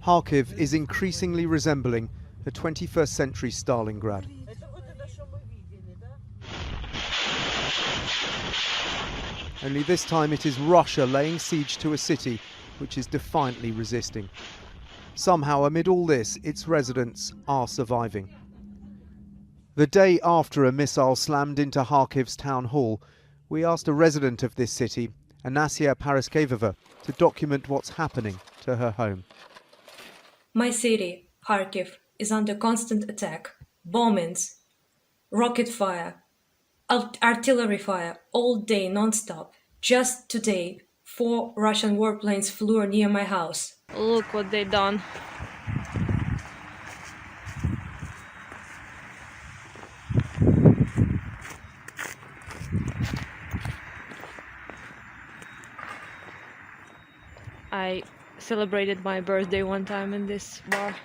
Kharkiv is increasingly resembling a 21st century Stalingrad. Only this time it is Russia laying siege to a city which is defiantly resisting. Somehow, amid all this, its residents are surviving. The day after a missile slammed into Kharkiv's town hall, we asked a resident of this city, Anastasiya, to document what's happening to her home. My city, Kharkiv, is under constant attack. Bombings, rocket fire, artillery fire, all day non-stop. Just today, 4 Russian warplanes flew near my house. Look what they done. I celebrated my birthday one time in this bar.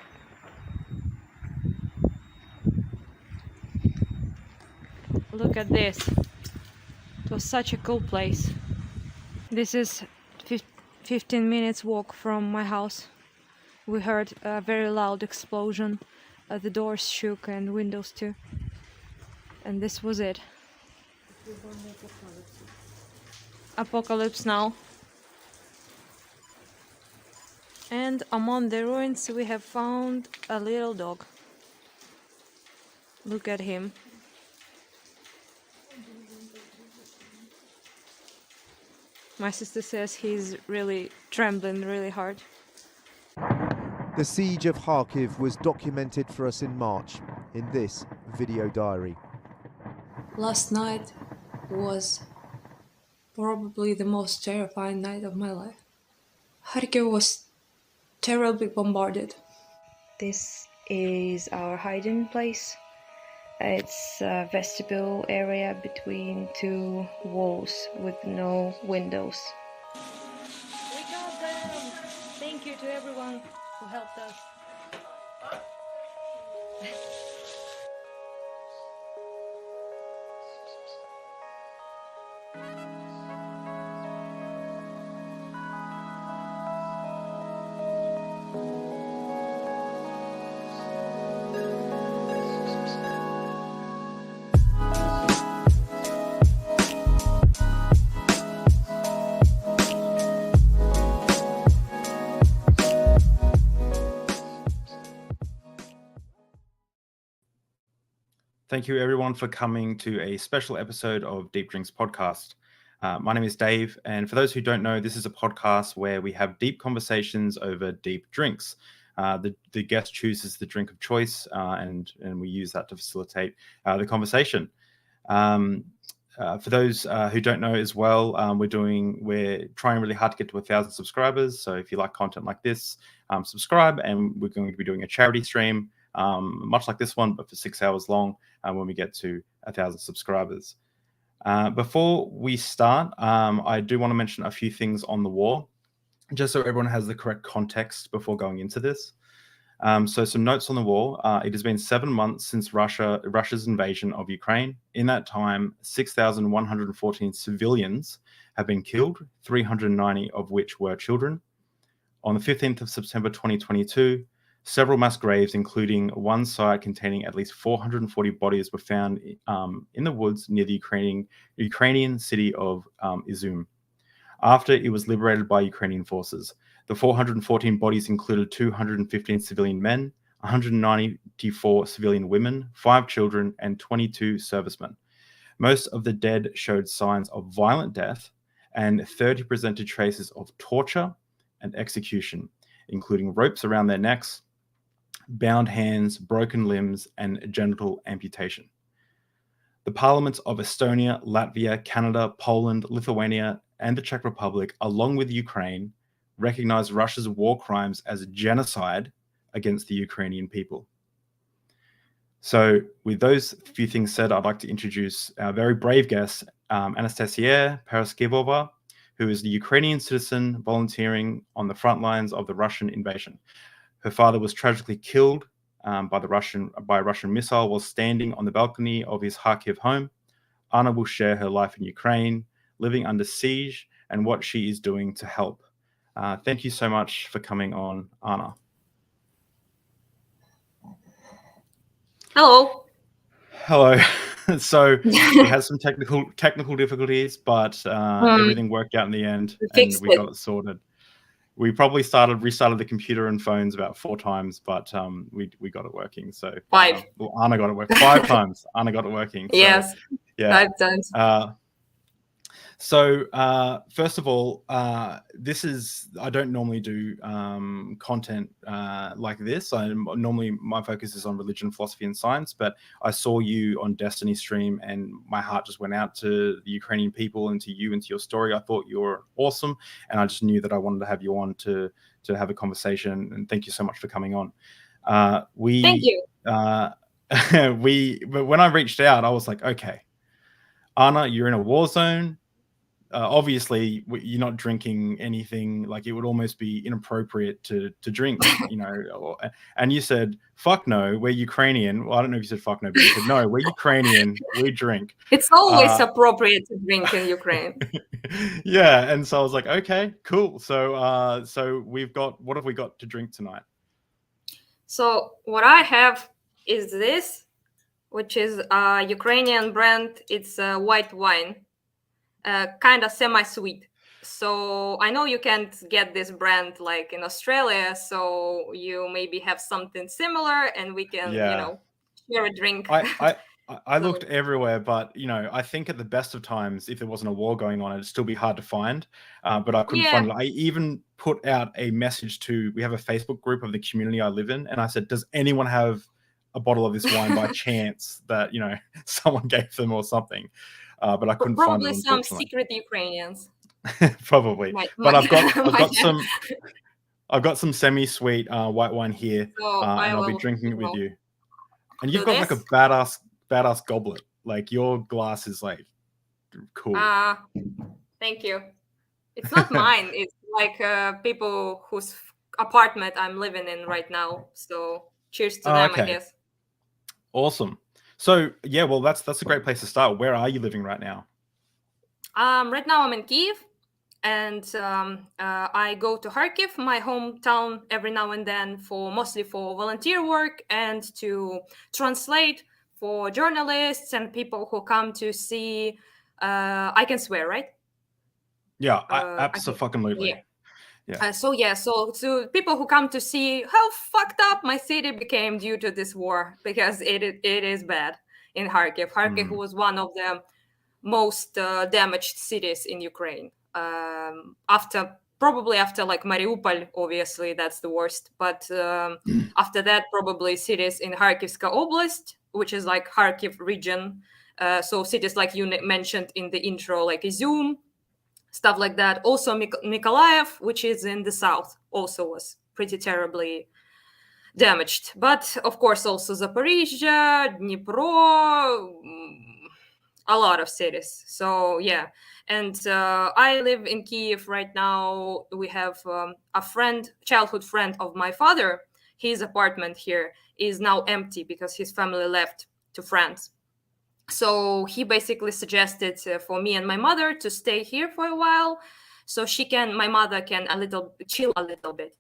Look at this. It was such a cool place. This is 15 minutes walk from my house. We heard a very loud explosion. The doors shook and windows too. And this was it. Apocalypse now. And among the ruins we have found a little dog. Look at him. My sister says he's really trembling really hard. The siege of Kharkiv was documented for us in March in this video diary. Last night was probably the most terrifying night of my life. Kharkiv was terribly bombarded. This is our hiding place. It's a vestibule area between 2 walls with no windows. We got them! Thank you to everyone who helped us. Thank you, everyone, for coming to a special episode of Deep Drinks Podcast. My name is Dave, and for those who don't know, this is a podcast where we have deep conversations over deep drinks. The guest chooses the drink of choice, and we use that to facilitate the conversation. For those who don't know as well, we're trying really hard to get to 1,000 subscribers. So if you like content like this, subscribe, and we're going to be doing a charity stream, much like this one, but for 6 hours long when we get to 1,000 subscribers. Before we start, I do want to mention a few things on the war, just so everyone has the correct context before going into this. So some notes on the war. It has been 7 months since Russia's invasion of Ukraine. In that time, 6,114 civilians have been killed, 390 of which were children. On the 15th of September 2022, several mass graves, including one site containing at least 440 bodies, were found in the woods near the Ukrainian city of Izum, after it was liberated by Ukrainian forces. The 414 bodies included 215 civilian men, 194 civilian women, 5 children, and 22 servicemen. Most of the dead showed signs of violent death, and 30 presented traces of torture and execution, including ropes around their necks, bound hands, broken limbs, and genital amputation. The parliaments of Estonia, Latvia, Canada, Poland, Lithuania, and the Czech Republic, along with Ukraine, recognize Russia's war crimes as genocide against the Ukrainian people. So with those few things said, I'd like to introduce our very brave guest, Anastasiya Paraskevova, who is the Ukrainian citizen volunteering on the front lines of the Russian invasion. Her father was tragically killed by a Russian missile while standing on the balcony of his Kharkiv home. Anna will share her life in Ukraine, living under siege, and what she is doing to help. Thank you so much for coming on, Anna. Hello. Hello. So we had some technical difficulties, but everything worked out in the end, We and fixed we it. got it sorted. We probably restarted the computer and phones about 4 times, but we got it working. So 5. well, Anna got it working 5 times. Anna got it working. So, Yes, yeah. 5 times. So first of all, I don't normally do content like this. Normally my focus is on religion, philosophy, and science, but I saw you on Destiny stream and my heart just went out to the Ukrainian people and to you and to your story. I thought you were awesome, and I just knew that I wanted to have you on to have a conversation, and thank you so much for coming on. Thank you. But when I reached out, I was like, okay, Anna, you're in a war zone. Obviously you're not drinking anything. Like, it would almost be inappropriate to drink, and you said, fuck no, we're Ukrainian. Well, I don't know if you said fuck no, but you said, no, we're Ukrainian, we drink. It's always appropriate to drink in Ukraine. Yeah, and so I was like, okay, cool. So what have we got to drink tonight? So what I have is this, which is a Ukrainian brand. It's a white wine. Kind of semi-sweet. So I know you can't get this brand like in Australia, so you maybe have something similar and we can, share a drink. I looked everywhere, but I think at the best of times, if there wasn't a war going on, it'd still be hard to find. But I couldn't find it. I even put out a message we have a Facebook group of the community I live in, and I said, does anyone have a bottle of this wine by chance that someone gave them or something? But I couldn't find it. Probably some secret Ukrainians. Probably. But I've got some semi-sweet white wine here, and I'll be drinking it with you. And you've got like a badass goblet. Like, your glass is like cool. Thank you. It's not mine. It's like people whose apartment I'm living in right now. So cheers to them, I guess. Awesome. So yeah, well, that's a great place to start. Where are you living right now? Right now I'm in Kyiv, and I go to Kharkiv, my hometown, every now and then mostly for volunteer work and to translate for journalists and people who come to see. I can swear, right? Yeah, absolutely. Yeah. So to people who come to see how fucked up my city became due to this war, because it is bad in Kharkiv. Kharkiv was one of the most damaged cities in Ukraine. After like Mariupol, obviously that's the worst. But after that, probably cities in Kharkivska Oblast, which is like Kharkiv region. So cities like you mentioned in the intro, like Izum, stuff like that. Also Mykolaiv, which is in the south, also was pretty terribly damaged. But of course also Zaporizhzhia, Dnipro, a lot of cities. So yeah. And I live in Kyiv right now. We have a childhood friend of my father. His apartment here is now empty because his family left to France. So he basically suggested for me and my mother to stay here for a while, so my mother can chill a little bit,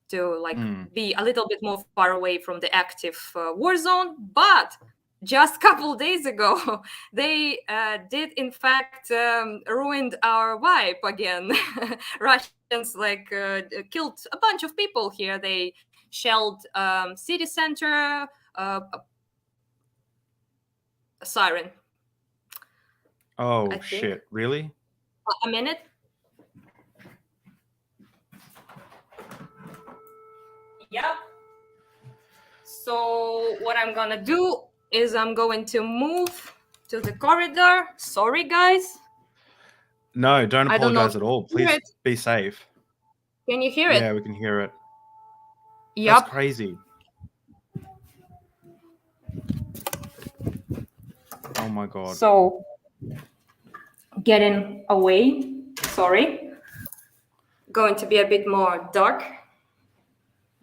to be a little bit more far away from the active war zone. But just a couple days ago, they did in fact ruined our vibe again. Russians killed a bunch of people here. They shelled city center. A siren. Oh shit! Really? A minute. Yep. So what I'm gonna do is I'm going to move to the corridor. Sorry, guys. No, don't apologize at all. Please be safe. Can you hear it? Yeah, we can hear it. Yep. That's crazy. Oh my god. So getting away. Sorry. Going to be a bit more dark.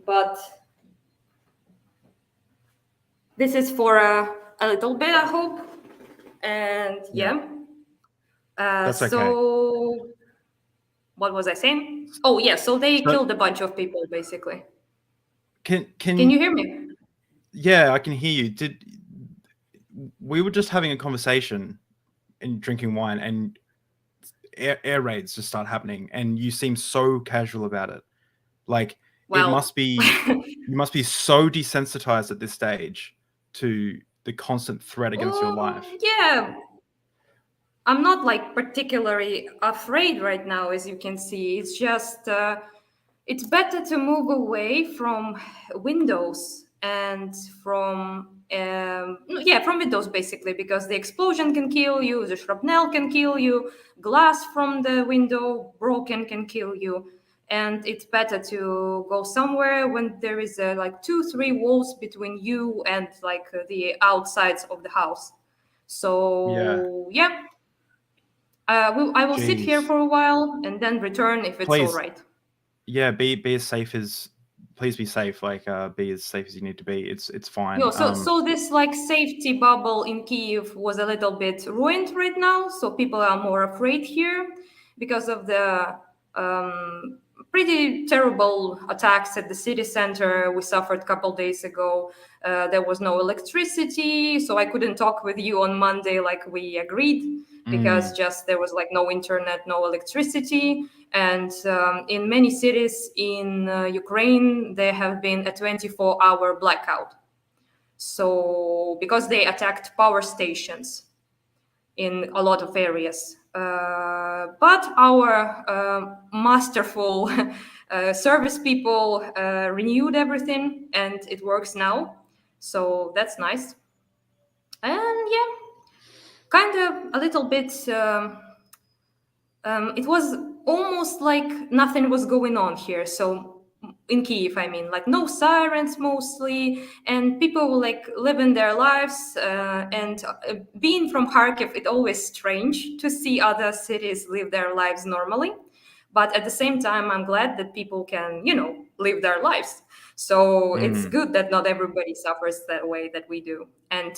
But this is for a little bit, I hope. And yeah. That's okay. So what was I saying? Oh yeah, so they killed a bunch of people basically. Can you hear me? Yeah, I can hear you. We were just having a conversation and drinking wine, and air raids just start happening, and you seem so casual about it. Like it Well, must be, you must be so desensitized at this stage to the constant threat against your life. yeah, I'm not like particularly afraid right now, as you can see. It's just it's better to move away from windows and from windows basically, because the explosion can kill you, the shrapnel can kill you, glass from the window broken can kill you. And it's better to go somewhere when there is like 2-3 walls between you and like the outsides of the house. Yeah, So yeah, I will sit here jeez. for a while and then return if it's all Please, right. yeah, be as safe as, please be safe. Like be as safe as you need to be. It's No, fine. so this like safety bubble in Kiev was a little bit ruined right now. So people are more afraid here because of the um, pretty terrible attacks at the city center we suffered a couple days ago. There was no electricity, so I couldn't talk with you on Monday like we agreed, because just there was like no internet, no electricity. And in many cities in Ukraine, there have been a 24-hour blackout. So, because they attacked power stations in a lot of areas. But our masterful service people renewed everything and it works now. So that's nice. And yeah, kind of a little bit. It was almost like nothing was going on here. So in Kiev, I mean, like no sirens mostly, and people were like living their lives. And being from Kharkiv, it's always strange to see other cities live their lives normally. But at the same time, I'm glad that people can, live their lives. So it's good that not everybody suffers that way that we do. And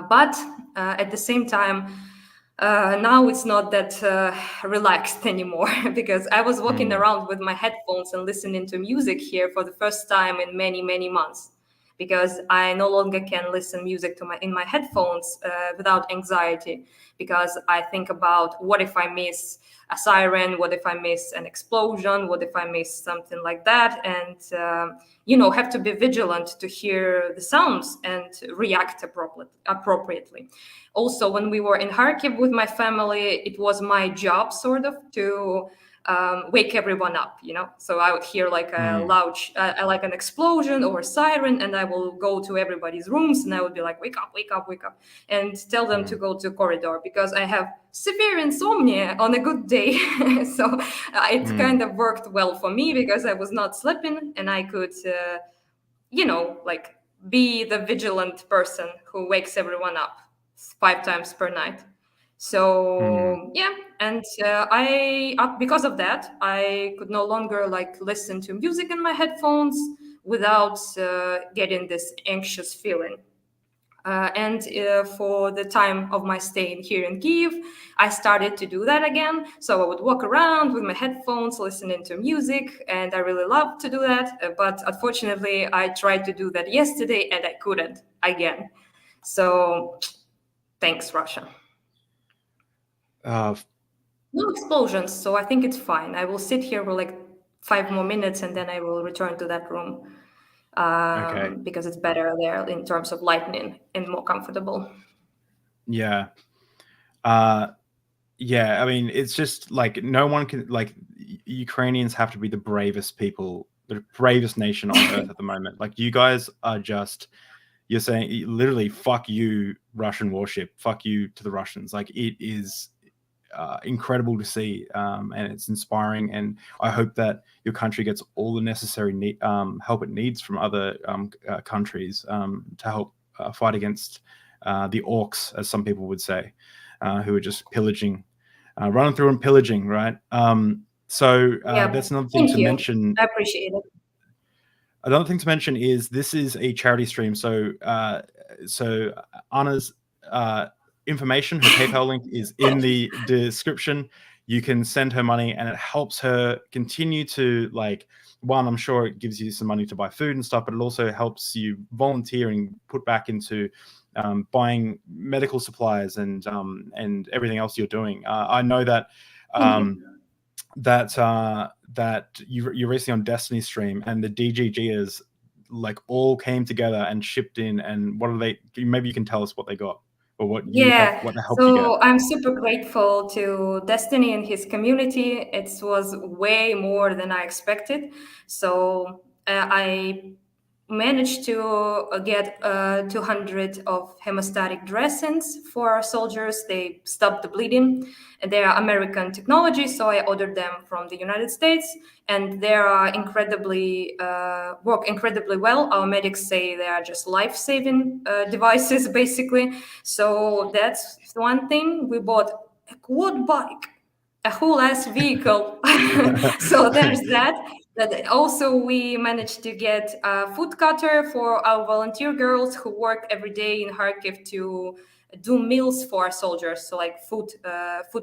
but at the same time, now it's not that relaxed anymore because I was walking around with my headphones and listening to music here for the first time in many, many months, because I no longer can listen music in my headphones without anxiety, because I think about what if I miss a siren, what if I miss an explosion, what if I miss something like that, and have to be vigilant to hear the sounds and react appropriately. Also, when we were in Kharkiv with my family, it was my job sort of to wake everyone up, So I would hear like a loud, like an explosion or a siren, and I will go to everybody's rooms and I would be like, wake up, wake up, wake up, and tell them to go to corridor, because I have severe insomnia on a good day. So it kind of worked well for me because I was not sleeping and I could, like be the vigilant person who wakes everyone up 5 times per night. So yeah, and because of that, I could no longer like listen to music in my headphones without getting this anxious feeling. And for the time of my stay here in Kiev, I started to do that again. So I would walk around with my headphones, listening to music, and I really love to do that. But unfortunately, I tried to do that yesterday and I couldn't again. So thanks, Russia. No explosions, so I think it's fine. I will sit here for like 5 more minutes and then I will return to that room. Okay. Because it's better there in terms of lighting and more comfortable. Yeah. Yeah, I mean, it's just like no one can, like, Ukrainians have to be the bravest people, the bravest nation on earth at the moment. Like, you guys are just, you're saying literally, fuck you, Russian warship, fuck you to the Russians. Like, it is incredible to see, and it's inspiring. And I hope that your country gets all the necessary help it needs from other countries to help fight against the orcs, as some people would say, who are just pillaging, running through and pillaging, right? So that's another thing to mention. I appreciate it. Another thing to mention is this is a charity stream. So Anna's information, her PayPal link is in the description. you can send her money, and it helps her continue to, like, one, I'm sure it gives you some money to buy food and stuff, but it also helps you volunteer and put back into buying medical supplies and everything else you're doing. I know that that you're recently on Destiny stream, and the DGGers like all came together and chipped in. And what are they? Maybe you can tell us what they got, or what they helped you get. So I'm super grateful to Destiny and his community. It was way more than I expected. So I managed to get 200 of hemostatic dressings for our soldiers. They stop the bleeding. They are American technology, so I ordered them from the United States, and they are incredibly work incredibly well. Our medics say they are just life-saving devices, basically. So that's one thing. We bought a quad bike, a whole ass vehicle. So there's that. That also, we managed to get a food cutter for our volunteer girls who work every day in Kharkiv to do meals for our soldiers. So like food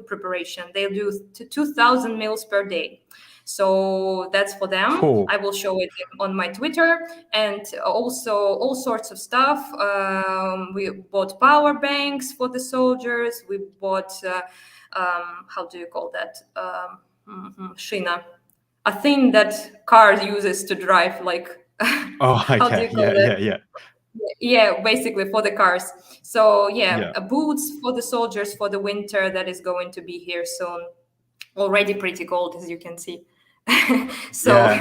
preparation. They do 2,000 meals per day. So that's for them. Cool. I will show it on my Twitter, and also all sorts of stuff. We bought power banks for the soldiers. We bought how do you call that? Shina. A thing that car uses to drive, like Oh, okay. How do you call it? Yeah, basically for the cars. So boots for the soldiers for the winter that is going to be here soon. Already pretty cold, as you can see. So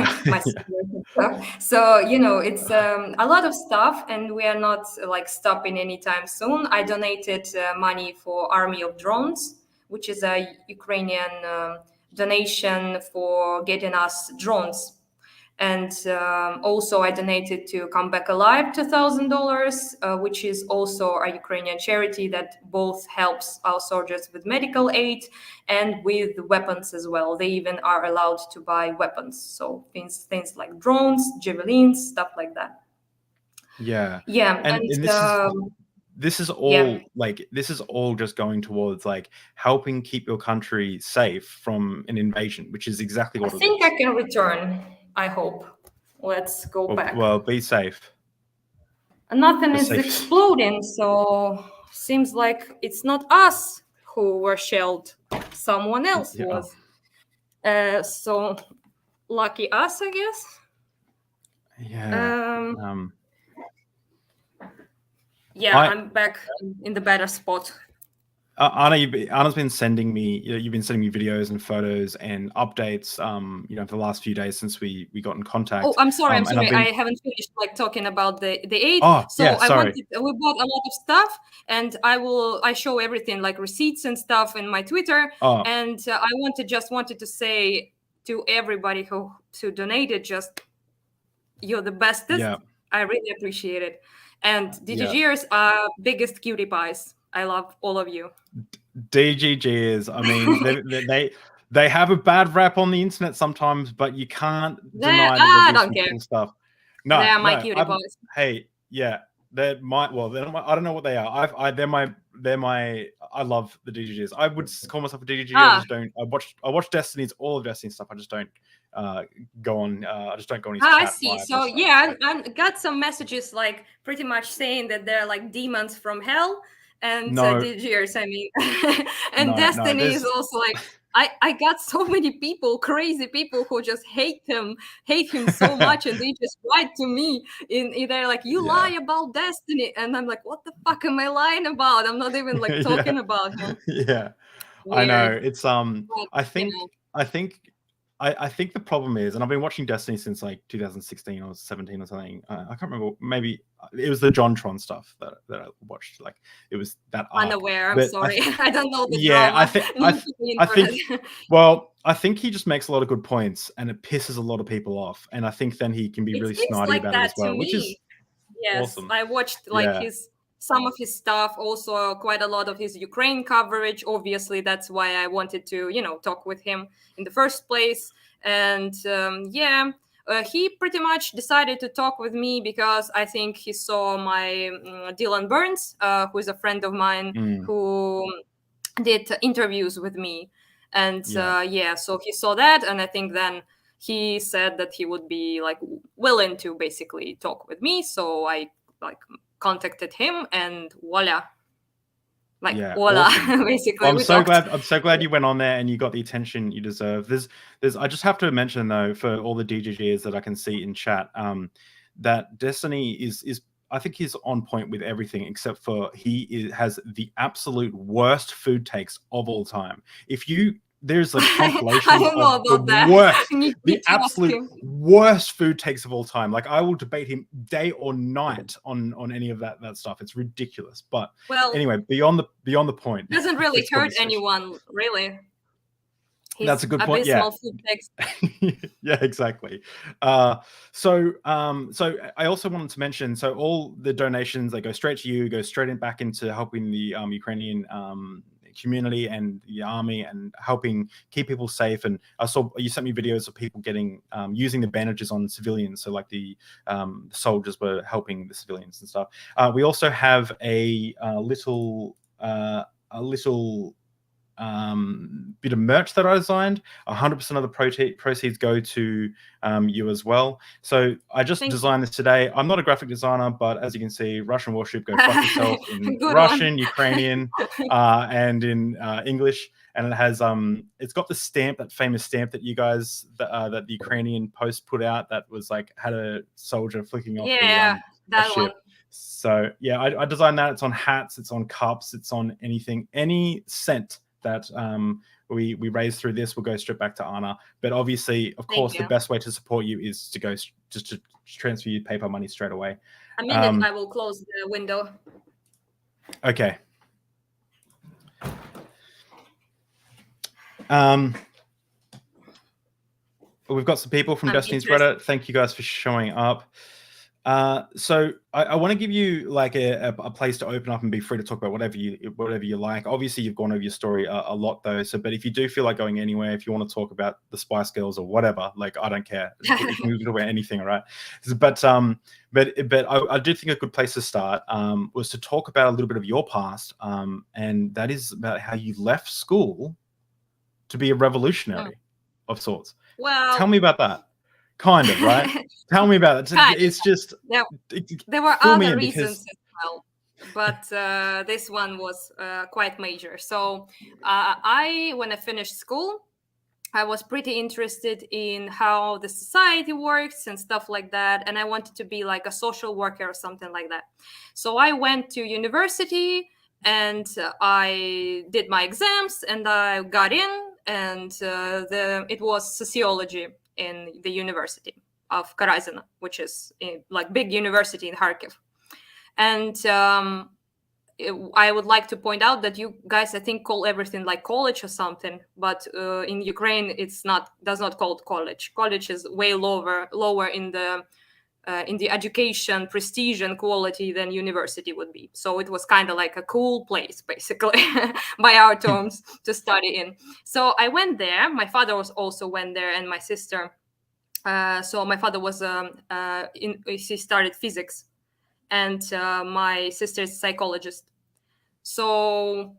so it's a lot of stuff, and we are not like stopping anytime soon. I donated money for Army of Drones, which is a Ukrainian donation for getting us drones. And also I donated to Come Back Alive $2,000, which is also a Ukrainian charity that both helps our soldiers with medical aid and with weapons as well. They even are allowed to buy weapons. So things like drones, javelins, stuff like that. Yeah. And this is all this is all just going towards like helping keep your country safe from an invasion, which is exactly what I think I can return. I hope. Let's go back. Well, be safe. Nothing is exploding, so seems like it's not us who were shelled. Someone else was. So lucky us, I guess. Yeah. I'm back in the better spot. Anna's been sending me. You've been sending me videos and photos and updates. For the last few days since we got in contact. Oh, I'm sorry. I haven't finished like talking about the aid. Oh, so yeah, sorry. We bought a lot of stuff, and I show everything like receipts and stuff in my Twitter. Oh. And I wanted to say to everybody who donated, just you're the bestest. Yeah. I really appreciate it. And DGGers are biggest cutie pies. I love all of you. DGGers, I mean, they have a bad rap on the internet sometimes, but you can't deny that they do some cool stuff. No, they are my cutie pies. Hey, yeah, they're my. Well, I don't know what they are. They're my. I love the DGGers. I would call myself a DGG. I just don't. I watch Destiny's all of Destiny's stuff. I just don't go on. I just don't go on his chat. I see. So I got some messages like pretty much saying that they're like demons from hell. And DGers, I mean, and Destiny is also like, I got so many people, crazy people who just hate him so much, and they just write to me they're like, you lie about Destiny, and I'm like, what the fuck am I lying about? I'm not even like talking about him. Yeah, weird. I know it's I think the problem is, and I've been watching Destiny since like 2016 or 17 or something. I can't remember. Maybe it was the JonTron stuff that I watched. Like it was that. Unaware. I'm sorry. I don't know the drama. I think. Well, I think he just makes a lot of good points, and it pisses a lot of people off. And I think then he can be really snotty about it as well, which is awesome. I watched like some of his stuff, also quite a lot of his Ukraine coverage. Obviously, that's why I wanted to, talk with him in the first place. And he pretty much decided to talk with me because I think he saw my Dylan Burns, who is a friend of mine, who did interviews with me. And so he saw that, and I think then he said that he would be like willing to basically talk with me. So I like contacted him, and voila. Awesome. Basically. Well, I'm so glad you went on there and you got the attention you deserve. I just have to mention though, for all the DGGs that I can see in chat, that Destiny is I think he's on point with everything except for has the absolute worst food takes of all time. There's a compilation of the absolute worst food takes of all time. Like I will debate him day or night on any of that stuff. It's ridiculous. But anyway, beyond the point. Doesn't really hurt anyone, really. That's a good point. Yeah. Food text. Yeah, exactly. So I also wanted to mention, so all the donations, they go straight to you, go straight back into helping the Ukrainian community and the army and helping keep people safe. And I saw you sent me videos of people getting using the bandages on civilians, so like the soldiers were helping the civilians and stuff. We also have a little bit of merch that I designed. 100% of the proceeds go to you as well. So I just designed this today. I'm not a graphic designer, but as you can see, Russian warship, go fuck yourself in Russian, Ukrainian, and in English. And it has it's got the stamp, that famous stamp that you guys that the Ukrainian Post put out, that was like had a soldier flicking off that ship. one. So yeah, I designed that. It's on hats, it's on cups, it's on anything, any cent that we raise through this will go straight back to Anna. But obviously, of course, the best way to support you is to go just to transfer you paper money straight away. A minute, I will close the window. Okay. We've got some people from Destiny's Reddit. Thank you guys for showing up. So I want to give you like a place to open up and be free to talk about whatever you like. Obviously, you've gone over your story a lot though. So, but if you do feel like going anywhere, if you want to talk about the Spice Girls or whatever, like I don't care. You can talk about anything, all right? But I did think a good place to start was to talk about a little bit of your past, and that is about how you left school to be a revolutionary of sorts. Well, tell me about that. Kind of, right? Tell me about it. It's just there were other reasons as well, but this one was quite major. So when I finished school, I was pretty interested in how the society works and stuff like that, and I wanted to be like a social worker or something like that. So I went to university and I did my exams and I got in, and it was sociology in the University of Karazina, which is like big university in Kharkiv. And I would like to point out that you guys, I think, call everything like college or something, but in Ukraine does not call it college. College is way lower in the education prestige and quality than university would be. So it was kind of like a cool place, basically, by our terms, to study in. So I went there. My father also went there, and my sister. So my father was he started physics, and my sister is a psychologist. So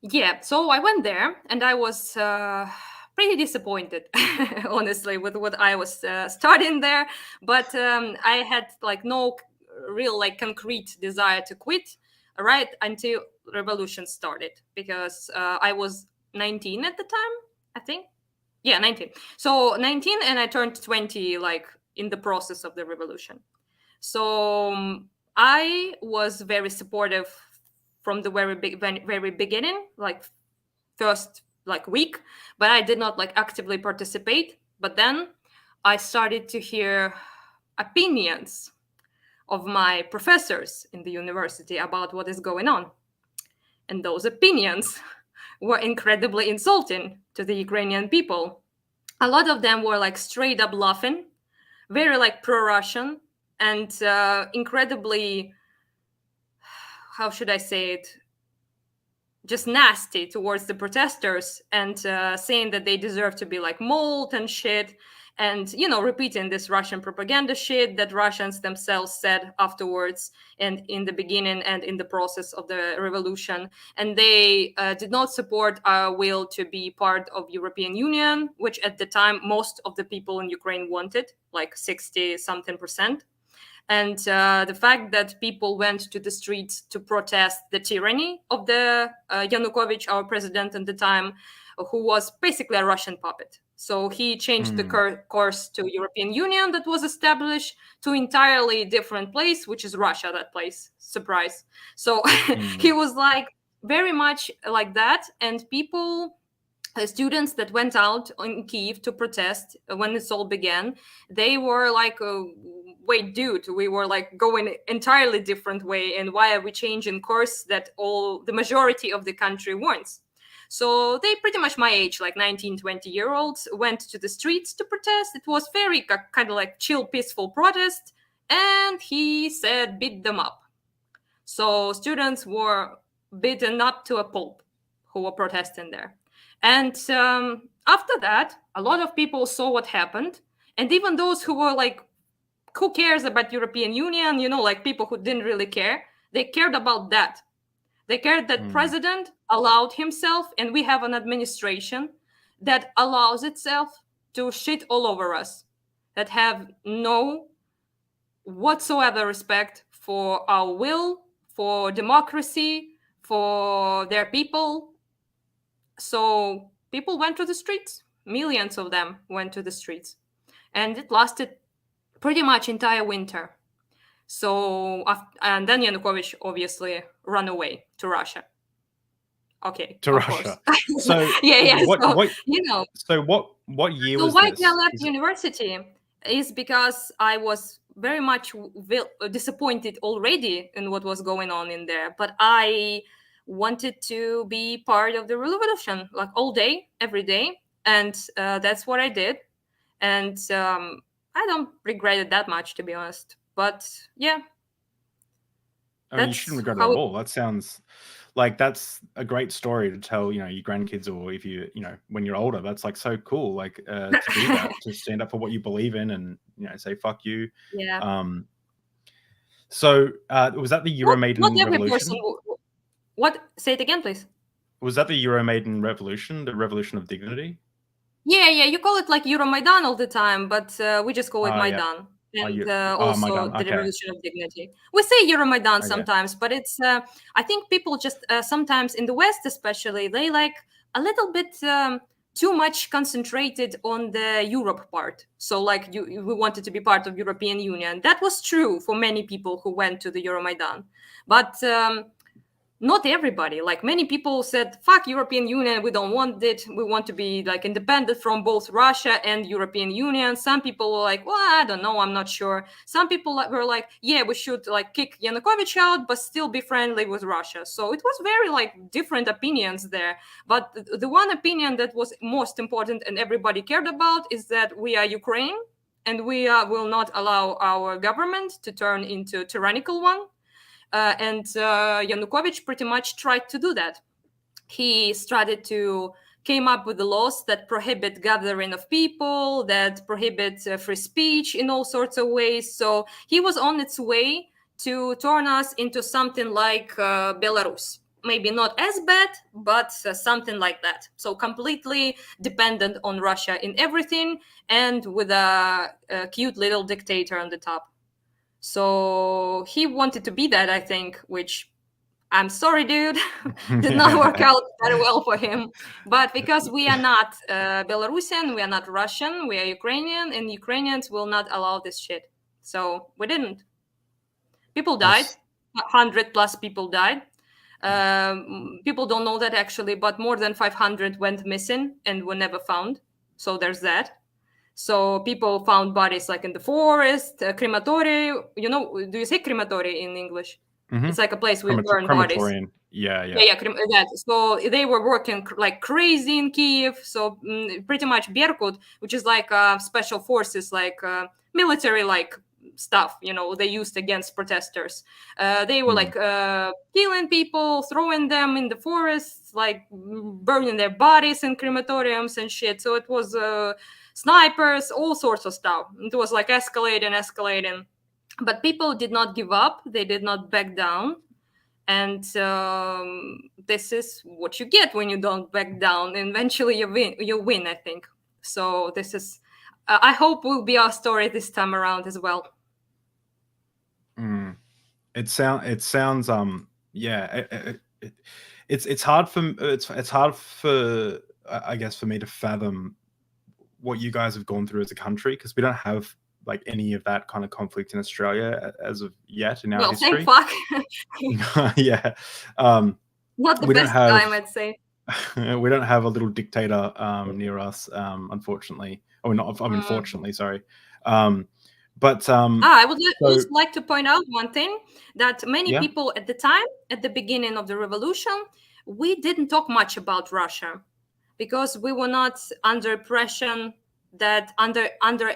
I went there, and I was pretty disappointed, honestly, with what I was studying there. But I had like no real like concrete desire to quit right until revolution started, because I was 19 at the time, I think. Yeah, 19. So 19, and I turned 20 like in the process of the revolution. So I was very supportive from the very beginning, like first like week, but I did not like actively participate. But then I started to hear opinions of my professors in the university about what is going on. And those opinions were incredibly insulting to the Ukrainian people. A lot of them were like straight up laughing, very like pro-Russian, and incredibly, how should I say it, just nasty towards the protesters, and saying that they deserve to be like mauled and shit. and, you know, repeating this Russian propaganda shit that Russians themselves said afterwards and in the beginning and in the process of the revolution. And they did not support our will to be part of European Union, which at the time most of the people in Ukraine wanted, like 60 something percent. And the fact that people went to the streets to protest the tyranny of the Yanukovych, our president at the time, who was basically a Russian puppet. So he changed the course to European Union that was established to entirely different place, which is Russia, that place. Surprise. So he was like very much like that. And people, students that went out in Kyiv to protest when this all began, they were like, wait, dude, we were like going entirely different way. And why are we changing course that the majority of the country wants? So they pretty much my age, like 19, 20-year-olds, went to the streets to protest. It was very kind of like chill, peaceful protest. And he said, beat them up. So students were beaten up to a pulp who were protesting there. And after that, a lot of people saw what happened. And even those who were like, who cares about European Union, you know, like people who didn't really care, they cared about that. They cared that president allowed himself, and we have an administration that allows itself to shit all over us, that have no whatsoever respect for our will, for democracy, for their people. So people went to the streets. Millions of them went to the streets. And it lasted pretty much entire winter. So, and then Yanukovych obviously ran away to Russia. Okay. To Russia. So yeah. What, so, what, you know. So what year So was why this? I left university is because I was very much disappointed already in what was going on in there. But I wanted to be part of the revolution, like all day, every day. And that's what I did. And I don't regret it that much, to be honest. But yeah. I mean, you shouldn't regret it at all. That sounds like that's a great story to tell, you know, your grandkids, or if you know, when you're older. That's like so cool, like to do that, to stand up for what you believe in and, you know, say fuck you. Yeah. So was that the Euromaidan Revolution? What? Say it again, please. Was that the Euromaidan Revolution, the Revolution of Dignity? Yeah. You call it like Euromaidan all the time, but we just call it Maidan. Yeah. And also Maidan. the Okay. Revolution of Dignity. We say Euromaidan sometimes, but it's, I think people just sometimes in the West especially, they like a little bit too much concentrated on the Europe part. So like we wanted to be part of European Union. That was true for many people who went to the Euromaidan. But not everybody. Like many people said, fuck European Union, we don't want it. We want to be like independent from both Russia and European Union. Some people were like, well, I don't know, I'm not sure. Some people were like, yeah, we should like kick Yanukovych out, but still be friendly with Russia. So it was very like different opinions there. But the one opinion that was most important and everybody cared about is that we are Ukraine and we will not allow our government to turn into a tyrannical one. And Yanukovych pretty much tried to do that. He came up with the laws that prohibit gathering of people, that prohibit free speech in all sorts of ways. So he was on its way to turn us into something like Belarus. Maybe not as bad, but something like that. So completely dependent on Russia in everything, and with a cute little dictator on the top. So he wanted to be that, I think, which I'm sorry, dude, did not work out very well for him. But because we are not Belarusian, we are not Russian, we are Ukrainian, and Ukrainians will not allow this shit. So we didn't. People died. 100 plus people died. People don't know that actually, but more than 500 went missing and were never found. So there's that. So people found bodies like in the forest, crematory. You know, do you say crematory in English? Mm-hmm. It's like a place where we burn bodies. Yeah. That. So they were working like crazy in Kyiv. So pretty much Berkut, which is like special forces, like military like stuff, you know, they used against protesters. They were like killing people, throwing them in the forests, like burning their bodies in crematoriums and shit. So it was snipers, all sorts of stuff. It was like escalating, but people did not give up. They did not back down. And this is what you get when you don't back down. Eventually you win, I think. So this is, I hope will be our story this time around as well. It sounds yeah, it's hard for I guess for me to fathom what you guys have gone through as a country, because we don't have like any of that kind of conflict in Australia as of yet in our history. Thank fuck. Yeah. Not the best time, I'd say. We don't have a little dictator near us, unfortunately. Or not, unfortunately, sorry. But I would also like to point out one thing, that many people at the time, at the beginning of the revolution, we didn't talk much about Russia, because we were not under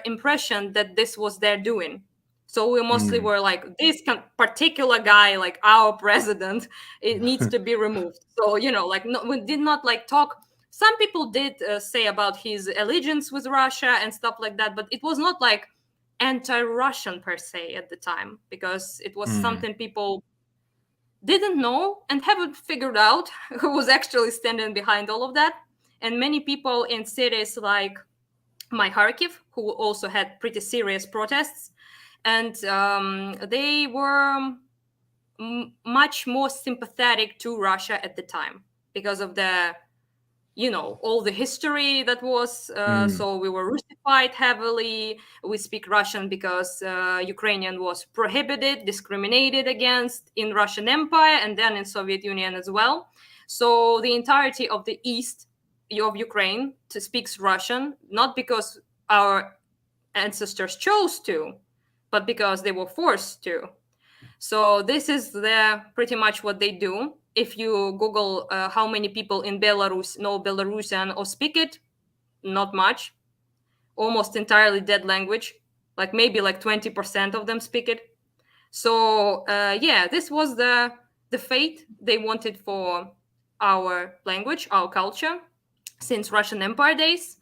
impression that this was their doing. So we mostly were like, this particular guy, like our president, it needs to be removed. So, you know, like, no, we did not like talk. Some people did say about his allegiance with Russia and stuff like that, but it was not like anti-Russian per se at the time, because it was something people didn't know and haven't figured out who was actually standing behind all of that. And many people in cities like my Kharkiv, who also had pretty serious protests, and they were much more sympathetic to Russia at the time because of the, you know, all the history that was. So we were Russified heavily. We speak Russian because Ukrainian was prohibited, discriminated against in Russian Empire, and then in Soviet Union as well. So the entirety of the east of Ukraine speaks Russian, not because our ancestors chose to, but because they were forced to. So this is pretty much what they do. If you Google how many people in Belarus know Belarusian or speak it, not much. Almost entirely dead language. Like maybe like 20% of them speak it. So yeah, this was the fate they wanted for our language, our culture, since Russian Empire days.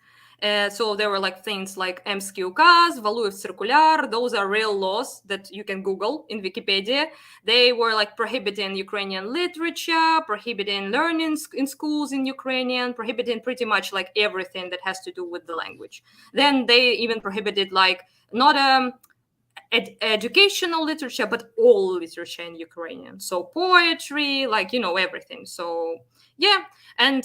So there were like things like Emsky Ukaz, Valuyev Circular. Those are real laws that you can Google in Wikipedia. They were like prohibiting Ukrainian literature, prohibiting learning in schools in Ukrainian, prohibiting pretty much like everything that has to do with the language. Then they even prohibited like not educational literature, but all literature in Ukrainian. So poetry, like, you know, everything. So yeah, and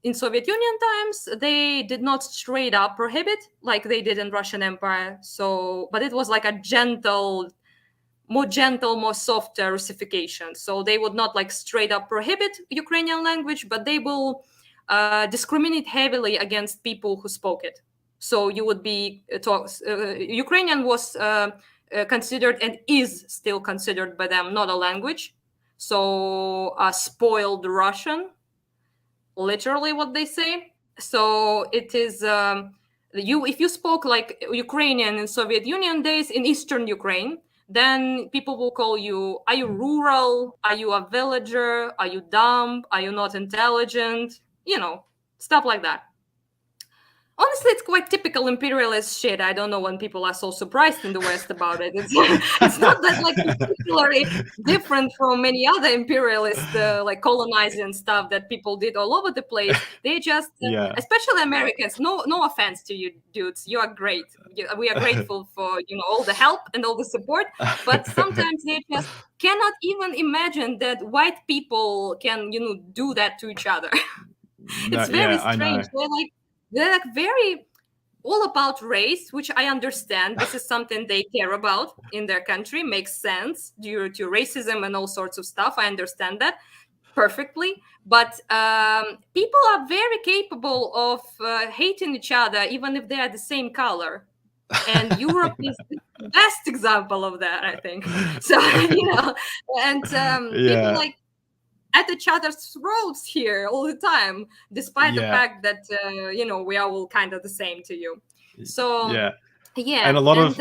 in Soviet Union times, they did not straight up prohibit like they did in Russian Empire. So, but it was like a more softer Russification. So they would not like straight up prohibit Ukrainian language, but they will discriminate heavily against people who spoke it. So you would be Ukrainian was considered and is still considered by them not a language. So spoiled Russian. Literally what they say. So it is if you spoke like Ukrainian in Soviet Union days in Eastern Ukraine, then people will call you, are you rural? Are you a villager? Are you dumb? Are you not intelligent? You know, stuff like that. Honestly, it's quite typical imperialist shit. I don't know when people are so surprised in the West about it. It's not that like particularly different from many other imperialist like colonizing stuff that people did all over the place. They just, especially Americans. No offense to you dudes, you are great. We are grateful for, you know, all the help and all the support. But sometimes they just cannot even imagine that white people can, you know, do that to each other. It's very strange. They're like very all about race, which I understand. This is something they care about in their country. Makes sense due to racism and all sorts of stuff. I understand that perfectly. But people are very capable of hating each other, even if they are the same color. And Europe is the best example of that, I think. So, you know, and people like at each other's throats here all the time, despite the fact that you know, we are all kind of the same to you. So yeah, and a lot of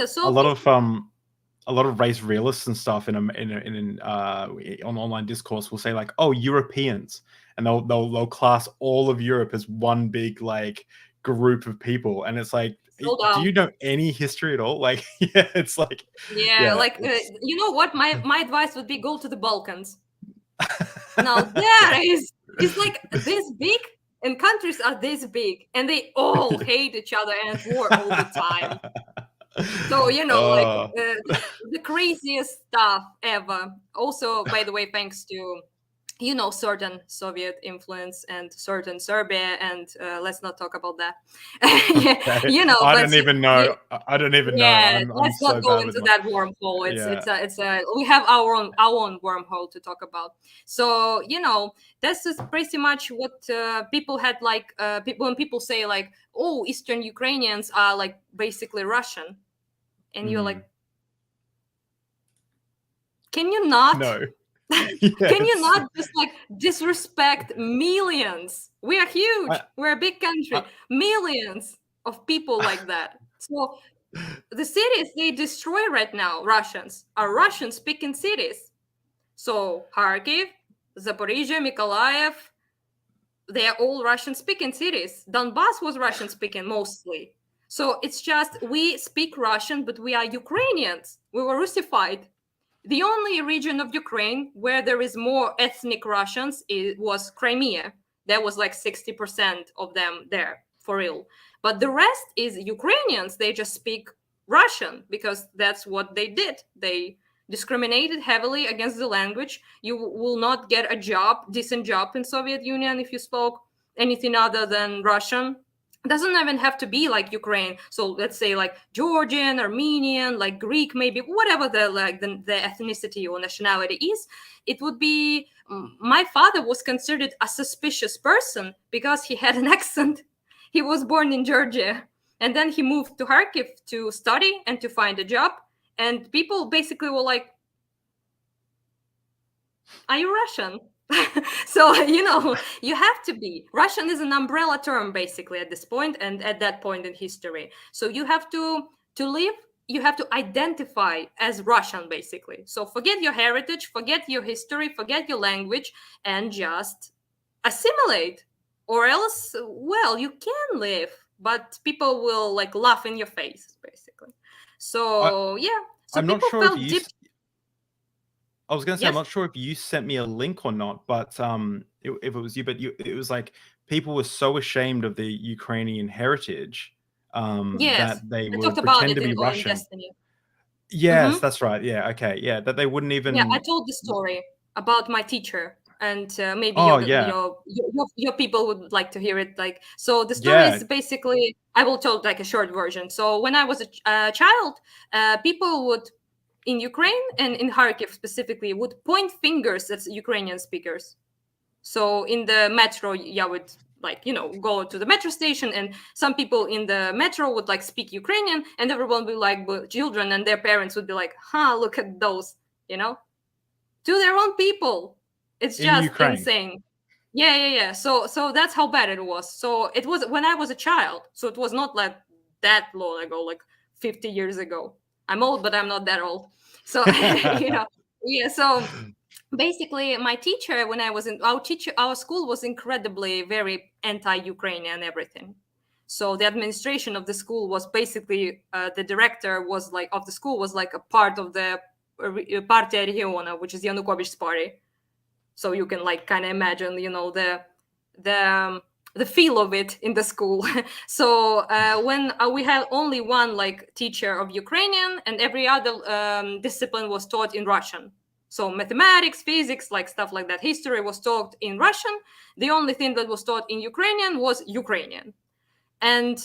race realists and stuff on online discourse will say like, oh, Europeans, and they'll class all of Europe as one big like group of people, and it's like, So do you know any history at all? Like, yeah, it's like, you know what? My advice would be go to the Balkans. Now there is, it's like this big, and countries are this big, and they all hate each other and at war all the time. So, you know, like the craziest stuff ever. Also, by the way, thanks to, you know, certain Soviet influence and certain Serbia, and let's not talk about that. Okay. You know, I don't even know. I don't even know. I'm let's so not go bad into with that wormhole. It's Yeah. we have our own wormhole to talk about. So, you know, that's just pretty much what people had, like when people say like, oh, Eastern Ukrainians are like basically Russian, and you're like, can you not? No. Can you not just like disrespect millions? We are huge. We're a big country. Millions of people like that. So the cities they destroy right now, Russians, are Russian-speaking cities. So Kharkiv, Zaporizhia, Mykolaiv, they are all Russian-speaking cities. Donbass was Russian-speaking mostly. So it's just we speak Russian, but we are Ukrainians. We were Russified. The only region of Ukraine where there is more ethnic Russians was Crimea. There was like 60% of them there, for real. But the rest is Ukrainians. They just speak Russian because that's what they did. They discriminated heavily against the language. You will not get a job, decent job in Soviet Union if you spoke anything other than Russian. It doesn't even have to be like Ukraine. So let's say like Georgian, Armenian, like Greek, maybe whatever the ethnicity or nationality is. It would be, my father was considered a suspicious person because he had an accent. He was born in Georgia, and then he moved to Kharkiv to study and to find a job. And people basically were like, are you Russian? So, you know, you have to be. Russian is an umbrella term basically at this point and at that point in history. So you have to live, you have to identify as Russian basically. So forget your heritage, forget your history, forget your language, and just assimilate. Or else, well, you can live, but people will like laugh in your face basically. So so I'm people not sure felt if deep. I was going to say, Yes. I'm not sure if you sent me a link or not, but if it was you, but it was like people were so ashamed of the Ukrainian heritage Yes, that they I would talked about pretend it to be in Russian. Destiny. Yes, that's right. Yeah, okay, yeah, that they wouldn't even. Yeah, I told the story about my teacher, and maybe Oh, your people would like to hear it. Like, so the story is basically, I will tell like a short version. So when I was a child, people would in Ukraine and in Kharkiv specifically would point fingers at Ukrainian speakers. So in the metro, would like, you know, go to the metro station, and some people in the metro would like speak Ukrainian, and everyone would be like, children and their parents would be like, look at those, you know, to their own people. It's just insane. Yeah. So that's how bad it was. So it was when I was a child. So it was not like that long ago, like 50 years ago. I'm old, but I'm not that old. So, you know, so basically my teacher, when I was in our school was incredibly very anti-Ukrainian everything. So the administration of the school was basically the director was like of the school was like a part of the Partia Regiona, which is Yanukovych's party. So you can like kind of imagine, you know, the feel of it in the school. So when we had only one like teacher of Ukrainian, and every other discipline was taught in Russian. So mathematics, physics, like stuff like that, history was taught in Russian. The only thing that was taught in Ukrainian was Ukrainian, and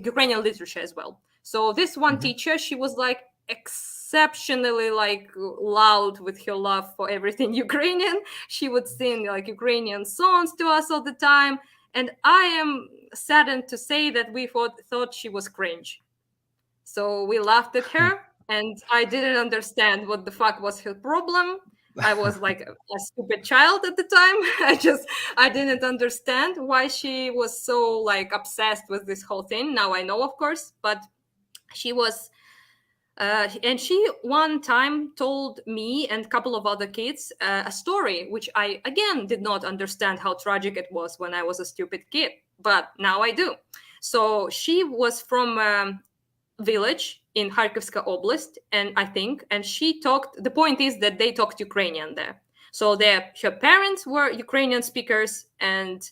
Ukrainian literature as well. So this one teacher, she was like exceptionally like loud with her love for everything Ukrainian. She would sing like Ukrainian songs to us all the time, and I am saddened to say that we thought she was cringe. So we laughed at her, and I didn't understand what the fuck was her problem. I was like a stupid child at the time. I didn't understand why she was so like obsessed with this whole thing. Now I know, of course, but she was and she one time told me and a couple of other kids a story, which I, again, did not understand how tragic it was when I was a stupid kid. But now I do. So she was from village in Kharkivska Oblast, and she talked. The point is that they talked Ukrainian there. So her parents were Ukrainian speakers, and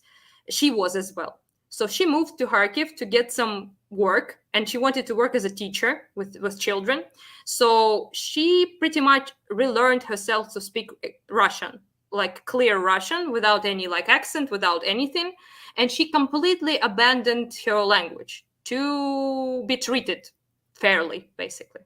she was as well. So she moved to Kharkiv to get some work, and she wanted to work as a teacher with children. So she pretty much relearned herself to speak Russian, like clear Russian, without any like accent, without anything. And she completely abandoned her language to be treated fairly, basically.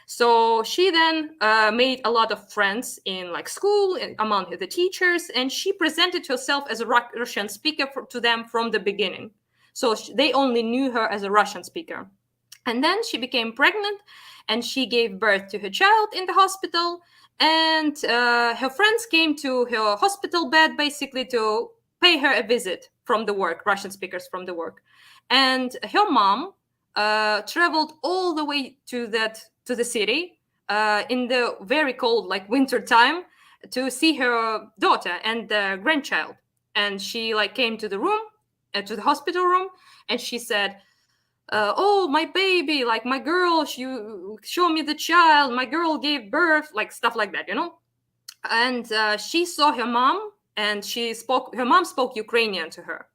So she then made a lot of friends in like school among the teachers, and she presented herself as a Russian speaker to them from the beginning. So they only knew her as a Russian speaker. And then she became pregnant, and she gave birth to her child in the hospital. And her friends came to her hospital bed basically to pay her a visit from the work, Russian speakers from the work. And her mom traveled all the way to the city in the very cold, like winter time, to see her daughter and the grandchild. And she like came to the room, to the hospital room, and she said, "Oh, my baby, like my girl, you show me the child. My girl gave birth," like stuff like that, you know. And she saw her mom, and her mom spoke Ukrainian to her.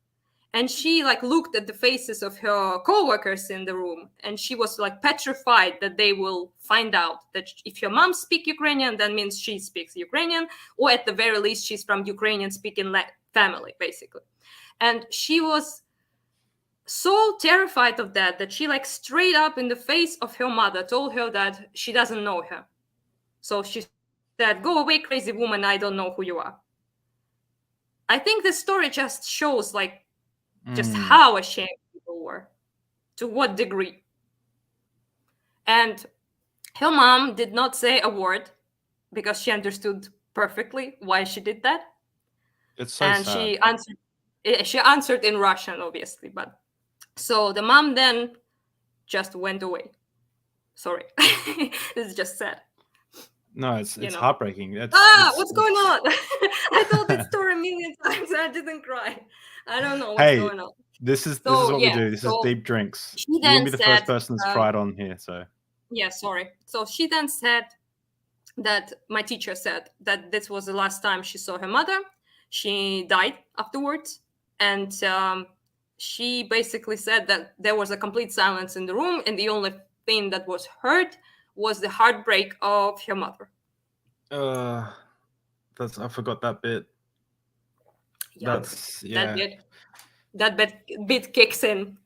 And she like looked at the faces of her co-workers in the room, and she was like petrified that they will find out that if her mom speaks Ukrainian, that means she speaks Ukrainian, or at the very least she's from Ukrainian-speaking family, basically. And she was so terrified of that she like straight up in the face of her mother told her that she doesn't know her. So she said, "Go away, crazy woman, I don't know who you are." I think the story just shows like just how ashamed people were, to what degree. And her mom did not say a word because she understood perfectly why she did that. It's so and sad. she answered in Russian, obviously. But so the mom then just went away. Sorry. This is just sad. No, it's know. heartbreaking. What's going on? I told that story a million times and I didn't cry. I don't know what's going on. This is what we do. This is deep drinks. She You then wouldn't be the said, first person that's cried on here, so. Yeah, sorry. So she then said that my teacher said that this was the last time she saw her mother. She died afterwards. And she basically said that there was a complete silence in the room, and the only thing that was heard was the heartbreak of her mother. I forgot that bit. Yeah, that bit kicks in.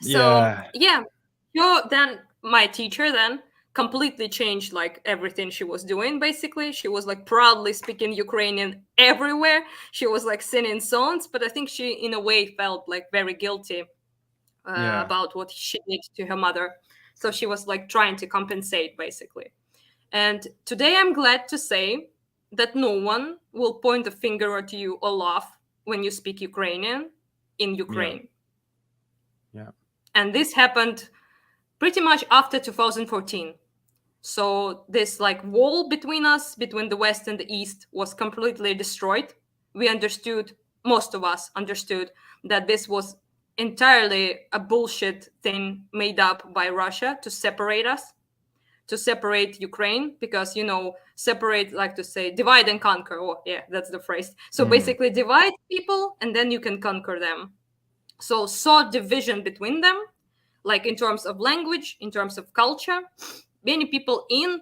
So then my teacher then completely changed like everything she was doing. Basically, she was like proudly speaking Ukrainian everywhere. She was like singing songs, but I think she in a way felt like very guilty about what she did to her mother. So she was like trying to compensate, basically. And today I'm glad to say that no one will point a finger at you or laugh when you speak Ukrainian in Ukraine. Yeah. And this happened pretty much after 2014. So this like wall between us, between the West and the East, was completely destroyed. We understood, most of us understood, that this was entirely a bullshit thing made up by Russia to separate us, to separate Ukraine, because, you know, separate, like to say, divide and conquer. Oh, yeah, that's the phrase. So basically divide people and then you can conquer them. So saw division between them, like in terms of language, in terms of culture. Many people in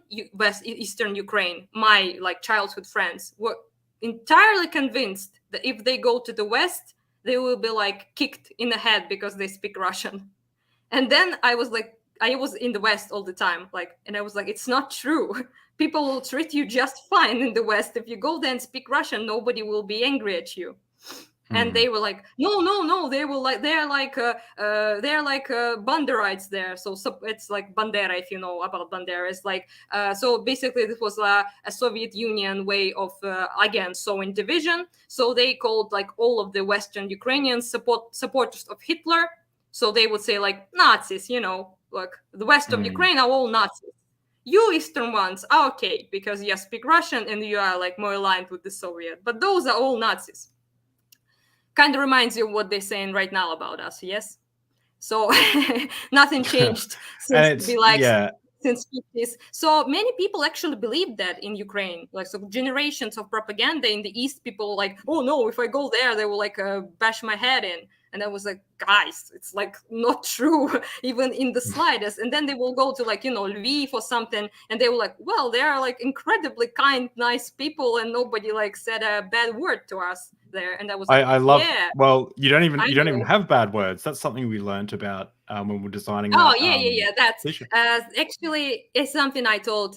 Eastern Ukraine, my like childhood friends, were entirely convinced that if they go to the West, they will be like kicked in the head because they speak Russian. And then I was in the West all the time, and I was like, it's not true. People will treat you just fine in the West. If you go there and speak Russian, nobody will be angry at you. And they were like, no, they're like Banderites there. So it's like Bandera, if you know about Bandera. It's like, so basically this was a Soviet Union way of, again, sowing division. So they called like all of the Western Ukrainians supporters of Hitler. So they would say like Nazis, you know, like the West of Ukraine are all Nazis. You Eastern ones are okay because you speak Russian and you are like more aligned with the Soviet. But those are all Nazis. Kind of reminds you of what they're saying right now about us, yes? So nothing changed since And to be it's like yeah, since 50s. So many people actually believe that in Ukraine. Like, so generations of propaganda in the East, people like, oh no, if I go there, they will like bash my head in. And I was like, guys, it's like not true, even in the slightest. And then they will go to like, Lviv or something, and they were like, well, they are like incredibly kind, nice people, and nobody like said a bad word to us there. And I was like, I love. yeah, Well, you don't I even know. have bad words. That's something we learned about when we're designing Oh that. yeah. That's T-shirt. actually it's something I told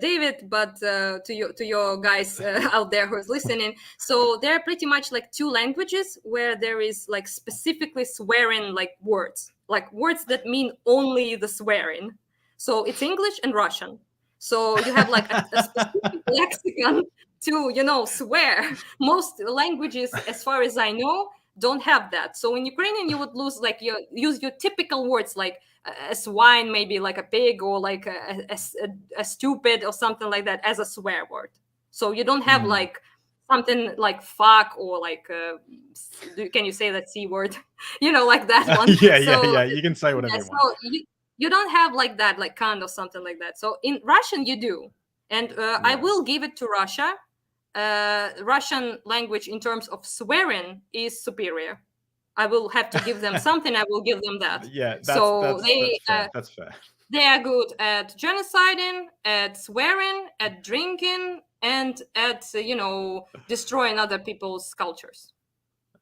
David, but to your guys out there who's listening. So there are pretty much like two languages where there is like specifically swearing like words that mean only the swearing. So it's English and Russian. So you have like a specific lexicon to swear. Most languages, as far as I know, don't have that. So in Ukrainian, you would use your typical words like a swine, maybe like a pig, or like a stupid or something like that as a swear word. So you don't have like something like fuck or like can you say that c word? Like that one. Yeah. So You can say whatever yeah, you want. so you don't have like that, like kind or something like that. So in Russian you do, and I will give it to Russia. Russian language in terms of swearing is superior. I will have to give them something. I will give them that. Yeah, So that's fair. That's fair. they are good at genociding, at swearing, at drinking, and at destroying other people's cultures.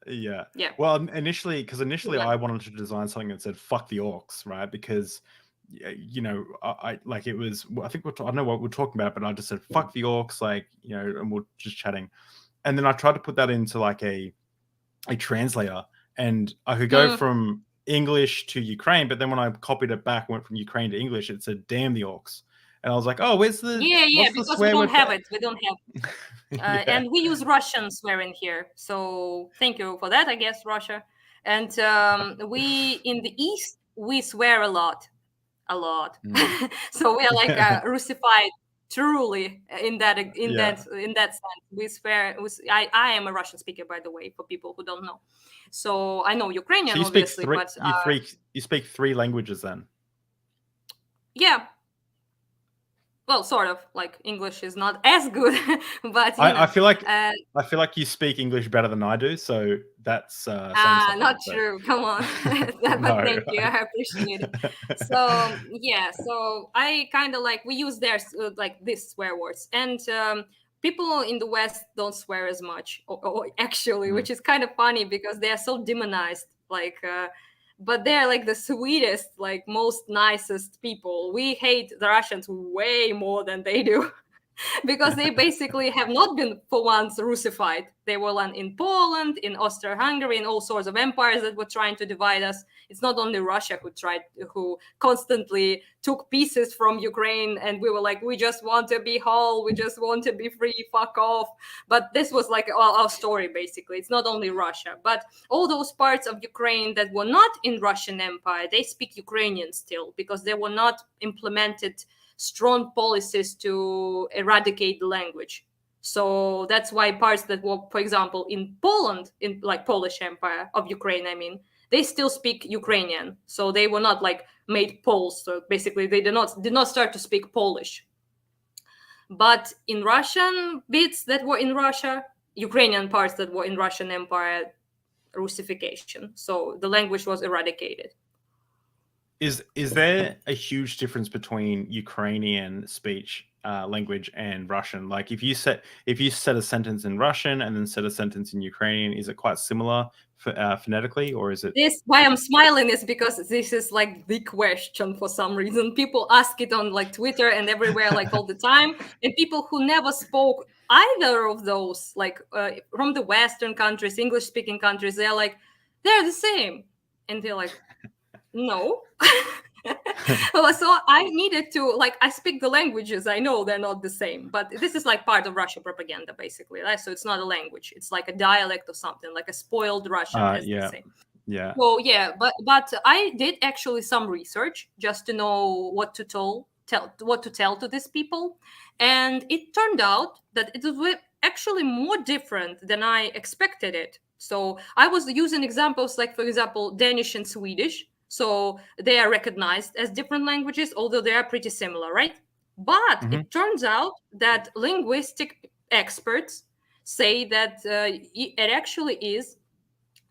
Yeah. Yeah. Well, initially Yeah. I wanted to design something that said "fuck the orcs," right? Because I like it was. I think I don't know what we're talking about, but I just said "fuck the orcs," like and we're just chatting, and then I tried to put that into like a translator, and I could go from English to Ukraine, but then when I copied it back, went from Ukraine to English, it said "damn the orcs," and I was like, "Oh, what's the Because we swear don't word have for-" it. We don't have Yeah. and we use Russian swearing here. So thank you for that, I guess, Russia. And we in the East we swear a lot. So we are like Russified truly Yeah. in that sense. We swear. I am a Russian speaker, by the way, for people who don't know. So I know So Ukrainian, you speak obviously, but you speak three languages then. yeah. Well, sort of. Like English is not as good, but I feel like you speak English better than I do, so that's saying something. not So. true. Come on. But No. thank you. I appreciate it. So yeah, so I kind of like we use their like these swear words, and people in the West don't swear as much, actually, which is kind of funny because they are so demonized. Like, but they're like the sweetest, like most nicest people. We hate the Russians way more than they do. Because they basically have not been for once Russified. They were in Poland, in Austria-Hungary, in all sorts of empires that were trying to divide us. It's not only Russia who constantly took pieces from Ukraine, and we were like, we just want to be whole, we just want to be free, fuck off. But this was like our story, basically. It's not only Russia, but all those parts of Ukraine that were not in Russian Empire, they speak Ukrainian still because they were not implemented strong policies to eradicate the language. So that's why parts that were, for example, in Poland, in like Polish Empire of Ukraine, I mean, they still speak Ukrainian. So they were not like made Poles. So basically, they did not start to speak Polish. But in Russian bits that were in Russia, Ukrainian parts that were in Russian Empire, Russification. So the language was eradicated. Is there a huge difference between Ukrainian speech language and Russian? Like if you said a sentence in Russian and then said a sentence in Ukrainian, is it quite similar phonetically, or is it? This why I'm smiling is because this is like the question for some reason. People ask it on like Twitter and everywhere, like all the time. And people who never spoke either of those, like from the Western countries, English-speaking countries, they're the same, and they're like, no. So I needed to I speak the languages. I know they're not the same, but this is like part of Russian propaganda, basically, right? So it's not a language; it's like a dialect or something, like a spoiled Russian, as they say. Yeah. Well, yeah, but I did actually some research just to know what to tell to these people, and it turned out that it was actually more different than I expected it. So I was using examples like, for example, Danish and Swedish. So they are recognized as different languages, although they are pretty similar, right? But Mhm. it turns out that linguistic experts say that it actually is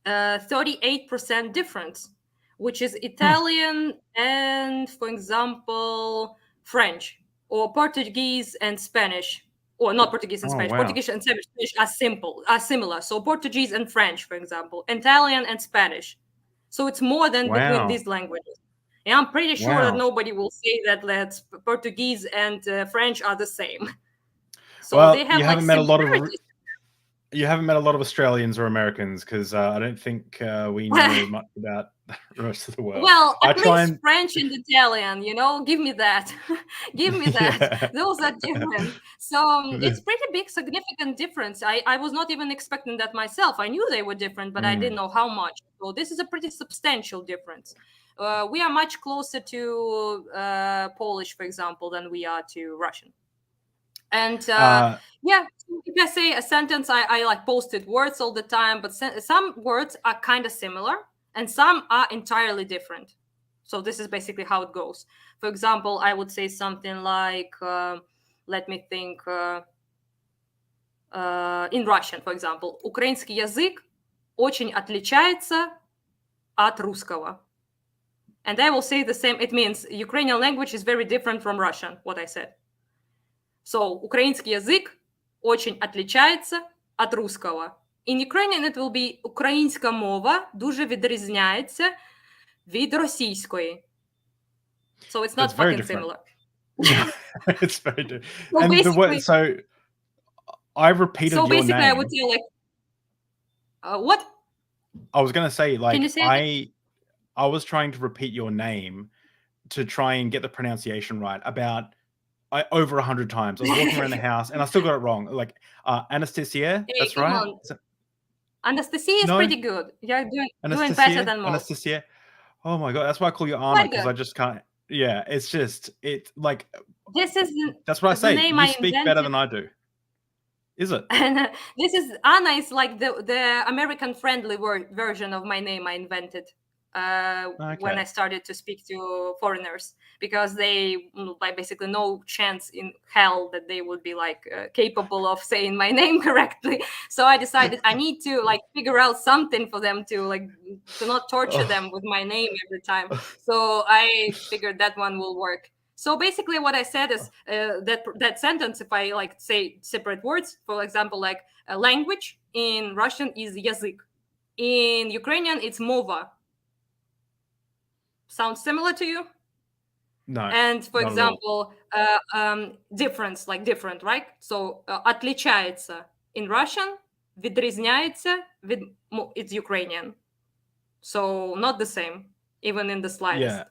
38% difference, which is Italian and, for example, French or Portuguese and Spanish, or not Portuguese and Oh, Spanish. wow. Portuguese and Spanish are similar. So Portuguese and French, for example, Italian and Spanish. So it's more than between Wow. these languages. And I'm pretty sure that Wow. nobody will say that Portuguese and French are the same. So Well, they have you like haven't met a lot of similarities. you haven't met a lot of Australians or Americans, because I don't think we know much about the rest of the world. Well, I at try least and French and Italian, give me that. Give me that. yeah. Those are different. So it's pretty big, significant difference. I was not even expecting that myself. I knew they were different, but I didn't know how much. So this is a pretty substantial difference. We are much closer to Polish, for example, than we are to Russian. And yeah, if I say a sentence, I like posted words all the time, but some words are kind of similar and some are entirely different. So this is basically how it goes. For example, I would say something like, let me think, in Russian, for example, украинский язык очень отличается от русского. And I will say the same. It means Ukrainian language is very different from Russian, what I said. So, украинский язык очень отличается от русского. In Ukrainian it will be українська мова дуже відрізняється від російської. So it's not fucking similar. It's very different. So And basically, so I repeated so your basically name. I would say like, what? I was going to say, like, Can you say I was trying to repeat your name to try and get the pronunciation right about over 100 times. I was walking around the house and I still got it wrong. Like Anastasiya, Hey, that's come right. on. Anastasiya is No? pretty good. You're doing better Anastasiya, than most. Anastasiya. Oh my god, that's why I call you Anna, Quite because good. I just can't. Yeah, it's like This is that's what I the say. name You I speak invented. better than I do. Is it? And this is Anna is like the American friendly version of my name I invented when I started to speak to foreigners, because they like basically no chance in hell that they would be like capable of saying my name correctly. So I decided I need to like figure out something for them to not torture them with my name every time. So I figured that one will work. So basically what I said is that sentence, if I like say separate words, for example, like language in Russian is язык. In Ukrainian, it's mova. Sounds similar to you? No. And for not at all. example, difference, like different, right? So отличается in Russian, відрізняється it's Ukrainian. So not the same, even in the slightest.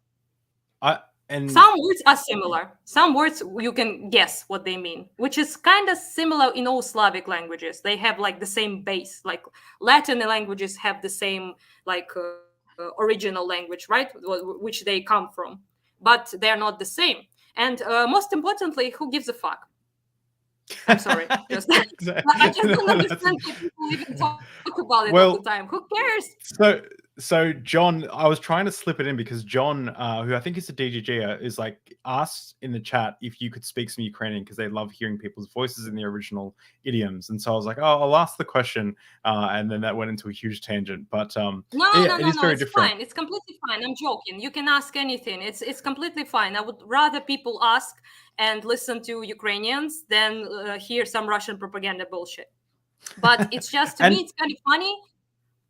Yeah. And some words are similar. Some words you can guess what they mean, which is kind of similar in all Slavic languages. They have like the same base. Like Latin languages have the same like original language, right? Which they come from, but they're not the same. And most importantly, who gives a fuck? I'm sorry. I just don't understand why people even talk about it all the time. Who cares? So John, I was trying to slip it in because John, who I think is a DGG, is like asked in the chat if you could speak some Ukrainian because they love hearing people's voices in the original idioms. And so I was like, oh, I'll ask the question. And then that went into a huge tangent. But no, very it's different. fine. It's completely fine. I'm joking. You can ask anything. It's completely fine. I would rather people ask and listen to Ukrainians than hear some Russian propaganda bullshit. But it's just, to me, it's kind of funny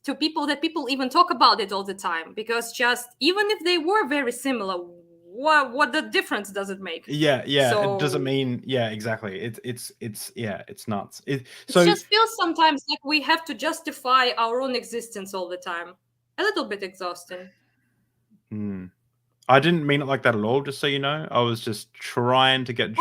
to people that people even talk about it all the time, because just even if they were very similar, what the difference does it make? Yeah. So, it doesn't mean exactly. It's nuts. It just feels sometimes like we have to justify our own existence all the time. A little bit exhausting. I didn't mean it like that at all, just so you know. I was just trying to get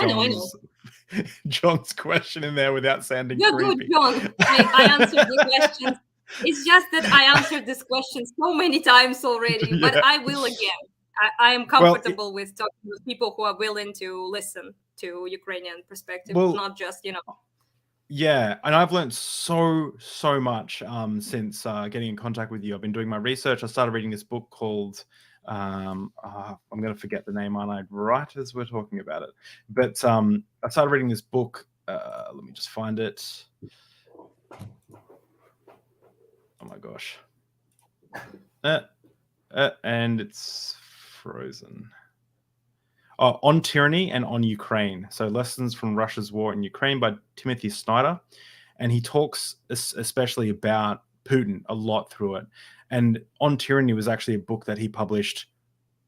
John's question in there without sounding You're creepy. good, John. I answered the question. It's just that I answered this question so many times already, but I will again. I am comfortable with talking with people who are willing to listen to Ukrainian perspective, not just, Yeah, and I've learned so much since getting in contact with you. I've been doing my research. I started reading this book called I'm going to forget the name, aren't I? Right as we're talking about it. But I started reading this book. Let me just find it. Oh my gosh. And it's frozen. Oh, On Tyranny and On Ukraine. So Lessons from Russia's War in Ukraine by Timothy Snyder. And he talks especially about Putin a lot through it. And On Tyranny was actually a book that he published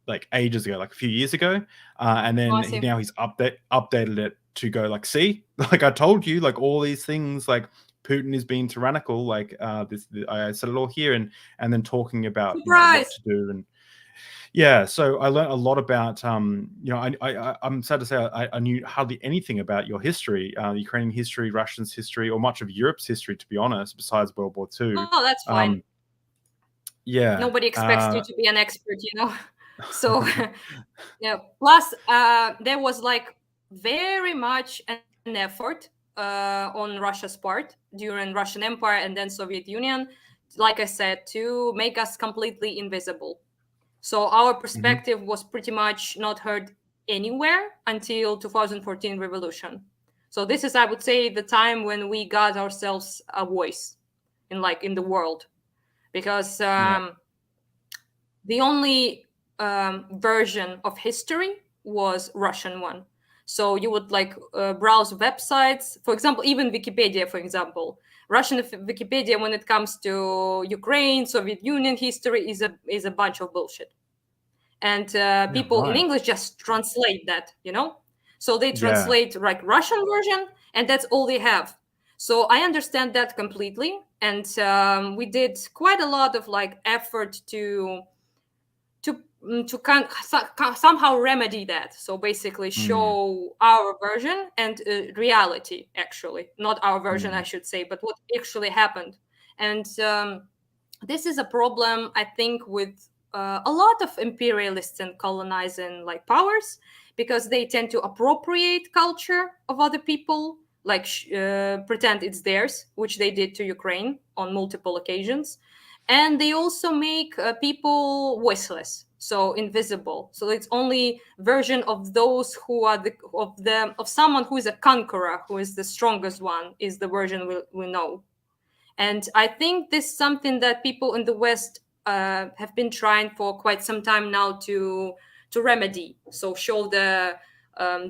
like ages ago, like a few years ago. And then Awesome. he's updated it to go like, see, like I told you, like all these things, like Putin is being tyrannical. Like I said it all here, and then talking about what to do. And yeah, so I learned a lot about I'm sad to say I knew hardly anything about your history, Ukrainian history, Russian's history, or much of Europe's history, to be honest, besides World War II. Oh, that's fine. Yeah, nobody expects you to be an expert, so yeah. Plus there was like very much an effort on Russia's part during Russian Empire and then Soviet Union, like I said, to make us completely invisible. So our perspective was pretty much not heard anywhere until 2014 revolution. So this is, I would say, the time when we got ourselves a voice in the world, because the only version of history was Russian one. So you would browse websites, for example, even Wikipedia, for example. Russian Wikipedia, when it comes to Ukraine, Soviet Union history, is a bunch of bullshit. And people in English just translate that, So they translate like Russian version, and that's all they have. So I understand that completely. And we did quite a lot of effort to somehow remedy that. So basically show our version and reality, actually. Not our version, I should say, but what actually happened. And this is a problem, I think, with a lot of imperialists and colonizing powers, because they tend to appropriate culture of other people, pretend it's theirs, which they did to Ukraine on multiple occasions. And they also make people voiceless, so invisible. So it's only version of those who are of someone who is a conqueror, who is the strongest one, is the version we know. And I think this is something that people in the West have been trying for quite some time now to remedy. So show the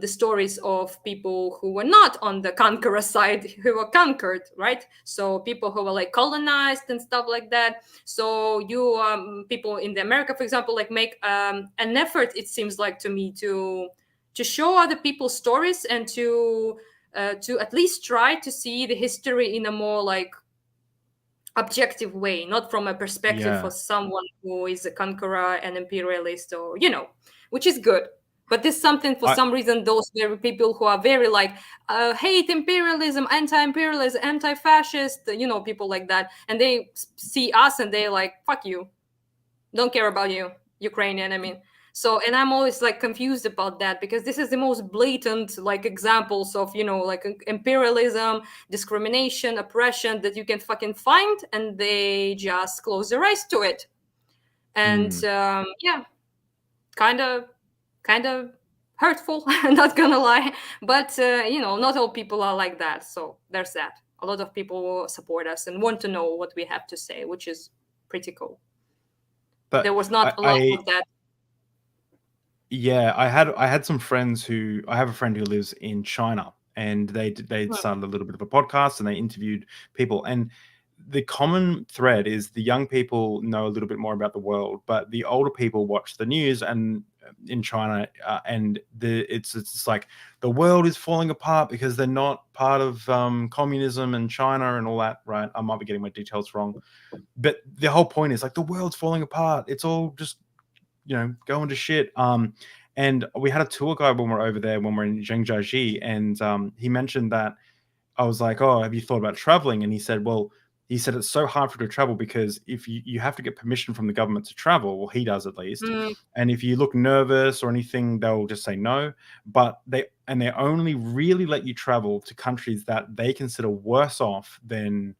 stories of people who were not on the conqueror side, who were conquered, right? So people who were colonized and stuff like that. So you people in the America, for example, make an effort, it seems like to me, to show other people's stories and to at least try to see the history in a more objective way, not from a perspective for someone who is a conqueror and imperialist, or which is good. But this is something, for some reason, those very people who are very hate imperialism, anti-imperialism, anti-fascist, people like that, and they see us and they're like, fuck you, don't care about you, Ukrainian, I mean. So, and I'm always confused about that, because this is the most blatant examples of imperialism, discrimination, oppression that you can fucking find, and they just close their eyes to it. And kind of hurtful, not gonna lie, but not all people are like that. So there's that. A lot of people support us and want to know what we have to say, which is pretty cool. But there was not a lot of that. Yeah, I had some friends I have a friend who lives in China, and they started a little bit of a podcast, and they interviewed people, and the common thread is the young people know a little bit more about the world, but the older people watch the news and in China, and it's like the world is falling apart because they're not part of communism and China and all that, right? I might be getting my details wrong, but the whole point is the world's falling apart. It's all just going to shit. And we had a tour guide when we're over there, when we're in Zhangjiajie, and he mentioned that. I was like, oh, have you thought about traveling? And he said, well, it's so hard for you to travel because if you have to get permission from the government to travel, well, he does at least. And if you look nervous or anything, they'll just say no. But they only really let you travel to countries that they consider worse off than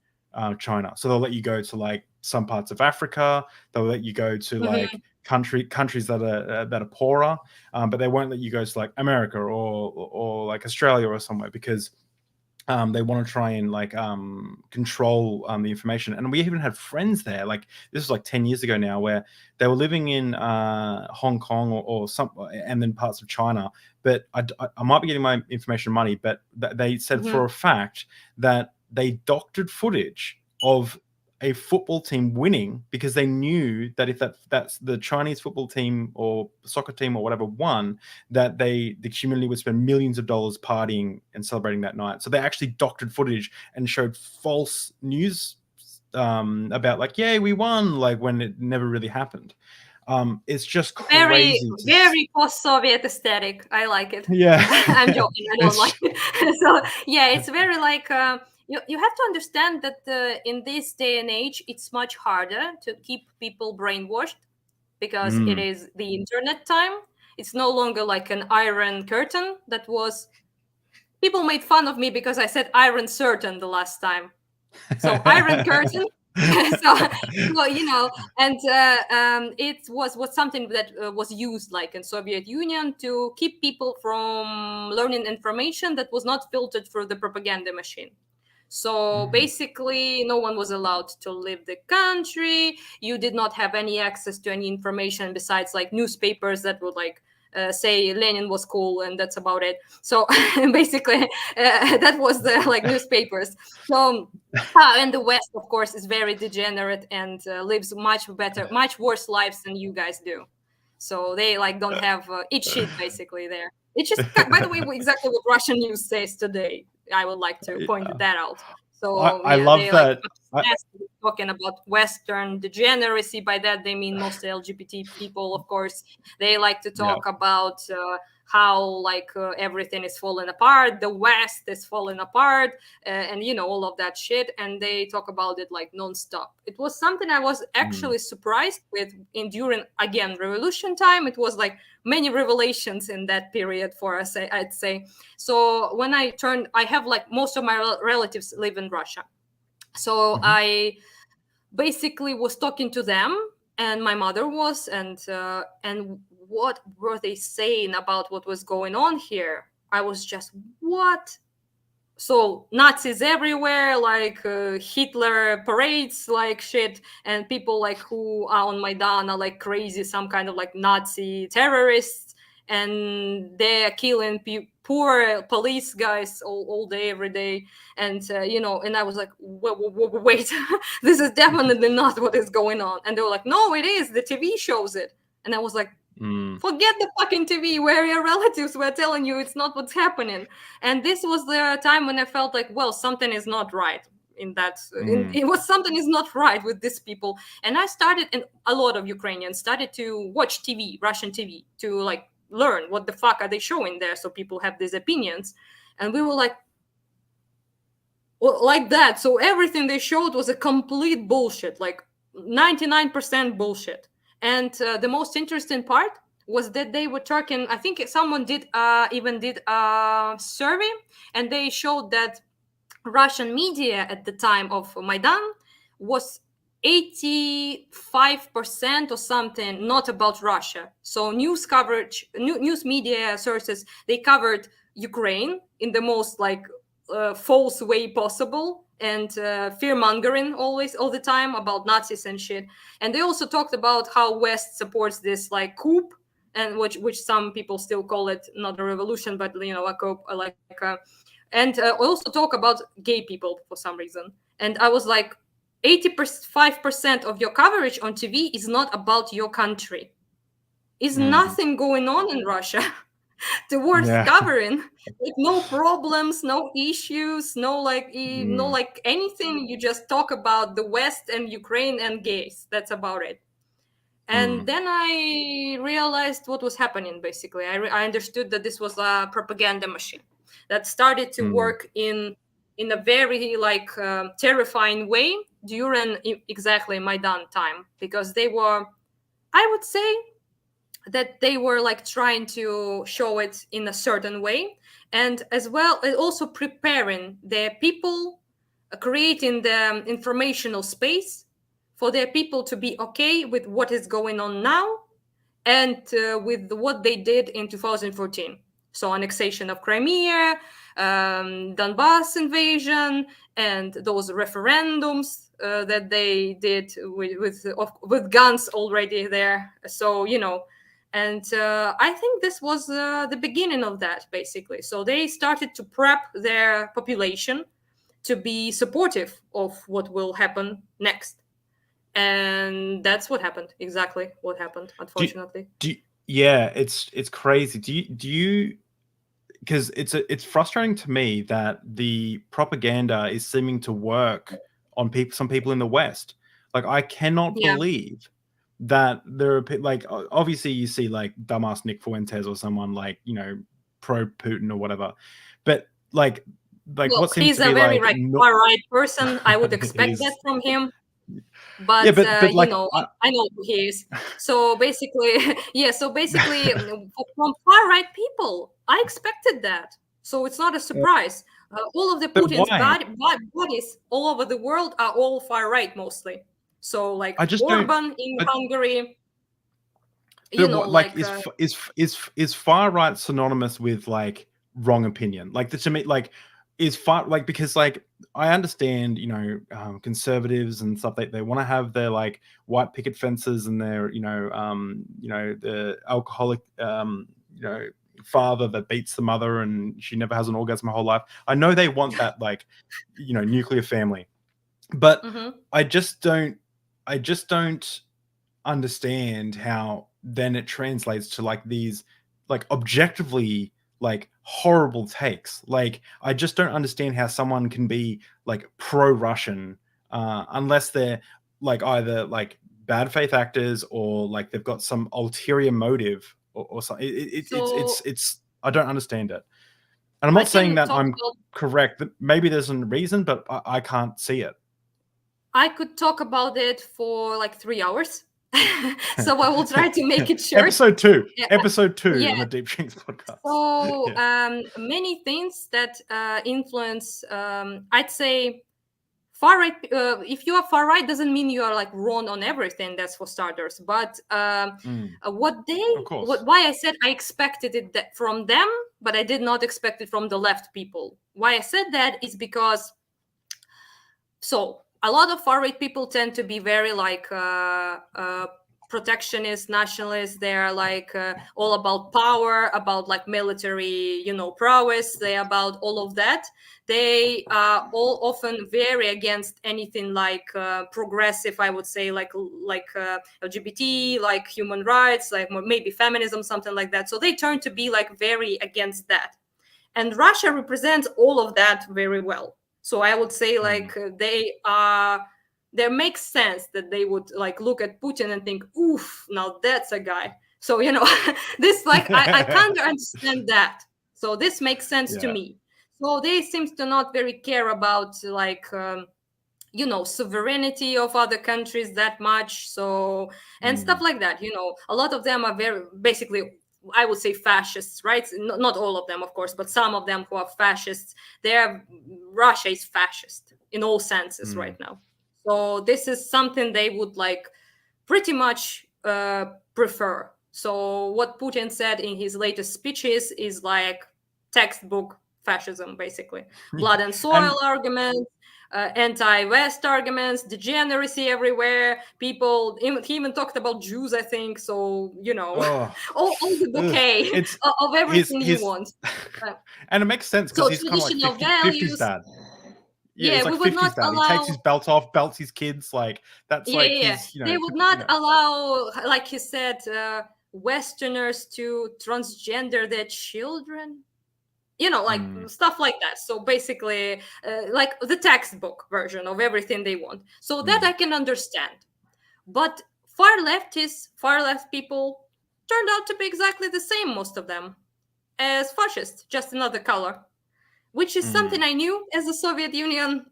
China. So they'll let you go to some parts of Africa. They'll let you go to countries that are poorer, but they won't let you go to like America or like Australia or somewhere because they want to try and like control the information. And we even had friends there, like this was like 10 years ago now, where they were living in Hong Kong or some, and then parts of China. But I might be getting my information muddy, but they said for a fact that they doctored footage of a football team winning because they knew that if that's the Chinese football team or soccer team or whatever won, that the community would spend millions of dollars partying and celebrating that night. So they actually doctored footage and showed false news about like, yay, we won, like when it never really happened. It's just crazy. Very post-Soviet aesthetic. I like it. Yeah. I'm joking. I don't like it. So yeah, it's very like you have to understand that in this day and age, it's much harder to keep people brainwashed because it is the internet time. It's no longer like an iron curtain that was. People made fun of me because I said iron curtain the last time. So iron curtain. so you know, and it was something that was used like in Soviet Union to keep people from learning information that was not filtered through the propaganda machine. So basically, no one was allowed to leave the country. You did not have any access to any information besides like newspapers that would like say Lenin was cool, and that's about it. So basically, that was the like newspapers. So and the West, of course, is very degenerate and lives much worse lives than you guys do. So they like don't have eat shit basically there. It's just, by the way, exactly what Russian news says today. I would like to point that out. So I love that. Talking about Western degeneracy. By that they mean mostly LGBT people, of course. They like to talk about how like everything is falling apart, the West is falling apart, and you know all of that shit. And they talk about it like nonstop. It was something I was actually surprised with during again revolution time. It was like many revelations in that period for us, I'd say. So when I have like most of my relatives live in Russia. So I basically was talking to them, and my mother was, and what were they saying about what was going on here? I was just, what? So Nazis everywhere, like Hitler parades, like shit, and people like who are on Maidan are like crazy, some kind of like Nazi terrorists, and they're killing poor police guys all day, every day. And, you know, and I was like, wait, this is definitely not what is going on. And they were like, no, it is. The TV shows it. And I was like, forget the fucking TV where your relatives were telling you it's not what's happening. And this was the time when I felt like, well, something is not right in that. It was something is not right with these people. And I started, and a lot of Ukrainians started to watch TV, Russian TV, to like learn what the fuck are they showing there. So people have these opinions. And we were like, well, like that. So everything they showed was a complete bullshit, like 99% bullshit. And the most interesting part was that they were talking, I think someone did a survey, and they showed that Russian media at the time of Maidan was 85% or something not about Russia. So news coverage, news media sources, they covered Ukraine in the most like false way possible, and fear-mongering all the time about Nazis and shit. And they also talked about how West supports this like coup, and which some people still call it not a revolution, but you know, a coup, and also talk about gay people for some reason. And I was like, 85% of your coverage on TV is not about your country. Is nothing going on in Russia towards covering, like no problems, no issues, no like anything. You just talk about the West and Ukraine and gays. That's about it. And then I realized what was happening. Basically, I understood that this was a propaganda machine that started to work in a very like terrifying way during exactly Maidan time, because they were, I would say, that they were like trying to show it in a certain way, and as well also preparing their people, creating the informational space for their people to be okay with what is going on now, and with what they did in 2014. So annexation of Crimea, Donbass invasion, and those referendums that they did with guns already there. So, and I think this was the beginning of that, basically. So they started to prep their population to be supportive of what will happen next. And that's what happened. Exactly what happened, unfortunately. Yeah, it's crazy. Do you because it's frustrating to me that the propaganda is seeming to work on some people in the West. Like, I cannot believe that there are like, obviously you see like dumbass Nick Fuentes or someone like, pro Putin or whatever, but like well, what seems he's to be a very like far right person. I would expect that from him. But, yeah, but like, I know who he is. So basically, from far right people, I expected that. So it's not a surprise. All of the But Putin's why? bodies all over the world are all far right mostly. So like I just Orban in Hungary, like is far right synonymous with like wrong opinion? Like, to me, like, is far, like, because like I understand, conservatives and stuff, they want to have their like white picket fences and their the alcoholic father that beats the mother and she never has an orgasm her whole life. I know they want that like nuclear family, but I just don't understand how then it translates to like these like objectively like horrible takes. Like, I just don't understand how someone can be like pro-Russian unless they're like either like bad faith actors or like they've got some ulterior motive or something. It's I don't understand it. And I'm not saying that I'm correct, that maybe there's a reason, but I can't see it. I could talk about it for like 3 hours. So I will try to make it short. Episode two on the Deep Drinks podcast. So many things that influence, I'd say, far right. If you are far right, doesn't mean you are like wrong on everything. That's for starters. But why I said I expected it from them, but I did not expect it from the left people. Why I said that is because a lot of far right people tend to be very like protectionist, nationalists. They're like all about power, about like military, prowess. They're about all of that. They are all often very against anything like progressive, I would say, like LGBT, like human rights, like maybe feminism, something like that. So they turn to be like very against that. And Russia represents all of that very well. So I would say like there makes sense that they would like look at Putin and think, oof, now that's a guy. So, this like, I can't understand that. So this makes sense to me. So they seem to not very care about like, sovereignty of other countries that much. So, and stuff like that, a lot of them are very, basically, I would say fascists, right? Not all of them, of course, but some of them who are fascists. Russia is fascist in all senses right now. So this is something they would like pretty much prefer. So what Putin said in his latest speeches is like textbook fascism, basically. Blood and soil arguments, anti-West arguments, degeneracy everywhere. People, he even talked about Jews, I think. So, all the bouquet of everything you want. And it makes sense because he's kind of like 50s dad. Yeah, he's like 50s dad. He takes his belt off, belts his kids. Like, that's his, They would not allow, like he said, Westerners to transgender their children. Like stuff like that. So basically, like the textbook version of everything they want. So that I can understand. But far left people turned out to be exactly the same, most of them, as fascists, just another color, which is something I knew as a Soviet Union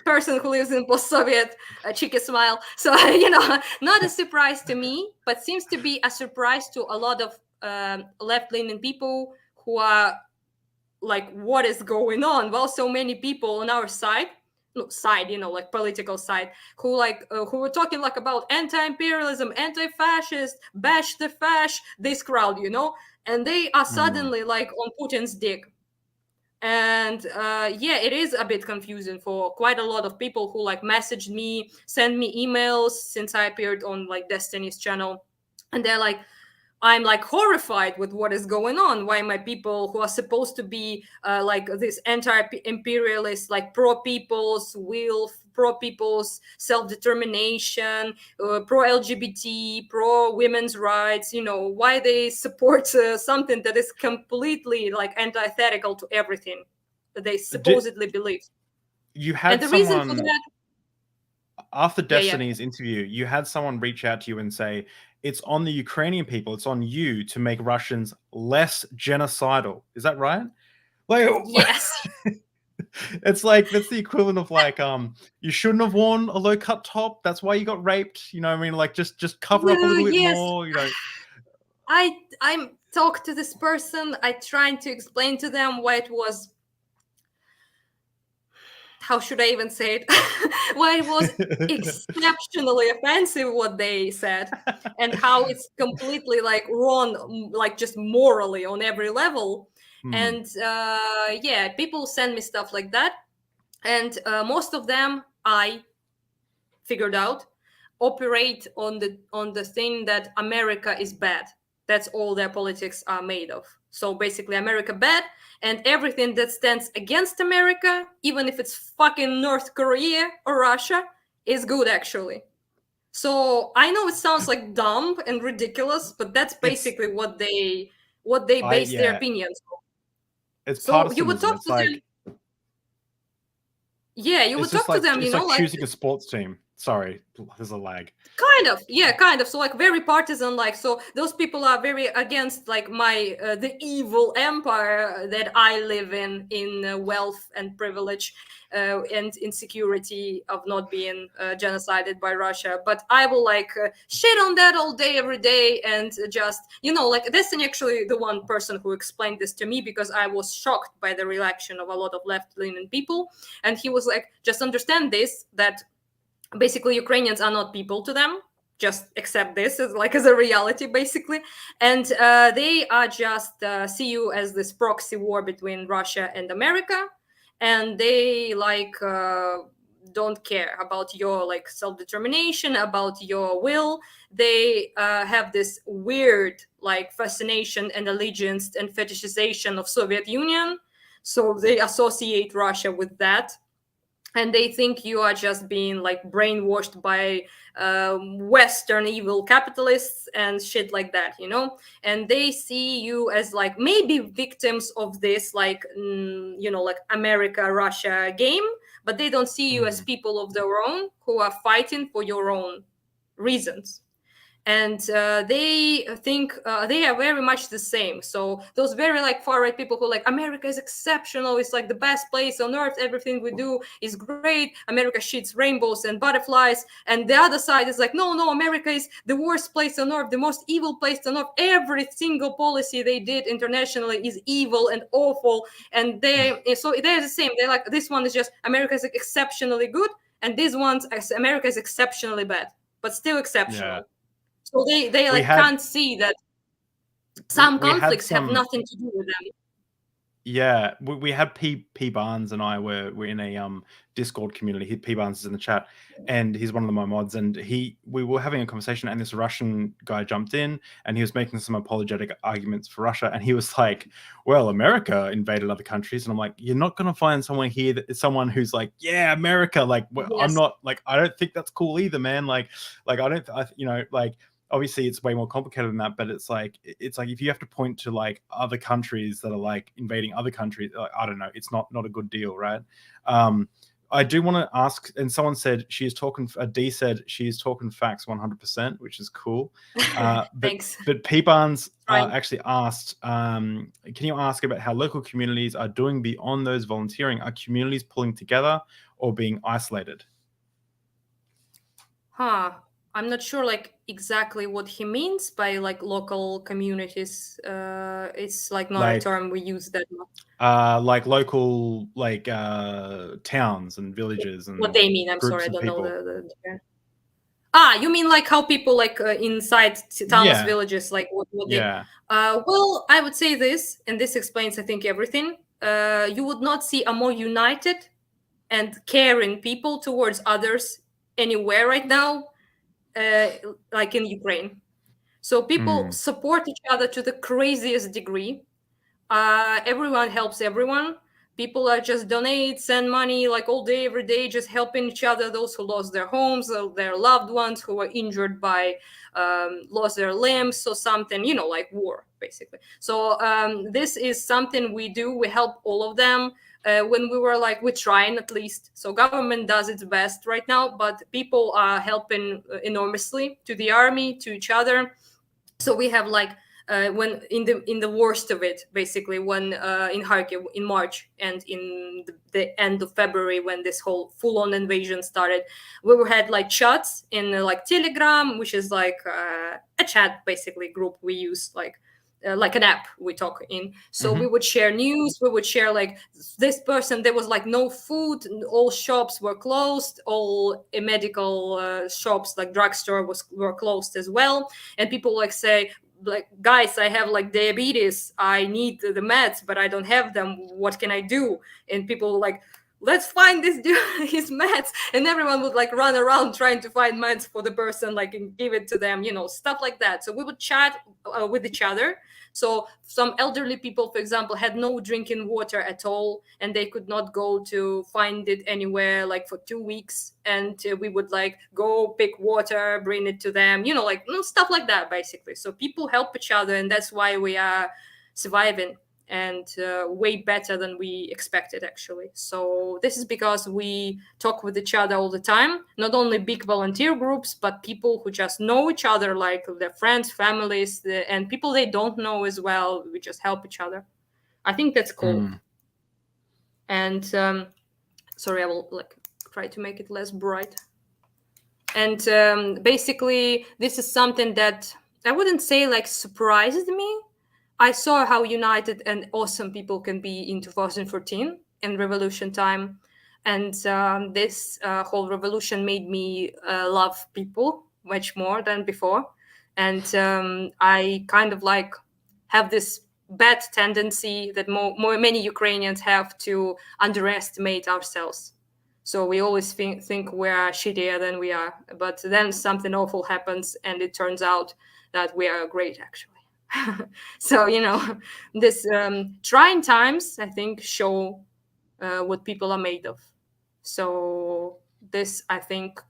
person who lives in post-Soviet, cheeky smile. So, not a surprise to me, but seems to be a surprise to a lot of left-leaning people who are like, what is going on? Well, so many people on our side, side, like political side, who were talking like about anti-imperialism, anti-fascist, bash the fash, this crowd, and they are suddenly like on Putin's dick. And yeah, it is a bit confusing for quite a lot of people who like messaged me, send me emails since I appeared on like Destiny's channel, and they're like, I'm like horrified with what is going on. Why my people who are supposed to be like this anti-imperialist, like pro-people's will, pro-people's self-determination, pro-LGBT, pro-women's rights, why they support something that is completely like antithetical to everything that they supposedly believe. You had and the someone, reason for that, after Destiny's interview, you had someone reach out to you and say, it's on the Ukrainian people, it's on you to make Russians less genocidal. Is that right? Like, yes. It's like, that's the equivalent of like, you shouldn't have worn a low-cut top. That's why you got raped. You know what I mean? Like, just cover up a little bit more, I talked to this person. I tried to explain to them why it was, how should I even say it? Why it was exceptionally offensive what they said, and how it's completely like wrong, like just morally on every level. And yeah, people send me stuff like that, and most of them, I figured out, operate on the thing that America is bad. That's all their politics are made of. So basically, America bad, and everything that stands against America, even if it's fucking North Korea or Russia, is good actually. So I know it sounds like dumb and ridiculous, but that's basically what they base their opinions on. It's so you would talk to them. Yeah, you would talk to them, it's like choosing a sports team. Sorry, there's a lag. Kind of. So like very partisan, like, so those people are very against like my the evil empire that I live in wealth and privilege and insecurity of not being genocided by Russia. But I will like shit on that all day, every day, and just, like Destiny actually the one person who explained this to me, because I was shocked by the reaction of a lot of left-leaning people, and he was like, just understand this, that basically Ukrainians are not people to them. Just accept this as a reality, basically. And they are just see you as this proxy war between Russia and America. And they don't care about your like self-determination, about your will. They have this weird like fascination and allegiance and fetishization of Soviet Union. So they associate Russia with that. And they think you are just being like brainwashed by Western evil capitalists and shit like that, and they see you as like maybe victims of this like like America Russia game, but they don't see you as people of their own who are fighting for your own reasons. And they think they are very much the same. So those very like far right people who like America is exceptional, it's like the best place on earth, everything we do is great, America shits rainbows and butterflies, and the other side is like, no, America is the worst place on earth, the most evil place on earth, every single policy they did internationally is evil and awful, and so they're the same. They're like, this one is just America is exceptionally good, and this one's America is exceptionally bad, but still exceptional. Yeah. So they can't see that some conflicts have nothing to do with them. Yeah, we had P Barnes and I were in a Discord community. P Barnes is in the chat, and he's one of my mods. And we were having a conversation, and this Russian guy jumped in, and he was making some apologetic arguments for Russia. And he was like, "Well, America invaded other countries," and I'm like, "You're not going to find someone here that is someone who's like, yeah, America. Like, yes. I'm not like, I don't think that's cool either, man. Like I don't, like." Obviously it's way more complicated than that, but it's like if you have to point to like other countries that are like invading other countries, like, I don't know, it's not a good deal, right? I do want to ask, and someone said D said she's talking facts 100%, which is cool. Thanks. But P Barnes actually asked, can you ask about how local communities are doing beyond those volunteering? Are communities pulling together or being isolated? I'm not sure like exactly what he means by like local communities. It's like not a Like term we use that much. like local towns and villages What and they mean, I'm sorry, groups I of don't know people. the term. Ah, you mean like how people like inside towns, Yeah, villages, like what they? yeah. Well, I would say this, and this explains, I think, everything. You would not see a more united and caring people towards others anywhere right now, uh, like in Ukraine. So people Mm. support each other to the craziest degree. Everyone helps everyone. People are just donate, send money like all day, every day, just helping each other. Those who lost their homes, their loved ones who were injured by, lost their limbs or something, like war, basically. So this is something we do. We help all of them. When we were like, we're trying at least. So government does its best right now, but people are helping enormously to the army, to each other. So we have like when in the worst of it, basically, when in Kharkiv in March and in the end of February, when this whole full-on invasion started, we had like chats in like Telegram, which is like a chat basically group we use like an app we talk in. So we would share news, we would share like this person, there was like no food, all shops were closed, all medical shops like drugstore were closed as well, and people like say like, guys, I have like diabetes, I need the meds, but I don't have them, what can I do? And people like, let's find this dude his meds, and everyone would like run around trying to find meds for the person, like, and give it to them, stuff like that. So we would chat with each other. So some elderly people, for example, had no drinking water at all, and they could not go to find it anywhere like for 2 weeks, and we would like go pick water, bring it to them, like stuff like that, basically. So people help each other, and that's why we are surviving, and way better than we expected, actually. So this is because we talk with each other all the time, not only big volunteer groups, but people who just know each other, like their friends, families, and people they don't know as well. We just help each other. I think that's cool. And sorry, I will like try to make it less bright. And basically this is something that I wouldn't say like surprised me. I saw how united and awesome people can be in 2014 in revolution time. And this whole revolution made me love people much more than before. And I kind of like have this bad tendency that many Ukrainians have to underestimate ourselves. So we always think we're shittier than we are. But then something awful happens, and it turns out that we are great, actually. So this trying times, I think, show what people are made of. So this, I think,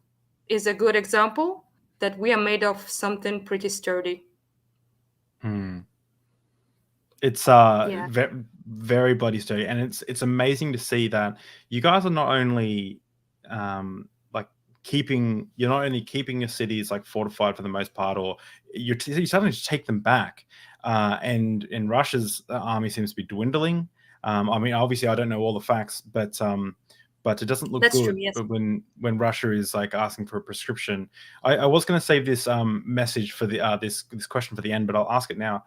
is a good example that we are made of something pretty sturdy. It's Yeah. very bloody sturdy, and it's amazing to see that you guys are not only like you're not only keeping your cities like fortified for the most part, or you're starting to take them back. And in Russia's army seems to be dwindling. I mean, obviously, I don't know all the facts, but it doesn't look That's good. true, yes. But when Russia is like asking for a prescription, I was going to save this message for the this question for the end, but I'll ask it now.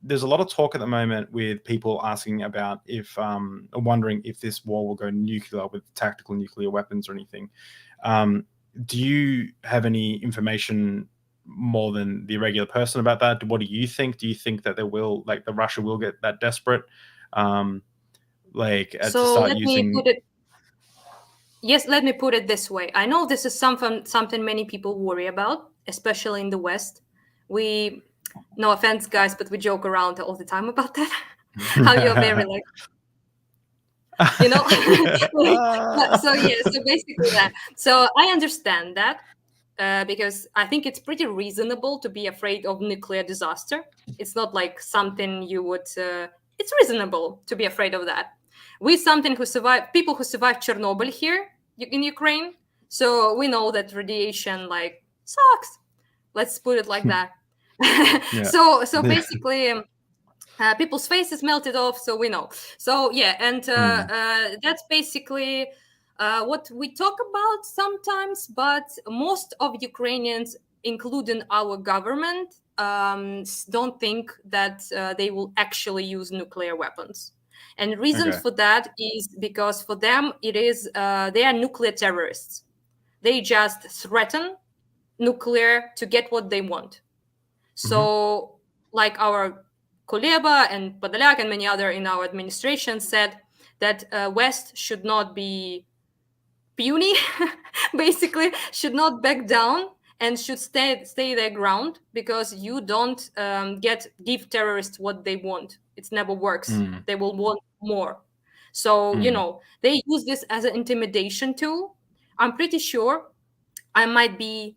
There's a lot of talk at the moment with people asking about if wondering if this war will go nuclear with tactical nuclear weapons or anything. Do you have any information more than the regular person about that? What do you think? Do you think that there will, like, the Russia will get that desperate, to start using? Let me put it this way. I know this is something many people worry about, especially in the West. No offense, guys, but we joke around all the time about that. How you're very like, so basically that. So I understand that because I think it's pretty reasonable to be afraid of nuclear disaster. It's not like something you would. It's reasonable to be afraid of that. People who survived Chernobyl here in Ukraine, so we know that radiation like sucks. Let's put it like that. So basically people's faces melted off, so we know. So yeah, and that's basically what we talk about sometimes, but most of Ukrainians, including our government, don't think that they will actually use nuclear weapons. And reason Okay. for that is because for them it is they are nuclear terrorists. They just threaten nuclear to get what they want. So, like our Kuleba and Podolyak and many other in our administration said that West should not be puny, basically should not back down and should stay their ground, because you don't give terrorists what they want. It never works. They will want more. So they use this as an intimidation tool. I'm pretty sure I might be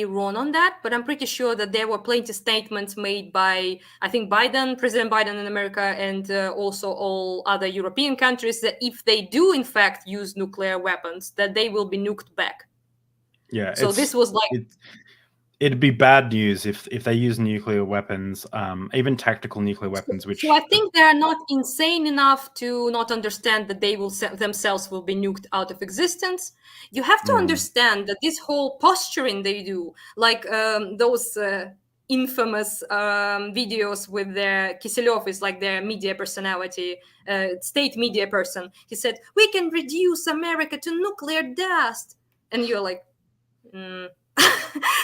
wrong on that, but I'm pretty sure that there were plenty of statements made by, I think, President Biden in America, and also all other European countries, that if they do in fact use nuclear weapons, that they will be nuked back. Yeah. So this was like, it'd be bad news if they use nuclear weapons, even tactical nuclear weapons. Which so I think they are not insane enough to not understand that they will themselves will be nuked out of existence. You have to understand that this whole posturing they do, like those infamous videos with their Kiselyov is like their media personality, state media person. He said, "We can reduce America to nuclear dust," and you're like.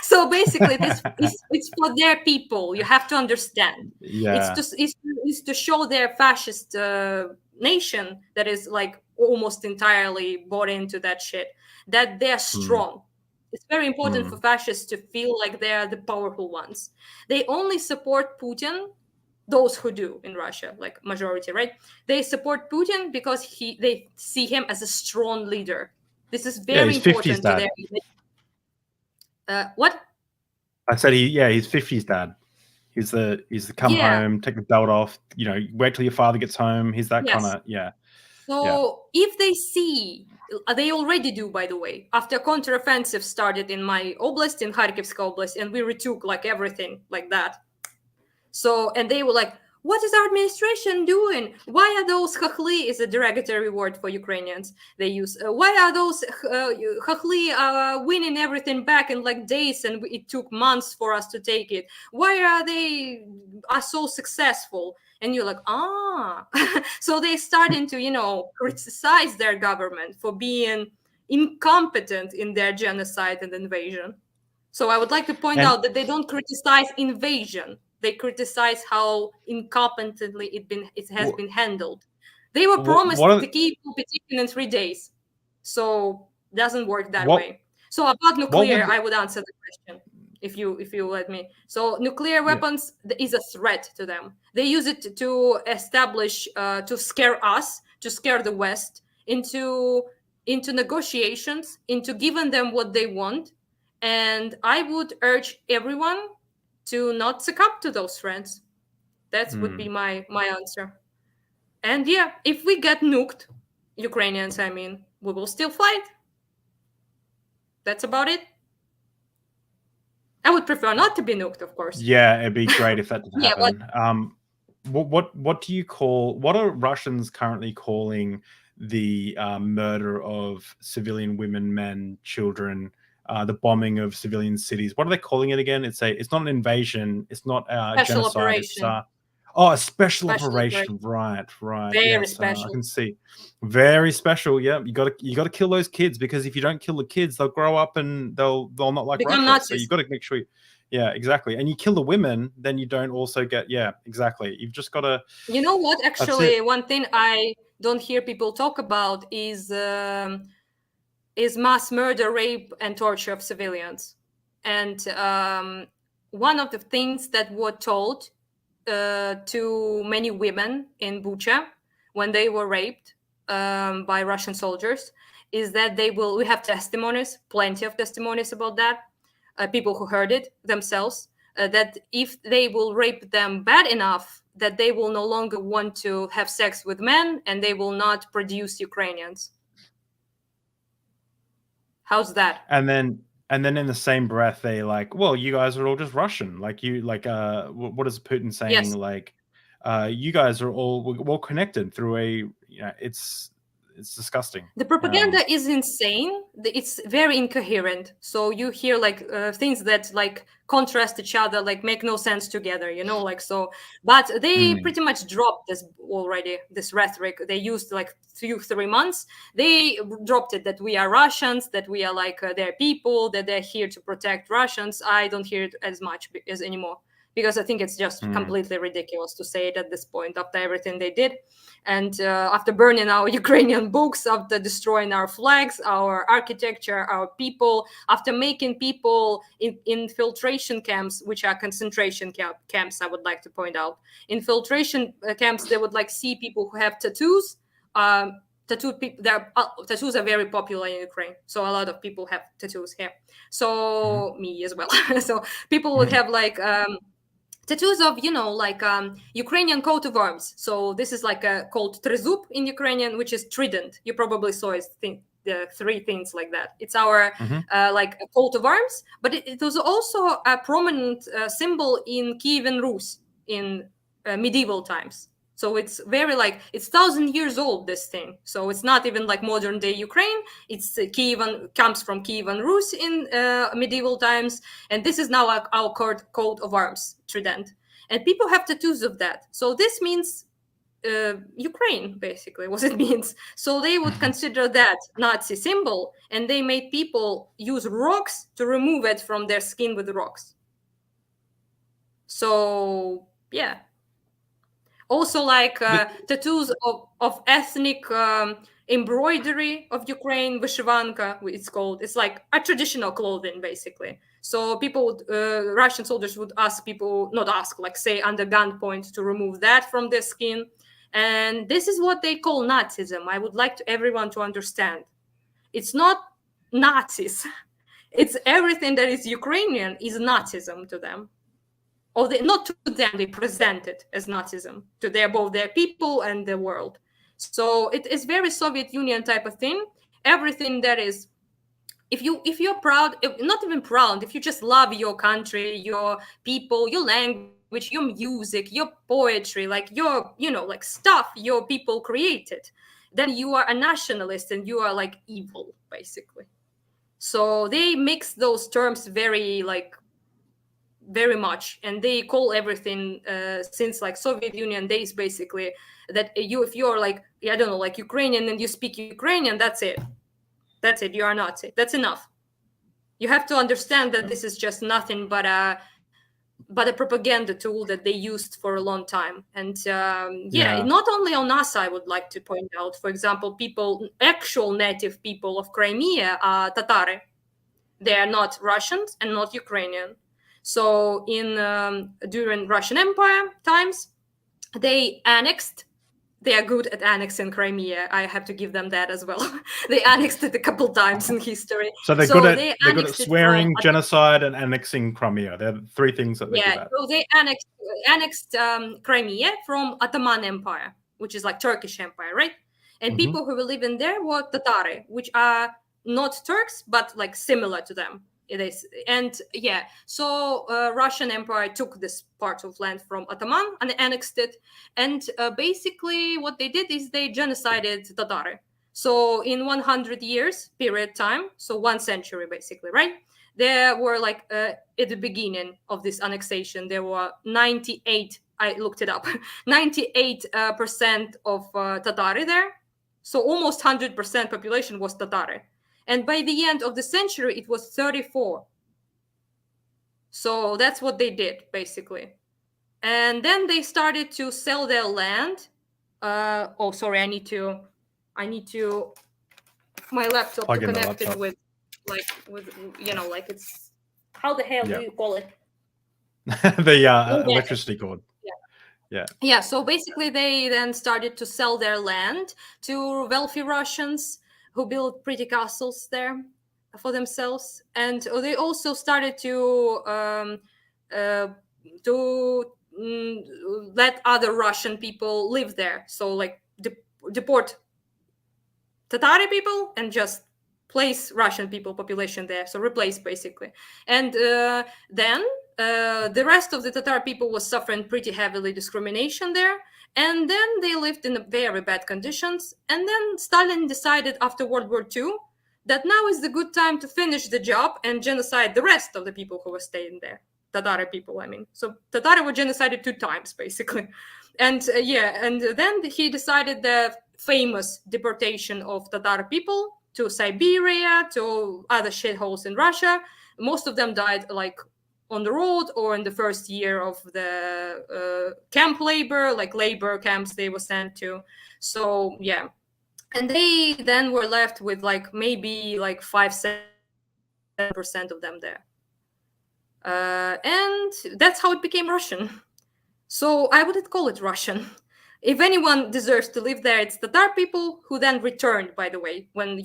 So basically, it's for their people. You have to understand. Yeah. It's to show their fascist nation that is like almost entirely bought into that shit, that they're strong. It's very important for fascists to feel like they're the powerful ones. They only support Putin, those who do in Russia, like majority, right? They support Putin because they see him as a strong leader. This is very important to them. What? I said he's 50s dad. He's the come home, take the belt off, wait till your father gets home. He's that kind of, So if they see, they already do, by the way, after counteroffensive started in my oblast, in Kharkivska Oblast, and we retook like everything like that. So, and they were like, what is our administration doing? Why are those khakli is a derogatory word for Ukrainians they use. Why are those khakli winning everything back in like days, and it took months for us to take it? Why are they so successful? And you're like, so they starting to, criticize their government for being incompetent in their genocide and invasion. So I would like to point out that they don't criticize invasion. They criticize how incompetently it has been handled. They were promised the Kyiv petition in 3 days. So it doesn't work that way. So about nuclear, I would answer the question if you let me. So nuclear weapons is a threat to them. They use it to establish, to scare us, to scare the West into negotiations, into giving them what they want. And I would urge everyone to not succumb to those threats. That would be my answer. And if we get nuked, Ukrainians, I mean, we will still fight. That's about it. I would prefer not to be nuked, of course. Yeah, it'd be great if that did happen. What do you call? What are Russians currently calling the murder of civilian women, men, children? The bombing of civilian cities. What are they calling it again? It's not an invasion. It's not a genocide. Operation. It's a special operation. Right. Very special. I can see. Very special. Yeah, you got to kill those kids, because if you don't kill the kids, they'll grow up and they'll not like become Russia. Nazis. So you got to make sure. Exactly. And you kill the women, then you don't also get. Yeah, exactly. You've just got to. You know what? Actually, one thing I don't hear people talk about is mass murder, rape, and torture of civilians. And one of the things that were told to many women in Bucha when they were raped by Russian soldiers is that we have testimonies, plenty of testimonies about that, people who heard it themselves, that if they will rape them bad enough, that they will no longer want to have sex with men, and they will not produce Ukrainians. How's that? And then in the same breath, they like, well, you guys are all just Russian. Like what is Putin saying? Yes. Like, you guys are all connected through it's it's disgusting. The propaganda is insane. It's very incoherent. So you hear like things that like contrast each other, like make no sense together, you know, like so. But they pretty much dropped this already, this rhetoric. They used like 3 months. They dropped it that we are Russians, that we are like their people, that they're here to protect Russians. I don't hear it as much as anymore, because I think it's just completely ridiculous to say it at this point after everything they did. And after burning our Ukrainian books, after destroying our flags, our architecture, our people, after making people in infiltration camps, which are concentration camps, I would like to point out. Infiltration camps, they would like see people who have tattoos. Tattooed people, tattoos are very popular in Ukraine. So a lot of people have tattoos here. So me as well. So people would have like... tattoos of, you know, like Ukrainian coat of arms. So this is like called trezub in Ukrainian, which is trident. You probably saw it, the 3 things like that. It's our like a coat of arms, but it was also a prominent symbol in Kievan Rus in medieval times. So it's very like, it's 1,000 years old, this thing. So it's not even like modern day Ukraine. It's comes from Kievan Rus in medieval times. And this is now our coat of arms, trident. And people have tattoos of that. So this means Ukraine, basically, what it means. So they would consider that Nazi symbol, and they made people use rocks to remove it from their skin with rocks. So, yeah. Also, like tattoos of ethnic embroidery of Ukraine, vyshivanka, it's called. It's like a traditional clothing, basically. So people, Russian soldiers would ask people, not ask, like say under gunpoint to remove that from their skin. And this is what they call Nazism. I would like everyone to understand. It's not Nazis. It's everything that is Ukrainian is Nazism to them. Or not to them, they present it as Nazism to both their people and the world. So it is very Soviet Union type of thing. Everything that is, if you're proud, not even proud, if you just love your country, your people, your language, your music, your poetry, like your, you know, like stuff your people created, then you are a nationalist and you are like evil, basically. So they mix those terms very much, and they call everything since like Soviet Union days, basically, that if you're like, I don't know, like Ukrainian and you speak Ukrainian, that's it, you are Nazi. That's enough. You have to understand that this is just nothing but a propaganda tool that they used for a long time. And not only on us, I would like to point out, for example, actual native people of Crimea are Tatari. They are not Russians and not Ukrainian. So during Russian Empire times, they are good at annexing Crimea. I have to give them that as well. They annexed it a couple times in history. So they're good at swearing, genocide, and annexing Crimea. They're the 3 things that they do that. So they annexed Crimea from Ottoman Empire, which is like Turkish Empire, right? And people who were living there were Tatari, which are not Turks, but like similar to them. It is. And so Russian Empire took this part of land from Ottoman and annexed it. And basically what they did is they genocided Tatari. So in 100 years period time, so 1 century basically, right? There were like at the beginning of this annexation, there were 98, I looked it up, 98% of Tatari there. So almost 100% population was Tatari. And by the end of the century, it was 34. So that's what they did, basically. And then they started to sell their land. Sorry, I need to, my laptop to connect it with, you know, like it's, how the hell do you call it? The electricity cord. Yeah, so basically they then started to sell their land to wealthy Russians who built pretty castles there for themselves. And they also started to let other Russian people live there. So like deport Tatari people and just place Russian people population there. So replace basically. And then the rest of the Tatar people was suffering pretty heavily discrimination there. And then they lived in very bad conditions. And then Stalin decided after World War II that now is the good time to finish the job and genocide the rest of the people who were staying there. Tatari people, I mean. So Tatari were genocided 2 times, basically. And and then he decided the famous deportation of Tatar people to Siberia, to other shitholes in Russia. Most of them died like on the road or in the first year of the camp labor, like labor camps they were sent to. So yeah, and they then were left with like maybe like 5-7% of them there, and that's how it became Russian. So I wouldn't call it Russian. If anyone deserves to live there, it's Tatar people who then returned, by the way, when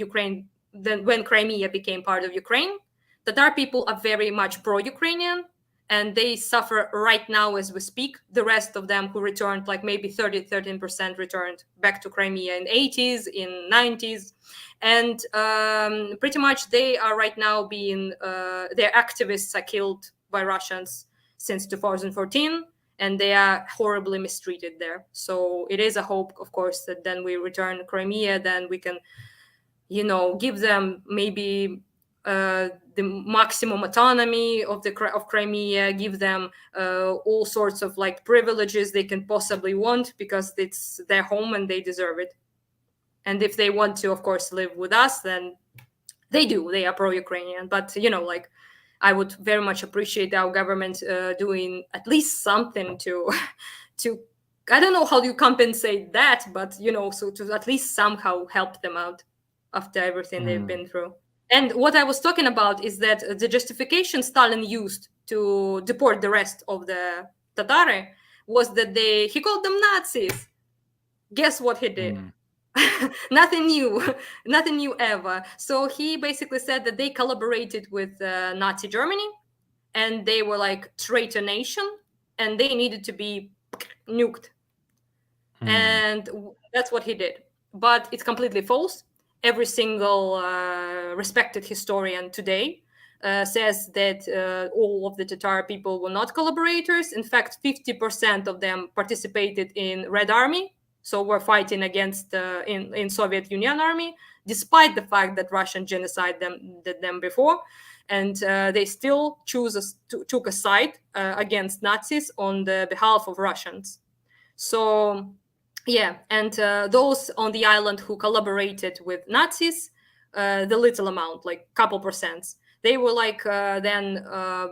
Crimea became part of Ukraine. Tatar people are very much pro-Ukrainian, and they suffer right now as we speak. The rest of them who returned, like maybe 13% returned back to Crimea in 80s, in 90s. And pretty much they are right now being, their activists are killed by Russians since 2014. And they are horribly mistreated there. So it is a hope, of course, that then we return Crimea, then we can, give them maybe the maximum autonomy of Crimea, give them all sorts of like privileges they can possibly want, because it's their home and they deserve it. And if they want to, of course, live with us, then they do. They are pro-Ukrainian. But, I would very much appreciate our government doing at least something to I don't know how you compensate that, but so to at least somehow help them out after everything they've been through. And what I was talking about is that the justification Stalin used to deport the rest of the Tatari was that he called them Nazis. Guess what he did? Nothing new ever. So he basically said that they collaborated with Nazi Germany, and they were like traitor nation, and they needed to be nuked. And that's what he did. But it's completely false. Every single respected historian today says that all of the Tatar people were not collaborators. In fact, 50% of them participated in Red Army. So we're fighting against in Soviet Union army, despite the fact that Russian genocide did them before, and they still took a side against Nazis on the behalf of Russians. So yeah, and those on the island who collaborated with Nazis, the little amount, like couple percents, they were like then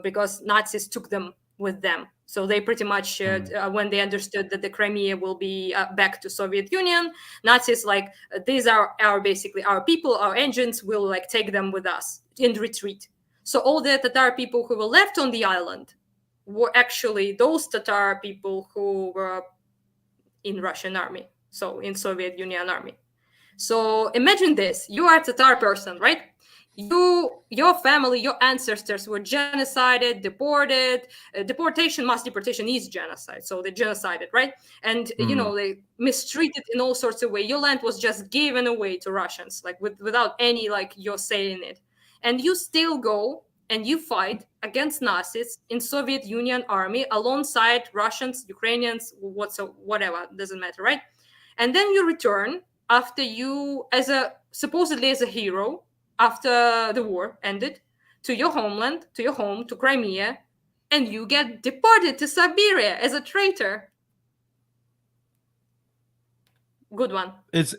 because Nazis took them with them. So they pretty much, when they understood that the Crimea will be back to Soviet Union, Nazis like, these are basically our people, our engines, will like take them with us in retreat. So all the Tatar people who were left on the island were actually those Tatar people who were in Russian army, so in Soviet Union army. So imagine this, you are a Tatar person, right? Your family, your ancestors were genocided, deported. Mass deportation is genocide. So they genocided, right? And, they mistreated in all sorts of ways. Your land was just given away to Russians, like without any, like, your say in it. And you still go and you fight against Nazis in Soviet Union army alongside Russians, Ukrainians, whatever, doesn't matter, right? And then you return after you, supposedly as a hero, after the war ended, to your homeland, to your home, to Crimea, and you get deported to Siberia as a traitor. Good one. It's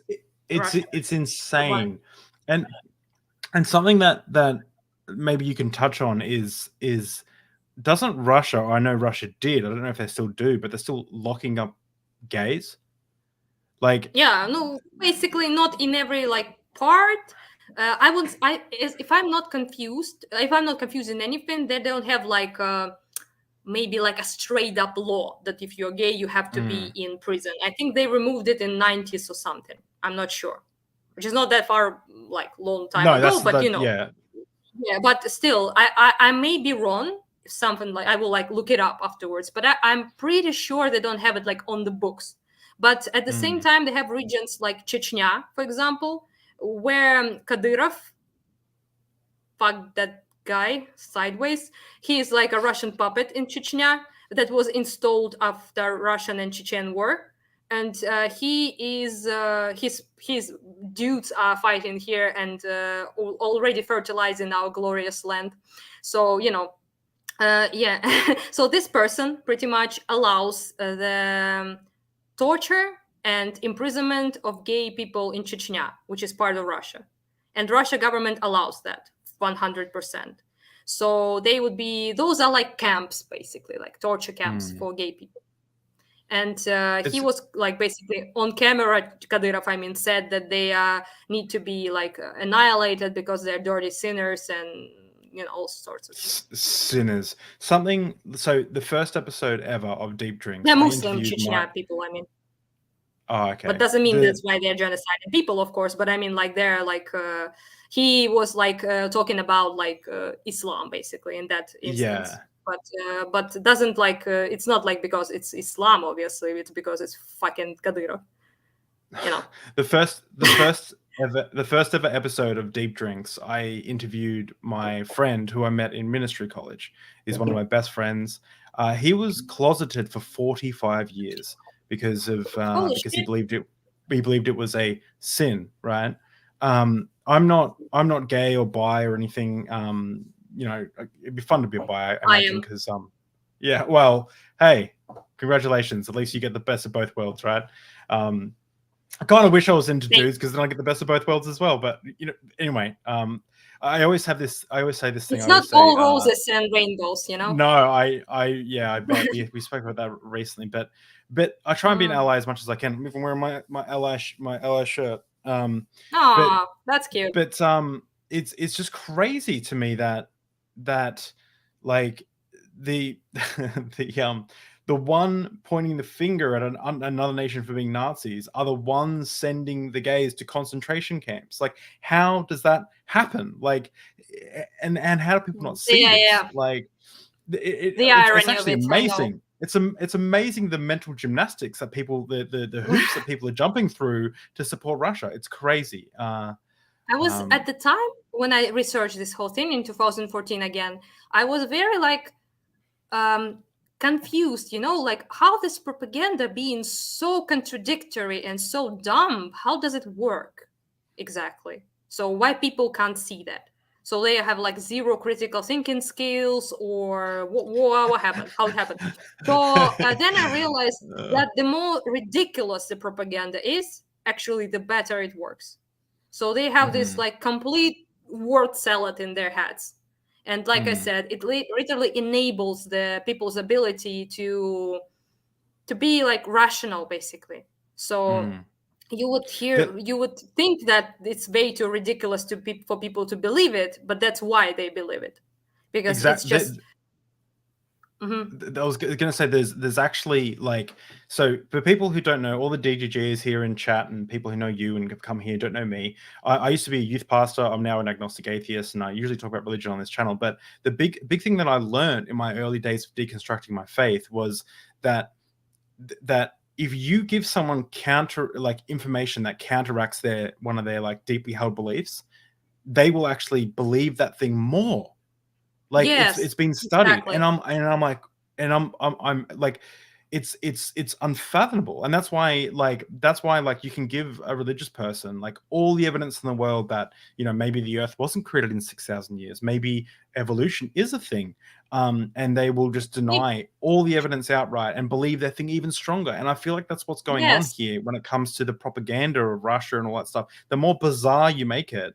insane. And something that maybe you can touch on is doesn't Russia, or I know Russia did, I don't know if they still do, but they're still locking up gays? Like, yeah, no, basically not in every like part. If I'm not confused in anything, they don't have like maybe like a straight up law that if you're gay you have to be in prison. I think they removed it in 90s or something. I'm not sure, which is not that far, like long time ago. But yeah, but still, I may be wrong. Something like, I will like look it up afterwards. But I'm pretty sure they don't have it like on the books. But at the same time, they have regions like Chechnya, for example, where Kadyrov, fuck that guy sideways, he is like a Russian puppet in Chechnya that was installed after Russian and Chechen war. and he is his dudes are fighting here and already fertilizing our glorious land. So so this person pretty much allows the torture and imprisonment of gay people in Chechnya, which is part of Russia, and Russia government allows that 100%. So those are like camps, basically, like torture camps for gay people. And he was like basically on camera, Kadyrov, said that they need to be like annihilated because they're dirty sinners and all sorts of sinners. Something. So the first episode ever of Deep Drinks, they're Muslim Chechnya people. Oh, okay. But doesn't mean that's why they're genociding people, of course. But like they're like he was like talking about like Islam basically in that instance. Yeah. But doesn't like it's not like because it's Islam, obviously. It's because it's fucking Kadyrov. The first ever episode of Deep Drinks, I interviewed my friend who I met in ministry college. He's one of my best friends. He was closeted for 45 years because he believed it was a sin, right? I'm not gay or bi or anything. It'd be fun to be a bi, I imagine, because yeah, well, hey, congratulations. At least you get the best of both worlds, right? I kind of wish I was into dudes because then I get the best of both worlds as well. But anyway, I always say this thing. It's not all roses and rainbows, No, I bet we spoke about that recently. But I try and be an ally as much as I can. I'm even wearing my ally shirt. That's cute. But it's just crazy to me that like the the one pointing the finger at another nation for being Nazis are the ones sending the gays to concentration camps. Like, how does that happen? Like, and how do people not see this? Yeah. Like, it's actually amazing. It's amazing the mental gymnastics that people, the hoops that people are jumping through to support Russia. It's crazy. I was at the time when I researched this whole thing in 2014 again, I was very like confused, like how this propaganda being so contradictory and so dumb, how does it work exactly? So why people can't see that? So they have like zero critical thinking skills, or what happened? How it happened? So then I realized that the more ridiculous the propaganda is, actually the better it works. So they have this like complete word salad in their heads. And like I said, it literally enables the people's ability to be like rational, basically. So you would think that it's way too ridiculous for people to believe it, but that's why they believe it, because it's just. I was going to say there's actually like, so for people who don't know, all the DGGs here in chat and people who know you and have come here don't know me. I used to be a youth pastor. I'm now an agnostic atheist, and I usually talk about religion on this channel. But the big thing that I learned in my early days of deconstructing my faith was that if you give someone information that counteracts one of their like deeply held beliefs, they will actually believe that thing more. Like, yes, it's been studied, exactly. and I'm like, it's unfathomable, and that's why you can give a religious person like all the evidence in the world that maybe the Earth wasn't created in 6,000 years, maybe evolution is a thing, and they will just deny all the evidence outright and believe their thing even stronger. And I feel like that's what's going on here when it comes to the propaganda of Russia and all that stuff. The more bizarre you make it,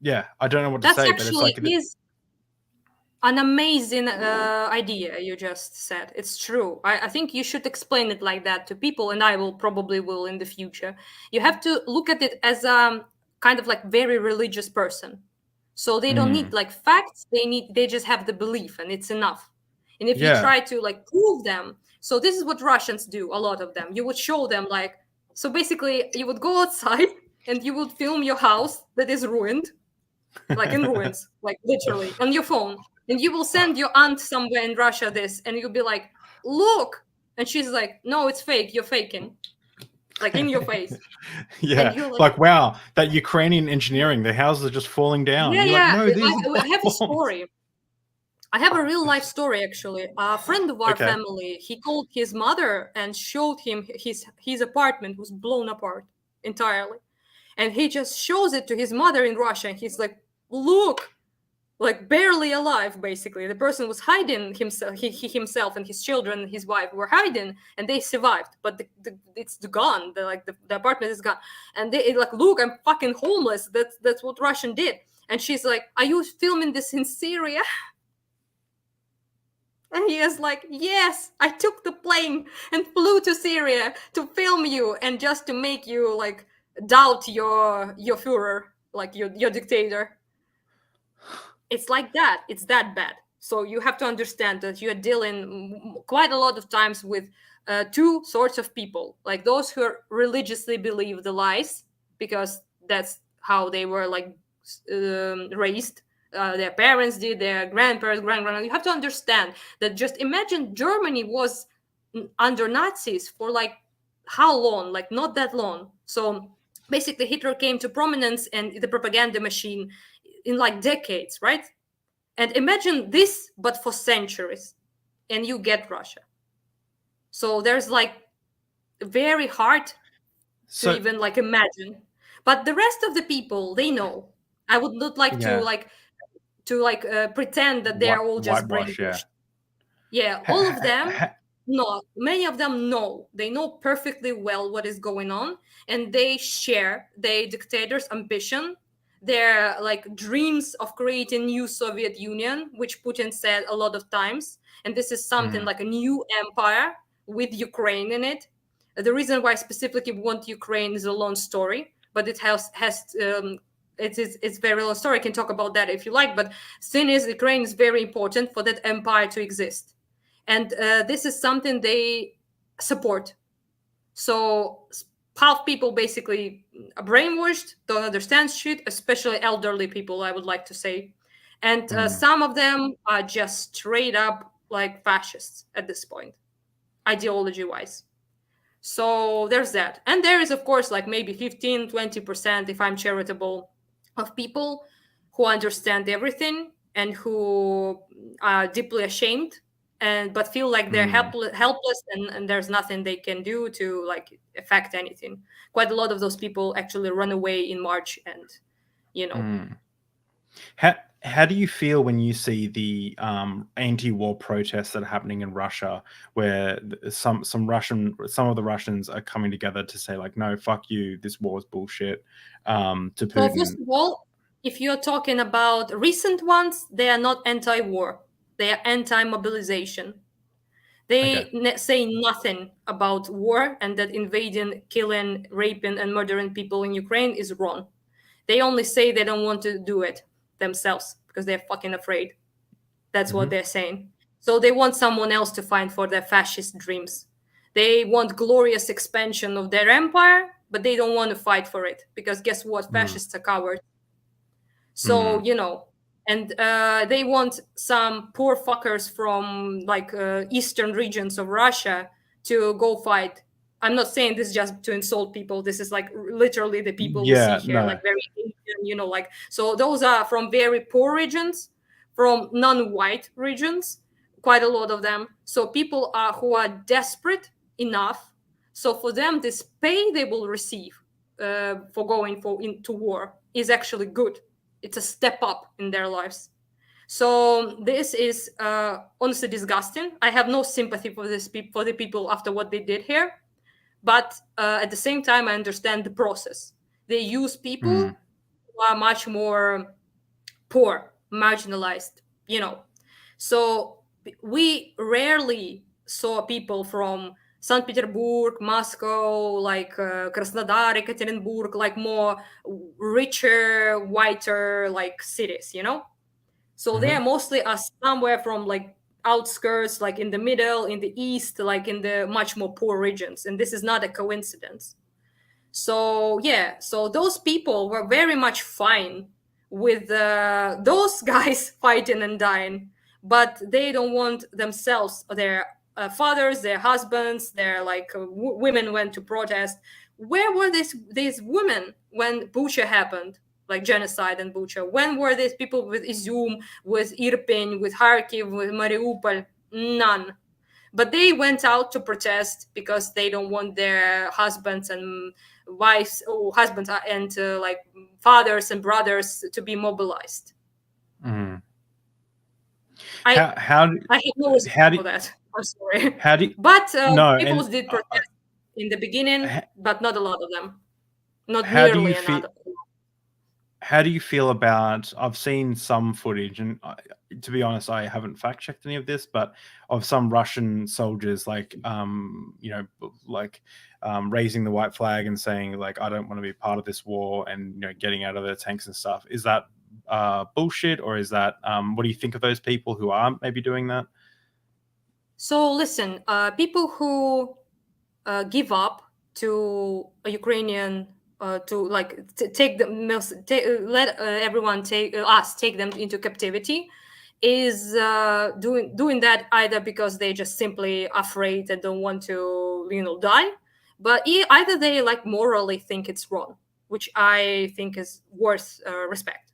yeah, I don't know what to say, but it's like is an amazing idea you just said. It's true. I think you should explain it like that to people, and I probably will in the future. You have to look at it as a kind of like very religious person. So they don't need like facts. They just have the belief, and it's enough. And if you try to like prove them, so this is what Russians do. A lot of them, you would show them like, so basically you would go outside and you would film your house that is ruined. Like in ruins, like literally on your phone, and you will send your aunt somewhere in Russia this, and you'll be like, look, and she's like, no, it's fake, you're faking, like in your face. Like, wow, that Ukrainian engineering, the houses are just falling down. I have a story. I have a real life story actually. A friend of our Okay. family, he called his mother and showed him his apartment was blown apart entirely. And he just shows it to his mother in Russia and he's like, "Look, like barely alive basically. The person was hiding himself, he himself and his children and his wife were hiding and they survived, but it's gone. The apartment is gone." And they like, "Look, I'm fucking homeless. That's what Russian did." And she's like, "Are you filming this in Syria?" And he is like, "Yes, I took the plane and flew to Syria to film you and just to make you like doubt your Führer, like your dictator." It's like that. It's that bad. So you have to understand that you are dealing quite a lot of times with two sorts of people, like those who religiously believe the lies because that's how they were like raised. Their parents did, their grandparents, grandparents. You have to understand that. Just imagine Germany was under Nazis for like how long? Like not that long. So basically, Hitler came to prominence and the propaganda machine in like decades, right? And imagine this, but for centuries, and you get Russia. So there's like very hard to So even like imagine. But the rest of the people, they know. I would not like yeah, to pretend that they're all just whitewash. Yeah. brainwashed. Yeah, all of them. No, many of them know. They know perfectly well what is going on, and they share the dictator's ambition, their like dreams of creating new Soviet Union, which Putin said a lot of times. And this is something like a new empire with Ukraine in it. The reason why I specifically want Ukraine is a long story, but it it's very long story. I can talk about that if you like. But thing is, Ukraine is very important for that empire to exist, and this is something they support. So half people basically are brainwashed, don't understand shit, especially elderly people, I would like to say. And some of them are just straight up like fascists at this point, ideology wise. So there's that. And there is, of course, like maybe 15-20%, if I'm charitable, of people who understand everything and who are deeply ashamed but feel like they're helpless and there's nothing they can do to like affect anything. Quite a lot of those people actually run away in March and How do you feel when you see the anti-war protests that are happening in Russia, where some of the Russians are coming together to say like, no, fuck you, this war is bullshit, to Putin? So first of all, if you're talking about recent ones, they are not anti-war. They are anti-mobilization. They say nothing about war and that invading, killing, raping, and murdering people in Ukraine is wrong. They only say they don't want to do it themselves because they're fucking afraid. That's what they're saying. So they want someone else to fight for their fascist dreams. They want glorious expansion of their empire, but they don't want to fight for it because guess what? Fascists are cowards. So, and they want some poor fuckers from like eastern regions of Russia to go fight. I'm not saying this just to insult people. This is like literally the people we see here, like very Asian, like, so those are from very poor regions, from non-white regions, quite a lot of them. So people who are desperate enough. So for them, this pay they will receive for going into war is actually good. It's a step up in their lives. So this is honestly disgusting. I have no sympathy for for the people after what they did here. But at the same time, I understand the process. They use people who are much more poor, marginalized, So we rarely saw people from St. Petersburg, Moscow, like Krasnodar, Ekaterinburg, like more richer, whiter, like cities, So they are mostly somewhere from like outskirts, like in the middle, in the east, like in the much more poor regions. And this is not a coincidence. So yeah, so those people were very much fine with those guys fighting and dying, but they don't want themselves, their fathers, their husbands, their like women went to protest. Where were these women when Bucha happened? like genocide in Bucha? When were these people with Izum, with Irpin, with Kharkiv, with Mariupol? None. But they went out to protest because they don't want their husbands and wives, or husbands and like fathers and brothers to be mobilized. Mm. I How have no respect how do for that. I'm sorry. how do But no people and did protest in the beginning, but not a lot of them. Not how do nearly you feel? enough. How do you feel about? I've seen some footage, and to be honest, I haven't fact checked any of this, but of some Russian soldiers, like raising the white flag and saying like, "I don't want to be part of this war," and getting out of their tanks and stuff. Is that bullshit, or is that what do you think of those people who are maybe doing that? So listen, people who give up to a Ukrainian to like take let everyone take them into captivity is doing that either because they just simply afraid and don't want to die, but either they like morally think it's wrong, which I think is worth respect.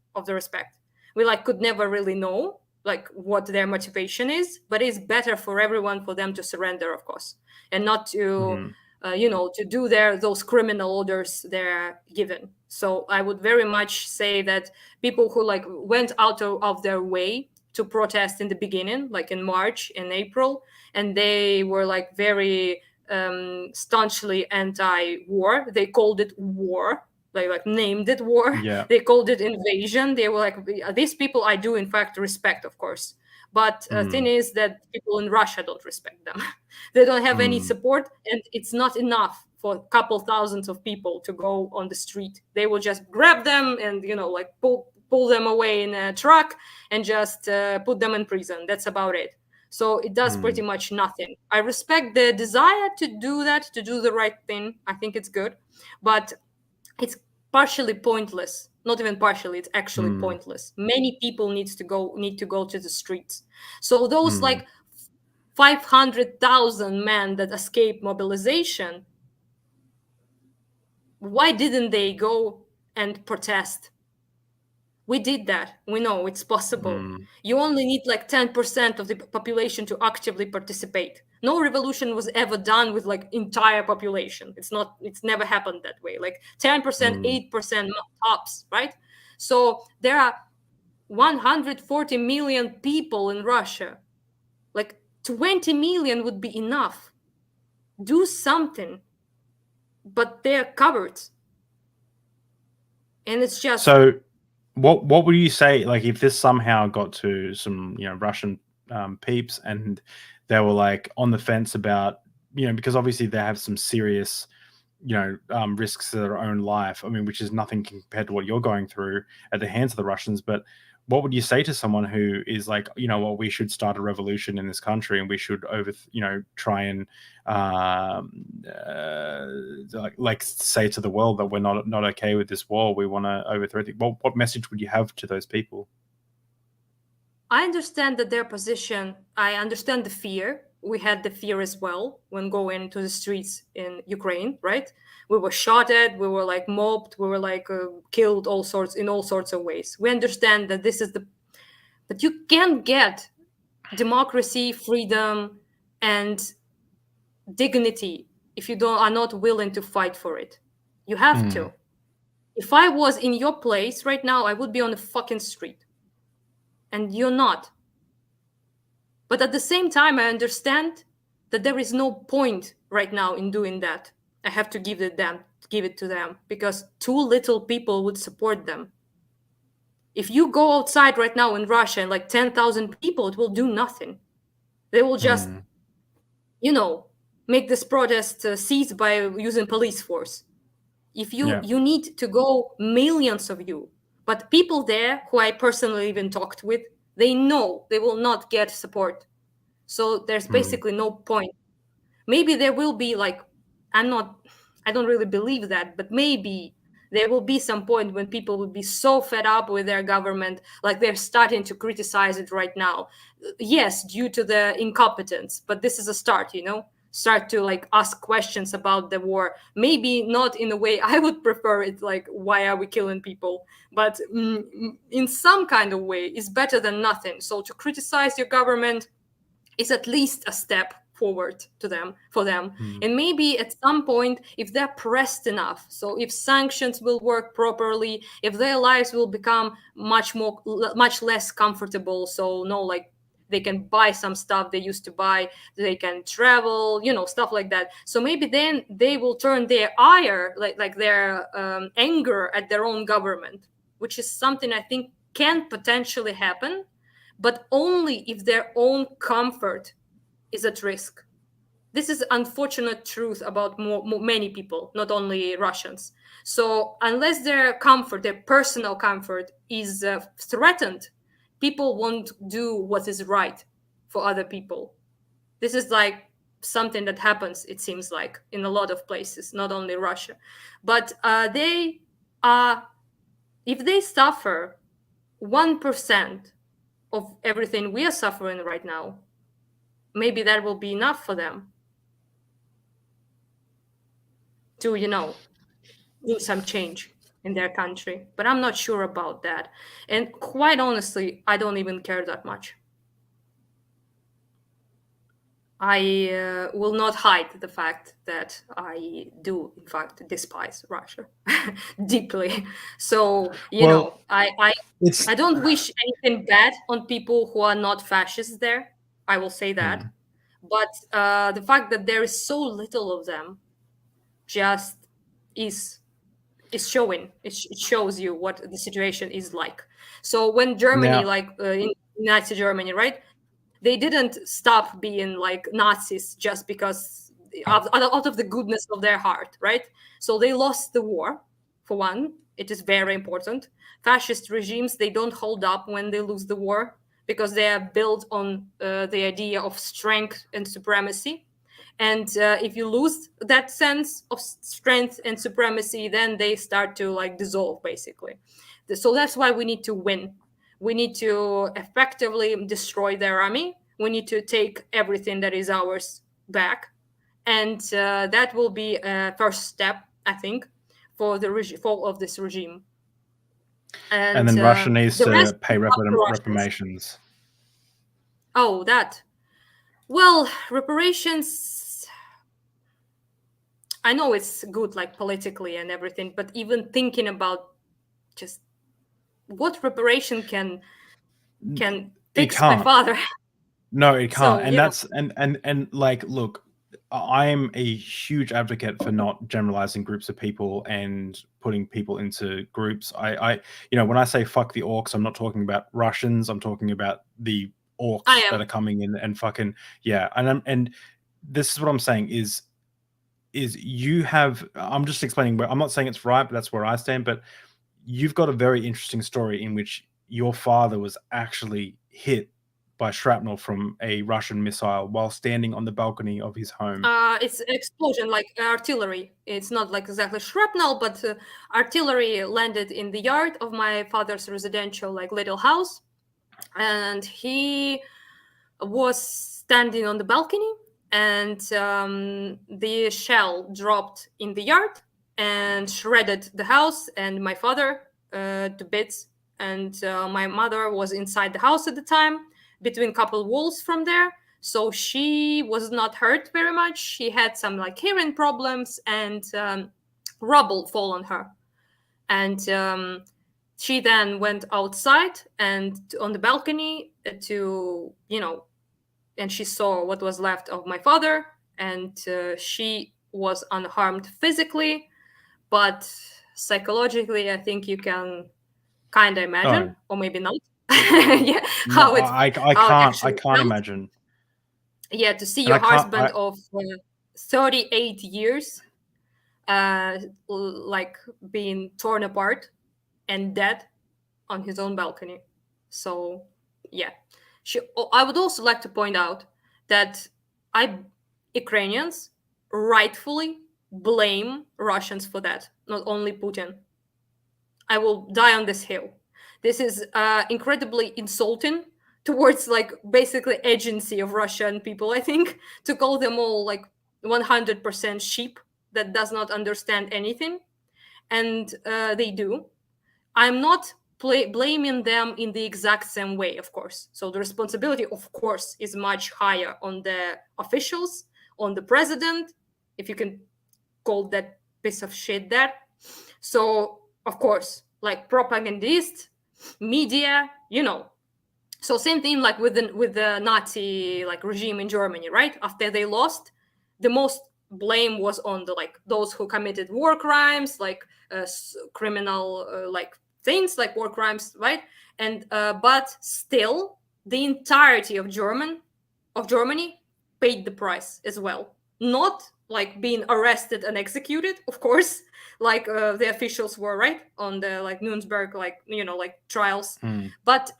We like could never really know like what their motivation is, but it's better for everyone for them to surrender, of course, and not to to do those criminal orders they're given. So I would very much say that people who like went out of their way to protest in the beginning, like in March and April, and they were like very staunchly anti-war. They called it war. Like named it war. Yeah. They called it invasion. They were like, these people I do in fact respect, of course. But thing is that people in Russia don't respect them. They don't have any support, and it's not enough for a couple thousands of people to go on the street. They will just grab them and like pull them away in a truck and just put them in prison. That's about it. So it does pretty much nothing. I respect the desire to do that, to do the right thing. I think it's good, but it's partially pointless. Not even partially, it's actually pointless. Many people need to go to the streets. So those like 500,000 men that escaped mobilization, why didn't they go and protest? We did that. We know it's possible. You only need like 10% of the population to actively participate. No revolution was ever done with like entire population. It's never happened that way. Like 10%, 8% tops, right? So there are 140 million people in Russia. Like 20 million would be enough. Do something. But they're covered. And it's just... So what would you say, like, if this somehow got to some, Russian peeps and they were like on the fence about, because obviously they have some serious, risks to their own life. I mean, which is nothing compared to what you're going through at the hands of the Russians. But what would you say to someone who is like, we should start a revolution in this country and we should try and like say to the world that we're not okay with this war, we want to overthrow it. What message would you have to those people? I understand that their position, I understand the fear. We had the fear as well when going to the streets in Ukraine, right? We were shot at, we were like mobbed, we were like killed in all sorts of ways. We understand that this is but you can't get democracy, freedom, and dignity if you are not willing to fight for it. You have to. If I was in your place right now, I would be on the fucking street. And you're not. But at the same time, I understand that there is no point right now in doing that. I have to give it to them because too little people would support them. If you go outside right now in Russia and like 10,000 people, it will do nothing. They will just, make this protest cease by using police force. If you need to go millions of you, but people there who I personally even talked with, they know they will not get support. So there's basically no point. Maybe there will be like, I don't really believe that, but maybe there will be some point when people will be so fed up with their government, like they're starting to criticize it right now. Yes, due to the incompetence, but this is a start, start to like ask questions about the war. Maybe not in a way I would prefer it, like why are we killing people, but in some kind of way is better than nothing. So to criticize your government is at least a step forward for them. And maybe at some point, if they're pressed enough, so if sanctions will work properly, if their lives will become much less comfortable, so no, like they can buy some stuff they used to buy, they can travel, stuff like that. So maybe then they will turn their ire, like their anger at their own government, which is something I think can potentially happen, but only if their own comfort is at risk. This is unfortunate truth about many people, not only Russians. So unless their comfort, their personal comfort is threatened, people won't do what is right for other people. This is like something that happens, it seems like, in a lot of places, not only Russia. But if they suffer 1% of everything we are suffering right now, maybe that will be enough for them to, do some change in their country. But I'm not sure about that. And quite honestly, I don't even care that much. I will not hide the fact that I do, in fact, despise Russia deeply. So, I don't wish anything bad on people who are not fascists there. I will say that. But the fact that there is so little of them just is showing. It shows you what the situation is like. So when Germany, in Nazi Germany, right? They didn't stop being like Nazis just because out of the goodness of their heart, right? So they lost the war, for one. It is very important. Fascist regimes, they don't hold up when they lose the war because they are built on the idea of strength and supremacy. And if you lose that sense of strength and supremacy, then they start to like dissolve, basically. So that's why we need to win. We need to effectively destroy their army. We need to take everything that is ours back. And that will be a first step, I think, for the fall of this regime. And then Russia needs to pay reparations. Oh, that. Well, reparations, I know it's good, like politically and everything, but even thinking about just what reparation can fix my father. No, it can't. So, and that's and like, look, I'm a huge advocate for not generalizing groups of people and putting people into groups. I when I say fuck the orcs, I'm not talking about Russians. I'm talking about the orcs that are coming in and fucking and this is what I'm saying is you have, I'm just explaining, I'm not saying it's right, but that's where I stand. But you've got a very interesting story in which your father was actually hit by shrapnel from a Russian missile while standing on the balcony of his home. It's an explosion, like artillery. It's not like exactly shrapnel, but artillery landed in the yard of my father's residential, like little house. And he was standing on the balcony, and the shell dropped in the yard and shredded the house and my father to bits. And my mother was inside the house at the time, between couple walls from there. So she was not hurt very much. She had some like hearing problems, and rubble fall on her. And she then went outside and on the balcony to, and she saw what was left of my father, and she was unharmed physically, but psychologically, I think you can kind of imagine, or maybe not. Yeah, no, I can't imagine. Yeah, to see your husband of 38 years like being torn apart and dead on his own balcony. So yeah, I would also like to point out that Ukrainians rightfully blame Russians for that, not only Putin. I will die on this hill. This is incredibly insulting towards like basically agency of Russian people, I think, to call them all like 100% sheep that does not understand anything, and they do. I'm not blaming them in the exact same way, of course. So the responsibility, of course, is much higher on the officials, on the president, if you can call that piece of shit that. So, of course, like propagandists, media, So same thing like with the Nazi like regime in Germany, right? After they lost, the most blame was on the like those who committed war crimes, like criminal like things like war crimes, right? And but still, the entirety of Germany paid the price as well. Not like being arrested and executed, of course, like the officials were, right, on the like Nuremberg like like trials, but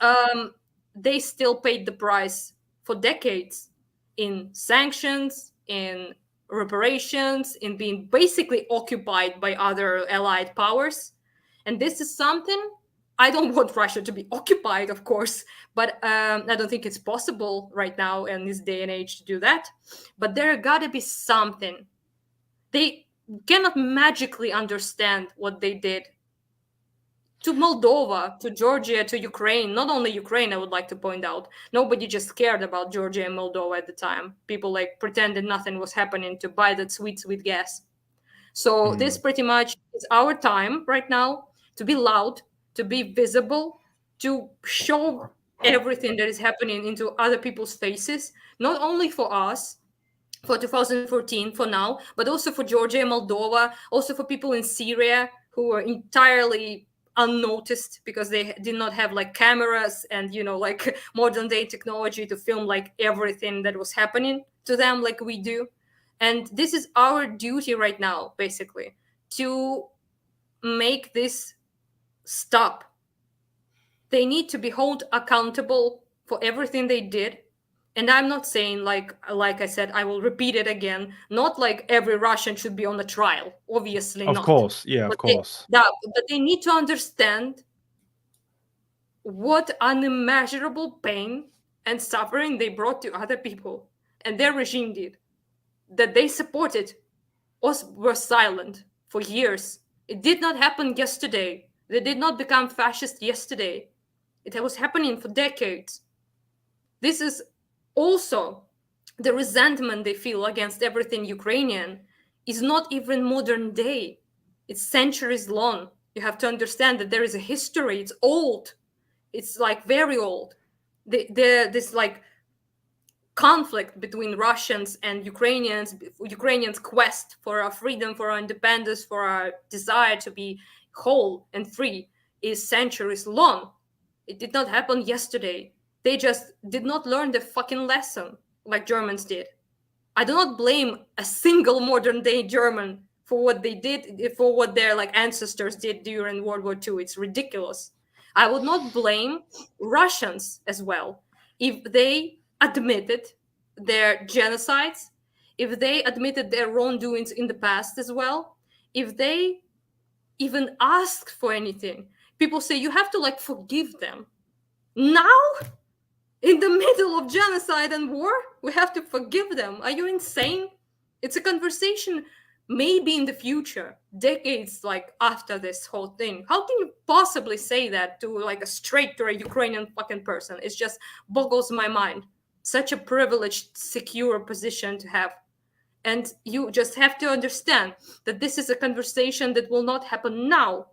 they still paid the price for decades in sanctions, in reparations, in being basically occupied by other allied powers. And this is something I don't want Russia to be occupied, of course, but I don't think it's possible right now in this day and age to do that. But there gotta be something. They cannot magically understand what they did to Moldova, to Georgia, to Ukraine. Not only Ukraine, I would like to point out. Nobody just cared about Georgia and Moldova at the time. People like pretended nothing was happening to buy that sweet, sweet gas. So this pretty much is our time right now to be loud, to be visible, to show everything that is happening into other people's faces, not only for us, for 2014, for now, but also for Georgia and Moldova, also for people in Syria who were entirely unnoticed because they did not have like cameras and like modern day technology to film like everything that was happening to them like we do. And this is our duty right now, basically, to make this stop. They need to be held accountable for everything they did. And I'm not saying, like I said, I will repeat it again, not like every Russian should be on a trial. Obviously not. Of course, yeah, of course. But they need to understand what unimaginable pain and suffering they brought to other people, and their regime did, that they supported or were silent for years. It did not happen yesterday. They did not become fascist yesterday. It was happening for decades. This is also the resentment they feel against everything Ukrainian is not even modern day. It's centuries long. You have to understand that there is a history. It's old. It's like very old. This like conflict between Russians and Ukrainians' quest for our freedom, for our independence, for our desire to be whole and free is centuries long. It did not happen yesterday. They just did not learn the fucking lesson like Germans did. I do not blame a single modern day German for what they did, for what their like ancestors did during World War II. It's ridiculous. I would not blame Russians as well if they admitted their genocides, if they admitted their wrongdoings in the past as well, if they even asked for anything. People say you have to like forgive them. Now, in the middle of genocide and war, we have to forgive them. Are you insane? It's a conversation maybe in the future, decades like after this whole thing. How can you possibly say that to like to a Ukrainian fucking person? It just boggles my mind. Such a privileged, secure position to have. And you just have to understand that this is a conversation that will not happen now.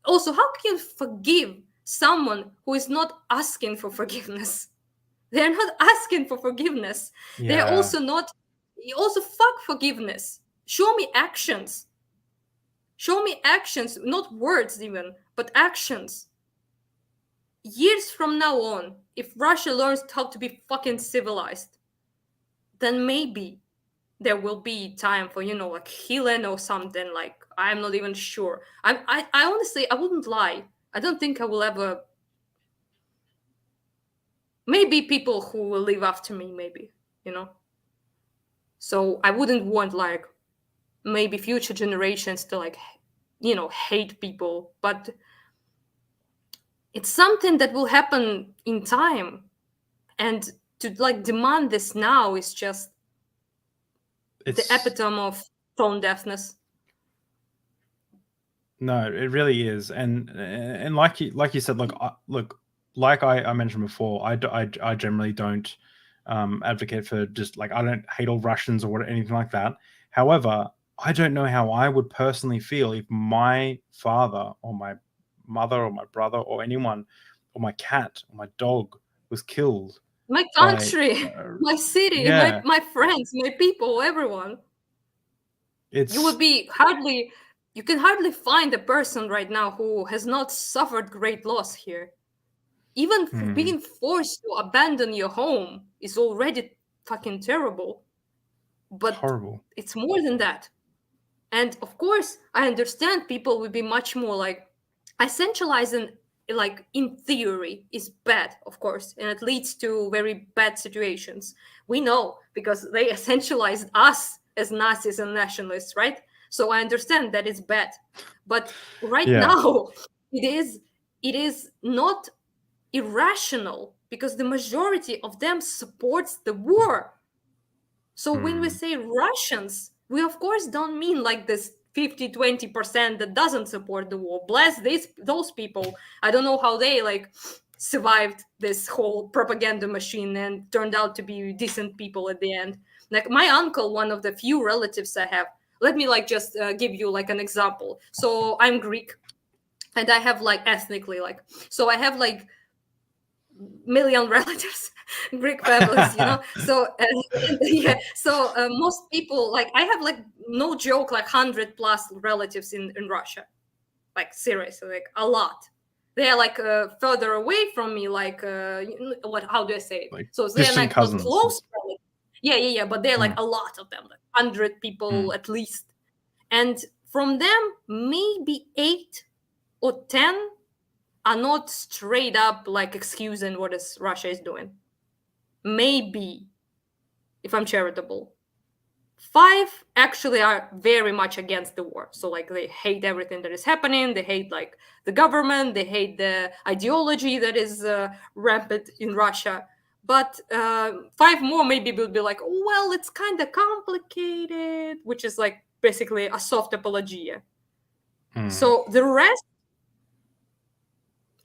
Also, how can you forgive someone who is not asking for forgiveness? They're not asking for forgiveness. Yeah. They're also not, also fuck forgiveness. Show me actions. Show me actions, not words even, but actions. Years from now on, if Russia learns how to be fucking civilized, then maybe there will be time for, like healing or something. Like, I'm not even sure. I honestly, I wouldn't lie. I don't think I will ever. Maybe people who will live after me, maybe, So I wouldn't want like maybe future generations to like, hate people, but it's something that will happen in time. And to like demand this now is just It's the epitome of tone deafness. No, it really is, and like you said, look, like I mentioned before, I generally don't advocate for just like I don't hate all Russians or anything like that. However, I don't know how I would personally feel if my father or my mother or my brother or anyone or my cat or my dog was killed. My by country, my city, yeah, my friends, my people, everyone. it's You can hardly find a person right now who has not suffered great loss here. Even being forced to abandon your home is already fucking terrible. But horrible. it's more than that. And of course, I understand people will be much more like essentializing, like in theory, is bad, of course, and it leads to very bad situations. We know because they essentialized us as Nazis and nationalists, right? So I understand that it's bad. But right Yeah. now, it is not irrational because the majority of them supports the war. So when we say Russians, we of course don't mean like this 50-20% that doesn't support the war. Bless those people. I don't know how they like survived this whole propaganda machine and turned out to be decent people at the end. Like my uncle, one of the few relatives I have. Let me like just give you like an example. So I'm Greek, and I have like ethnically like so I have like million relatives, Greek families, so yeah, so most people, like I have like no joke like 100 plus relatives in Russia, like seriously, like a lot. They're like further away from me, like how do I say it? Like So they're distant like not cousins. close relatives. Yeah, but they're like a lot of them, like 100 people at least. And from them, maybe 8 or 10 are not straight up like excusing what is Russia is doing. Maybe, if I'm charitable. 5 actually are very much against the war. So like they hate everything that is happening. They hate like the government. They hate the ideology that is rampant in Russia. But 5 more maybe will be like, oh, well, it's kind of complicated, which is like basically a soft apologia. So the rest,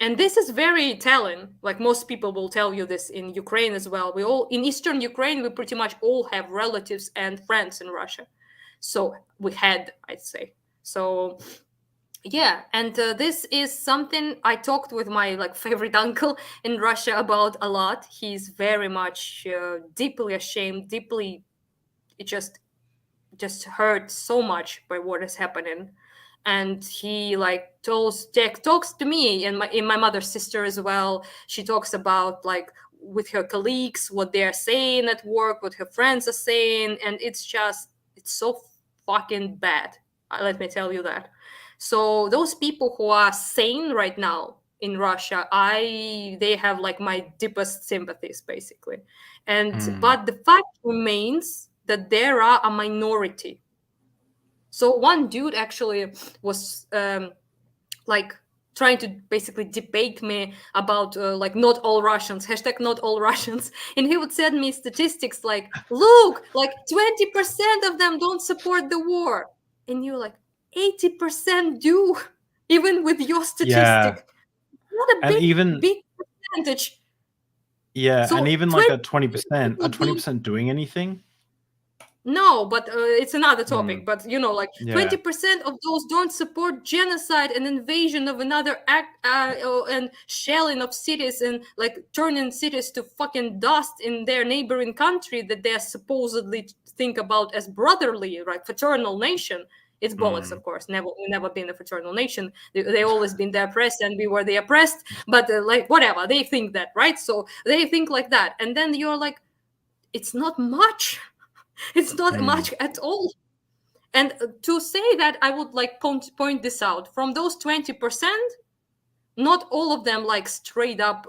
and this is very telling, like most people will tell you this in Ukraine as well. We all, in Eastern Ukraine, we pretty much all have relatives and friends in Russia. So we had, I'd say. So yeah, and this is something I talked with my like favorite uncle in Russia about a lot. He's very much deeply ashamed, deeply, it just hurt so much by what is happening. And he like talks to me and my mother's sister as well. She talks about like with her colleagues what they're saying at work, what her friends are saying, and it's so fucking bad. Let me tell you that. So those people who are sane right now in Russia, they have like my deepest sympathies basically. And but the fact remains that there are a minority. So one dude actually was like trying to basically debate me about like not all Russians, hashtag not all Russians. And he would send me statistics like, look, like 20% of them don't support the war. And you're like, 80% do, even with your statistic. Not a And even big percentage. yeah, So and even like 20% a 20% doing anything. No, but it's another topic. But like Yeah. 20% of those don't support genocide and invasion of another act and shelling of cities and like turning cities to fucking dust in their neighboring country that they supposedly think about as brotherly, right? Fraternal nation. It's bollocks, of course. Never been a fraternal nation. They always been the oppressed, and we were the oppressed. But like whatever, they think that, right? So they think like that, and then you're like, it's not much. It's not much at all. And to say that, I would like point this out. From those 20%, not all of them like straight up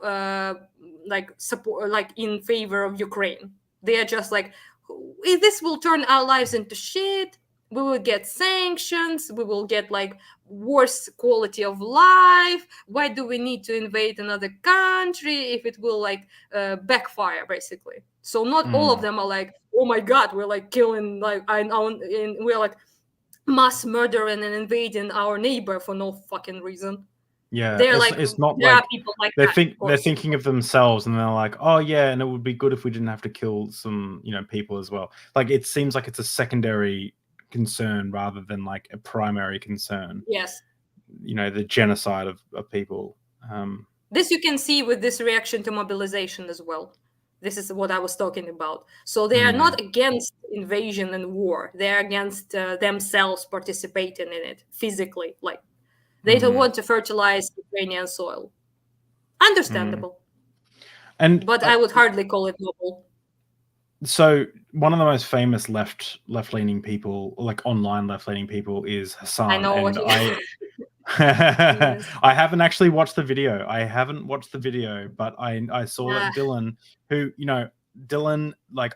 like support, like in favor of Ukraine. They are just like, this will turn our lives into shit. we will get sanctions, we will get like worse quality of life. Why do we need to invade another country if it will like backfire, basically? So not all of them are like, oh my god, we're like killing, like we're like mass murdering and invading our neighbor for no fucking reason. Yeah, They're like, it's not there are like people like they're that, of they're course. thinking of themselves, and they're like, oh yeah, and it would be good if we didn't have to kill some, you know, people as well. Like it seems like it's a secondary concern rather than like a primary concern. Yes. You know, the genocide of people. This you can see with this reaction to mobilization as well. This is what I was talking about. So they are not against invasion and war. They are against themselves participating in it physically. Like they don't want to fertilize Ukrainian soil. Understandable. But I would hardly call it noble. So one of the most famous left-leaning people, like online left-leaning people, is Hassan. I know what Yes. I haven't actually watched the video. But I saw that Dylan, who, you know, Dylan, like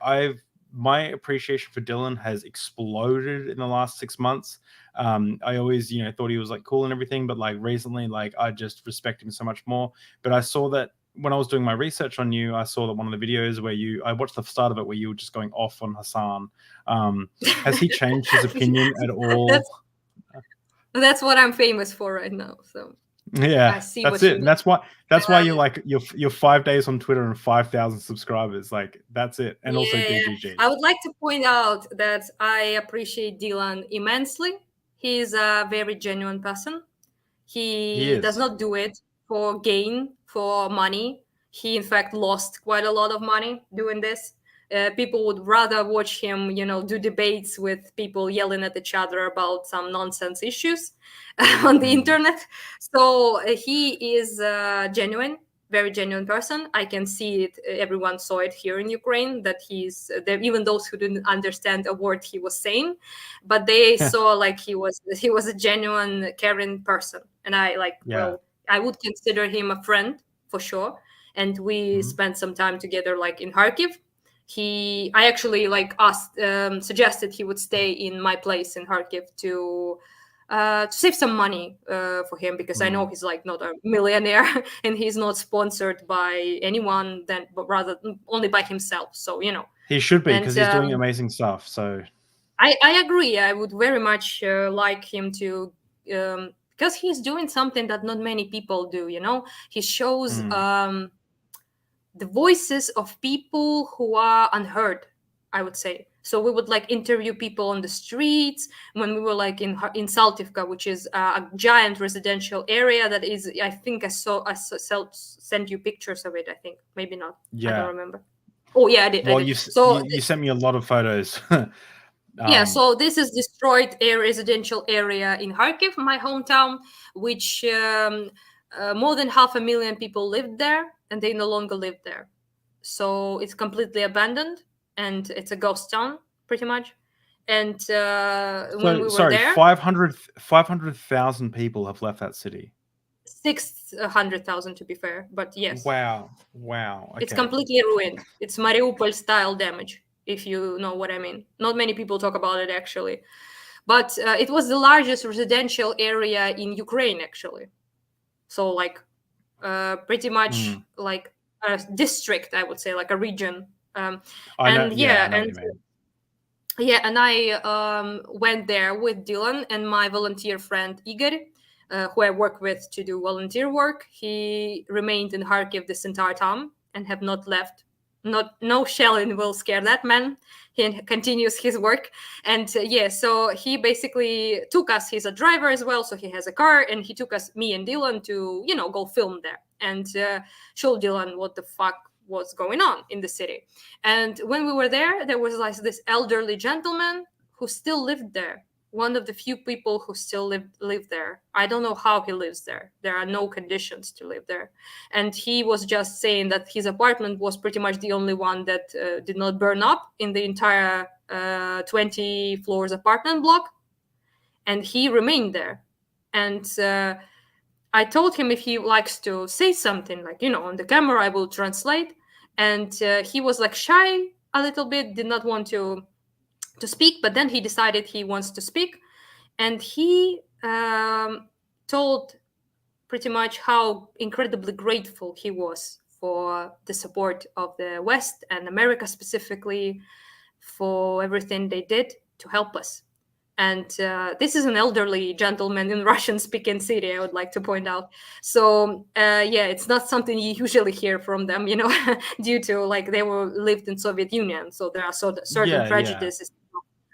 my appreciation for Dylan has exploded in the last 6 months. I always, you know, thought he was like cool and everything, but like recently, like I just respect him so much more. But I saw that when I was doing my research on you, I saw that one of the videos where I watched the start of it where you were just going off on Hassan. Has he changed his opinion at all? That's what I'm famous for right now. So yeah, that's it. And that's why you're like you're 5 days on Twitter and 5,000 subscribers. Like that's it. And also DGG. I would like to point out that I appreciate Dylan immensely. He's a very genuine person. He does not do it for gain, for money. He in fact lost quite a lot of money doing this. People would rather watch him, you know, do debates with people yelling at each other about some nonsense issues on the internet. So he is genuine, very genuine person. I can see it. Everyone saw it here in Ukraine that he's there, even those who didn't understand a word he was saying, but they saw like he was a genuine, caring person. And I well, I would consider him a friend for sure. And we spent some time together, like in Kharkiv. I actually like suggested he would stay in my place in Kharkiv to save some money for him, because I know he's like not a millionaire and he's not sponsored by anyone, but rather only by himself. So, you know, he should be, because he's doing amazing stuff. So I agree. I would very much like him to, because he's doing something that not many people do. You know, he shows the voices of people who are unheard, I would say. So we would like interview people on the streets when we were like in Saltivka, which is a giant residential area that is, I think I sent you pictures of it. I think maybe not. I don't remember. Oh yeah, I did. Well, you sent me a lot of photos. Yeah, so this is destroyed residential area in Kharkiv, my hometown, which more than 500,000 people lived there, and they no longer live there. So it's completely abandoned, and it's a ghost town, pretty much. And when we were there, 500,000 people have left that city. 600,000 to be fair, but yes. Wow. Okay. It's completely ruined. It's Mariupol style damage, if you know what I mean. Not many people talk about it actually, but it was the largest residential area in Ukraine actually. So like pretty much like a district, I would say, like a region. And I went there with Dylan and my volunteer friend Igor, who I work with to do volunteer work. He remained in Kharkiv this entire time and have not left. No shelling will scare that man. He continues his work. And so he basically took us. He's a driver as well, so he has a car, and he took us, me and Dylan, to, you know, go film there and show Dylan what the fuck was going on in the city. And when we were there, there was like this elderly gentleman who still lived there. One of the few people who still live there. I don't know how he lives there. There are no conditions to live there. And he was just saying that his apartment was pretty much the only one that did not burn up in the entire 20 floors apartment block. And he remained there. And I told him if he likes to say something, like, you know, on the camera, I will translate. And he was like shy a little bit, did not want to to speak, but then he decided he wants to speak, and he told pretty much how incredibly grateful he was for the support of the West and America specifically, for everything they did to help us. And this is an elderly gentleman in Russian-speaking city, I would like to point out. So yeah, it's not something you usually hear from them, you know, due to like they were lived in Soviet Union, so there are certain Yeah, prejudices,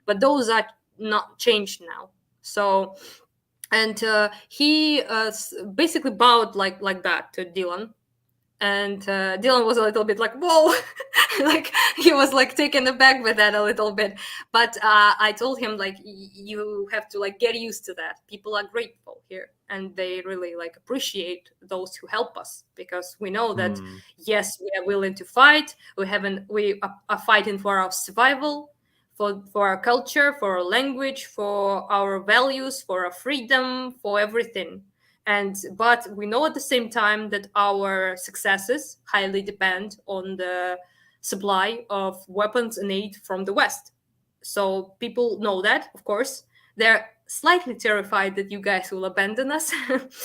but those are not changed now. So, and he basically bowed like that to Dylan, and Dylan was a little bit like, whoa, like he was like taken aback with that a little bit. But I told him like, you have to like get used to that. People are grateful here, and they really like appreciate those who help us, because we know that yes, we are willing to fight. We are fighting for our survival, for our culture, for our language, for our values, for our freedom, for everything. But we know at the same time that our successes highly depend on the supply of weapons and aid from the West. So people know that, of course. They're slightly terrified that you guys will abandon us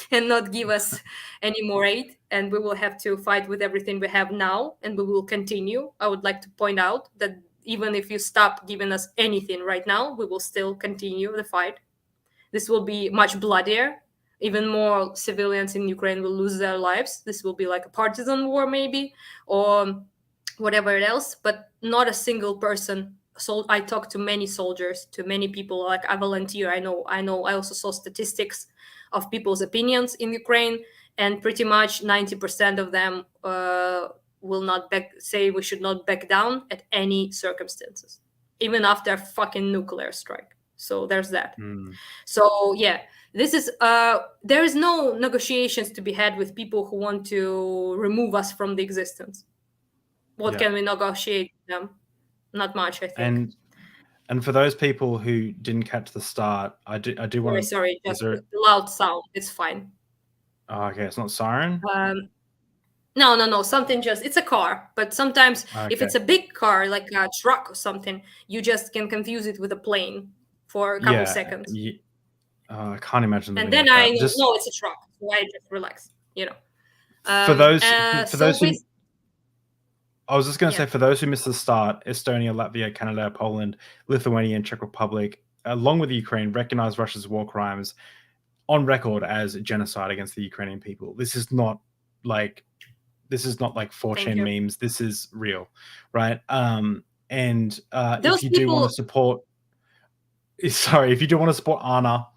and not give us any more aid, and we will have to fight with everything we have now, and we will continue. I would like to point out that even if you stop giving us anything right now, we will still continue the fight. This will be much bloodier. Even more civilians in Ukraine will lose their lives. This will be like a partisan war, maybe, or whatever else, but not a single person. So I talked to many soldiers, to many people. Like I volunteer. I know. I also saw statistics of people's opinions in Ukraine, and pretty much 90% of them will not say we should not back down at any circumstances, even after a fucking nuclear strike. So there's that. So yeah, this is there is no negotiations to be had with people who want to remove us from the existence. What can we negotiate with them? Not much, I think. And for those people who didn't catch the start, I do want to. Sorry, just loud sound. It's fine. Oh, okay, it's not siren. No. Something it's a car. But sometimes if it's a big car, like a truck or something, you just can confuse it with a plane for a couple seconds. I can't imagine. And then I know it's a truck, so I just relax. You know. For those who, I was just going to say, for those who missed the start, Estonia, Latvia, Canada, Poland, Lithuania, and Czech Republic, along with Ukraine, recognize Russia's war crimes on record as genocide against the Ukrainian people. This is not like 4chan memes. This is real, right? If you do want to support, Anna,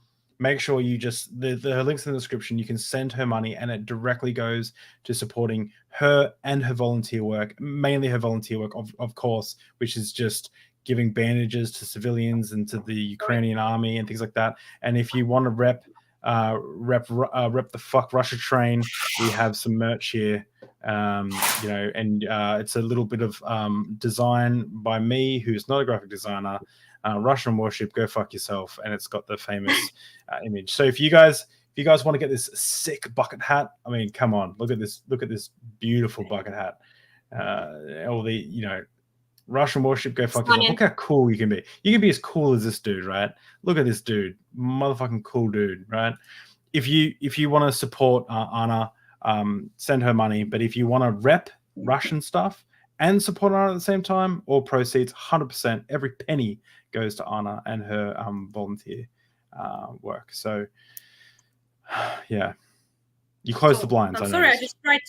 make sure you just the links in the description. You can send her money, and it directly goes to supporting her and her volunteer work, mainly her volunteer work, of course, which is just giving bandages to civilians and to the Ukrainian army and things like that. And if you want to rep the fuck Russia train, we have some merch here, it's a little bit of design by me, who's not a graphic designer. Russian worship, go fuck yourself, and it's got the famous image. So if you guys want to get this sick bucket hat, I mean, come on, look at this beautiful bucket hat. All the Russian worship, go fuck yourself. Look how cool you can be. You can be as cool as this dude, right? Look at this dude, motherfucking cool dude, right? If you want to support Anna, send her money. But if you want to rep Russian stuff and support Anna at the same time, all proceeds, 100%, every penny goes to Anna and her volunteer work. So yeah, you close the blinds. I'm sorry, I just tried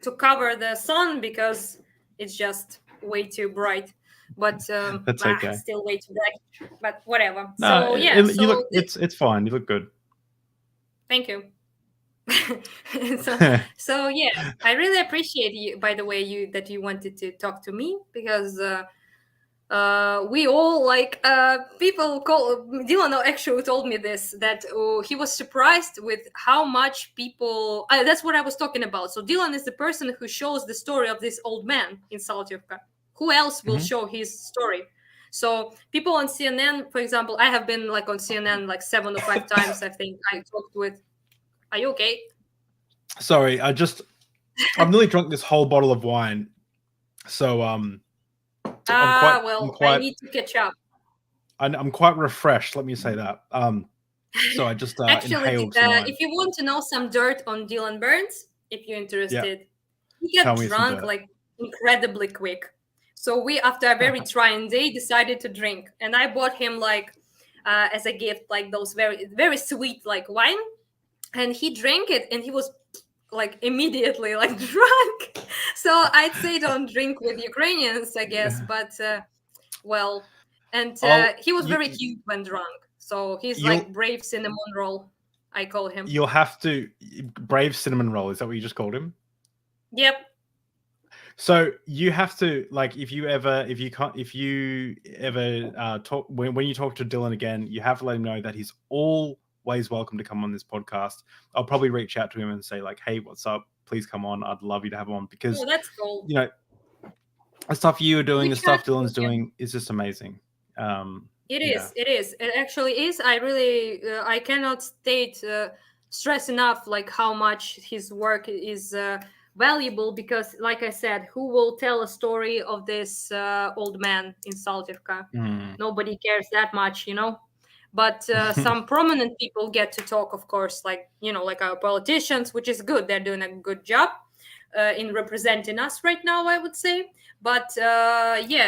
to cover the sun because it's just way too bright, but that's okay. Still way too bright, but whatever. No, so yeah, it's fine. You look good. Thank you. so yeah, I really appreciate you, by the way, that you wanted to talk to me, because we all people Dylan actually told me this, that he was surprised with how much people that's what I was talking about. So Dylan is the person who shows the story of this old man in Salatyevka. Who else will show his story? So people on CNN, for example, I have been on CNN 7 or 5 times, I think. I talked with. Are you okay? Sorry, I've nearly drunk this whole bottle of wine. So I need to catch up. I'm quite refreshed. Let me say that. So I just Actually, inhaled some wine. if you want to know some dirt on Dylan Burns, if you're interested, he Tell got me some drunk dirt. like incredibly quick. So we, after a very trying day, decided to drink, and I bought him like as a gift, like those very very sweet like wine, and he drank it, and he was like immediately like drunk. So I'd say don't drink with Ukrainians, I guess, but well, and he was very cute when drunk. So he's like brave cinnamon roll, I call him. You'll have to brave cinnamon roll. Is that what you just called him? Yep. So you have to, like, if you ever talk when you talk to Dylan again, you have to let him know that he's always welcome to come on this podcast. I'll probably reach out to him and say like, hey, what's up? Please come on. I'd love you to have him on, because that's cool. You know, the stuff you are doing, the stuff Dylan's doing is just amazing. It is. It actually is. I really, I cannot stress enough like how much his work is valuable, because, like I said, who will tell a story of this old man in Saltivka? Nobody cares that much, But some prominent people get to talk, of course, like like our politicians, which is good. They're doing a good job in representing us right now, I would say. But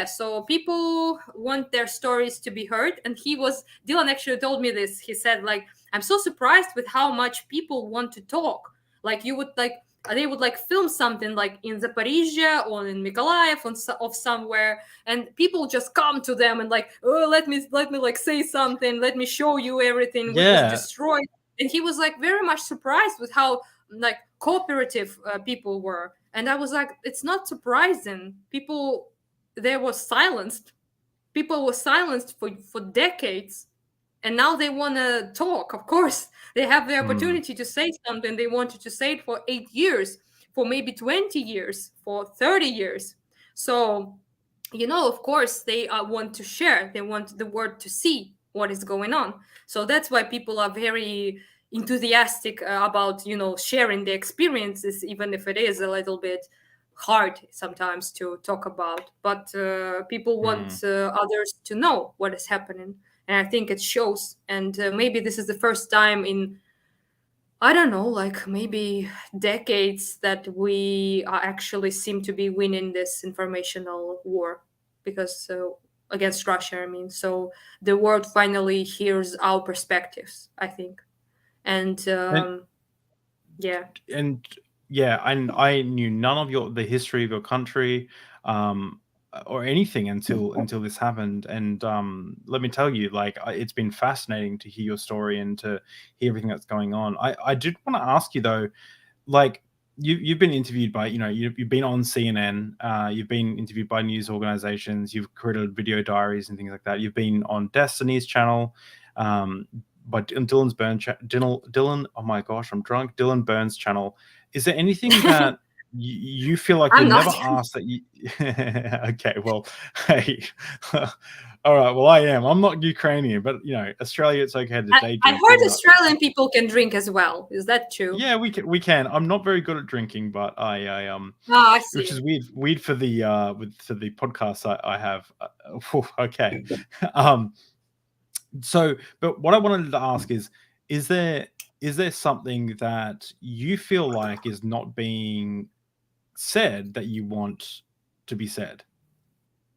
so people want their stories to be heard, and Dylan actually told me this. He said, like, I'm so surprised with how much people want to talk. Like, they would like film something like in Zaporizhia or in Mykolaiv of somewhere, and people just come to them and like, oh, let me like say something, let me show you everything which was destroyed. And he was like very much surprised with how like cooperative people were. And I was like, it's not surprising. People were silenced for decades, and now they want to talk. Of course, they have the opportunity to say something. They wanted to say it for 8 years, for maybe 20 years, for 30 years. So, of course, they want to share. They want the world to see what is going on. So that's why people are very enthusiastic about, sharing the experiences, even if it is a little bit hard sometimes to talk about. But people want others to know what is happening. And I think it shows. And maybe this is the first time in, I don't know, like maybe decades that we actually seem to be winning this informational war, because against Russia, I mean. So the world finally hears our perspectives, I think. And and I knew none of the history of your country or anything until this happened. And let me tell you, like, it's been fascinating to hear your story and to hear everything that's going on. I did want to ask you though, like, you've been interviewed by, you've been on CNN, you've been interviewed by news organizations, you've created video diaries and things like that. You've been on Destiny's channel, but Dylan, oh my gosh, I'm drunk. Dylan Burns' channel. Is there anything that you feel like you're never asked that you? Okay, well, hey, all right. Well, I am. I'm not Ukrainian, but Australia, it's okay to day drink. I heard Australian people can drink as well. Is that true? Yeah, we can. I'm not very good at drinking, but I see. Which is weird for the podcast I have. Okay. So, but what I wanted to ask is there something that you feel like is not being said that you want to be said?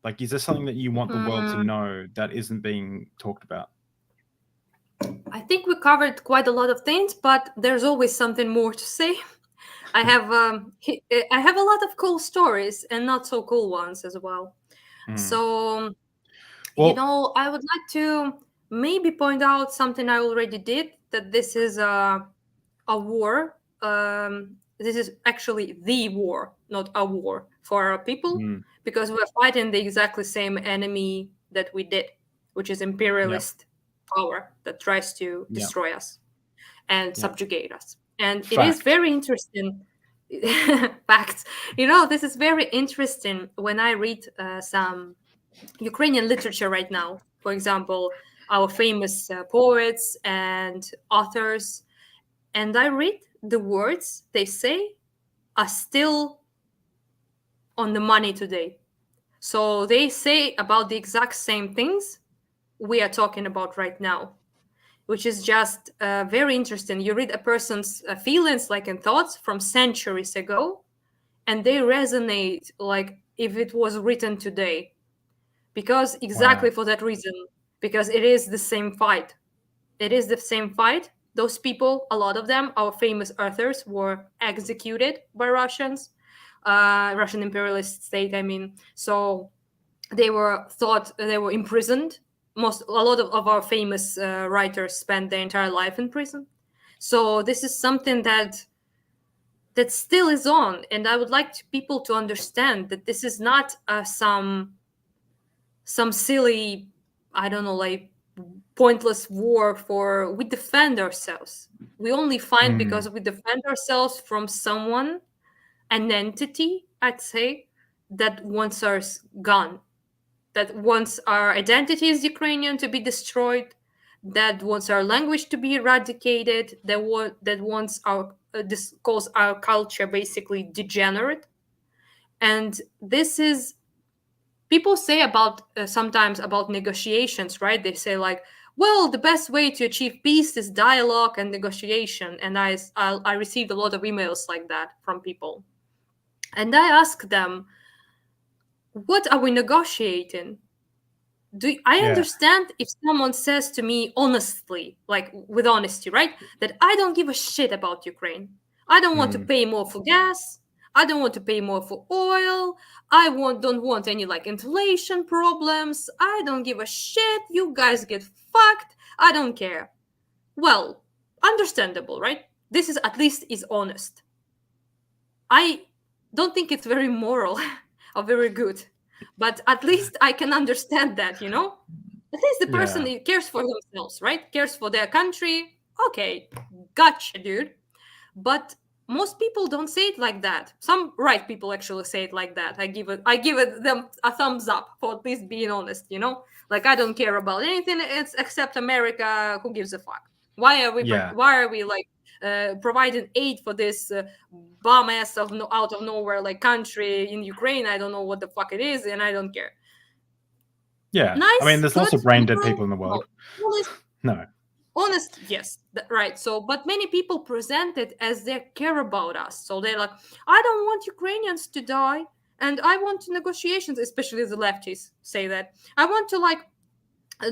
Like, is there something that you want the world to know that isn't being talked about? I think we covered quite a lot of things, but there's always something more to say. I have a lot of cool stories and not so cool ones as well. So, I would like to maybe point out something I already did, that this is a war. This is actually the war, not a war for our people, because we're fighting the exactly same enemy that we did, which is imperialist power that tries to destroy us and subjugate us. And it is very interesting. Facts. This is very interesting when I read some Ukrainian literature right now. For example, our famous poets and authors. And I read the words they say are still on the money today. So they say about the exact same things we are talking about right now, which is just very interesting. You read a person's feelings, like, and thoughts from centuries ago, and they resonate like if it was written today, because exactly Wow. for that reason, because it is the same fight. It is the same fight. Those people, a lot of them, our famous authors, were executed by Russians, Russian imperialist state, I mean. So they were imprisoned. A lot of our famous writers spent their entire life in prison. So this is something that still is on, and I would like people to understand that this is not some silly, I don't know, like pointless war. For we defend ourselves. We only fight because we defend ourselves from someone, an entity, I'd say, that wants us gone, that wants our identity as Ukrainian to be destroyed, that wants our language to be eradicated, that wants our this calls our culture basically degenerate. And this is, people say about sometimes about negotiations, right? They say like, well, the best way to achieve peace is dialogue and negotiation. And I received a lot of emails like that from people, and I ask them, what are we negotiating? I Yeah. understand if someone says to me honestly, like with honesty, right, that I don't give a shit about Ukraine. I don't want to pay more for gas. I don't want to pay more for oil. Don't want any like inflation problems. I don't give a shit. You guys get fucked. I don't care. Well, understandable, right? This is at least is honest. I don't think it's very moral or very good, but at least I can understand that, you know? At least the person Yeah. cares for themselves, right? Cares for their country. Okay, gotcha, dude. But most people don't say it like that. Some right people actually say it like that. I give it them a thumbs up for at least being honest, you know? Like, I don't care about anything except America. Who gives a fuck? Why are we Yeah. like providing aid for this bomb ass out of nowhere like country in Ukraine? I don't know what the fuck it is, and I don't care. Yeah. I mean, Nice, there's good, lots of brain dead moral, people in the world. No. honest, yes, right. So, but many people present it as they care about us. So they're like, I don't want Ukrainians to die, and I want negotiations. Especially the lefties say that I want to like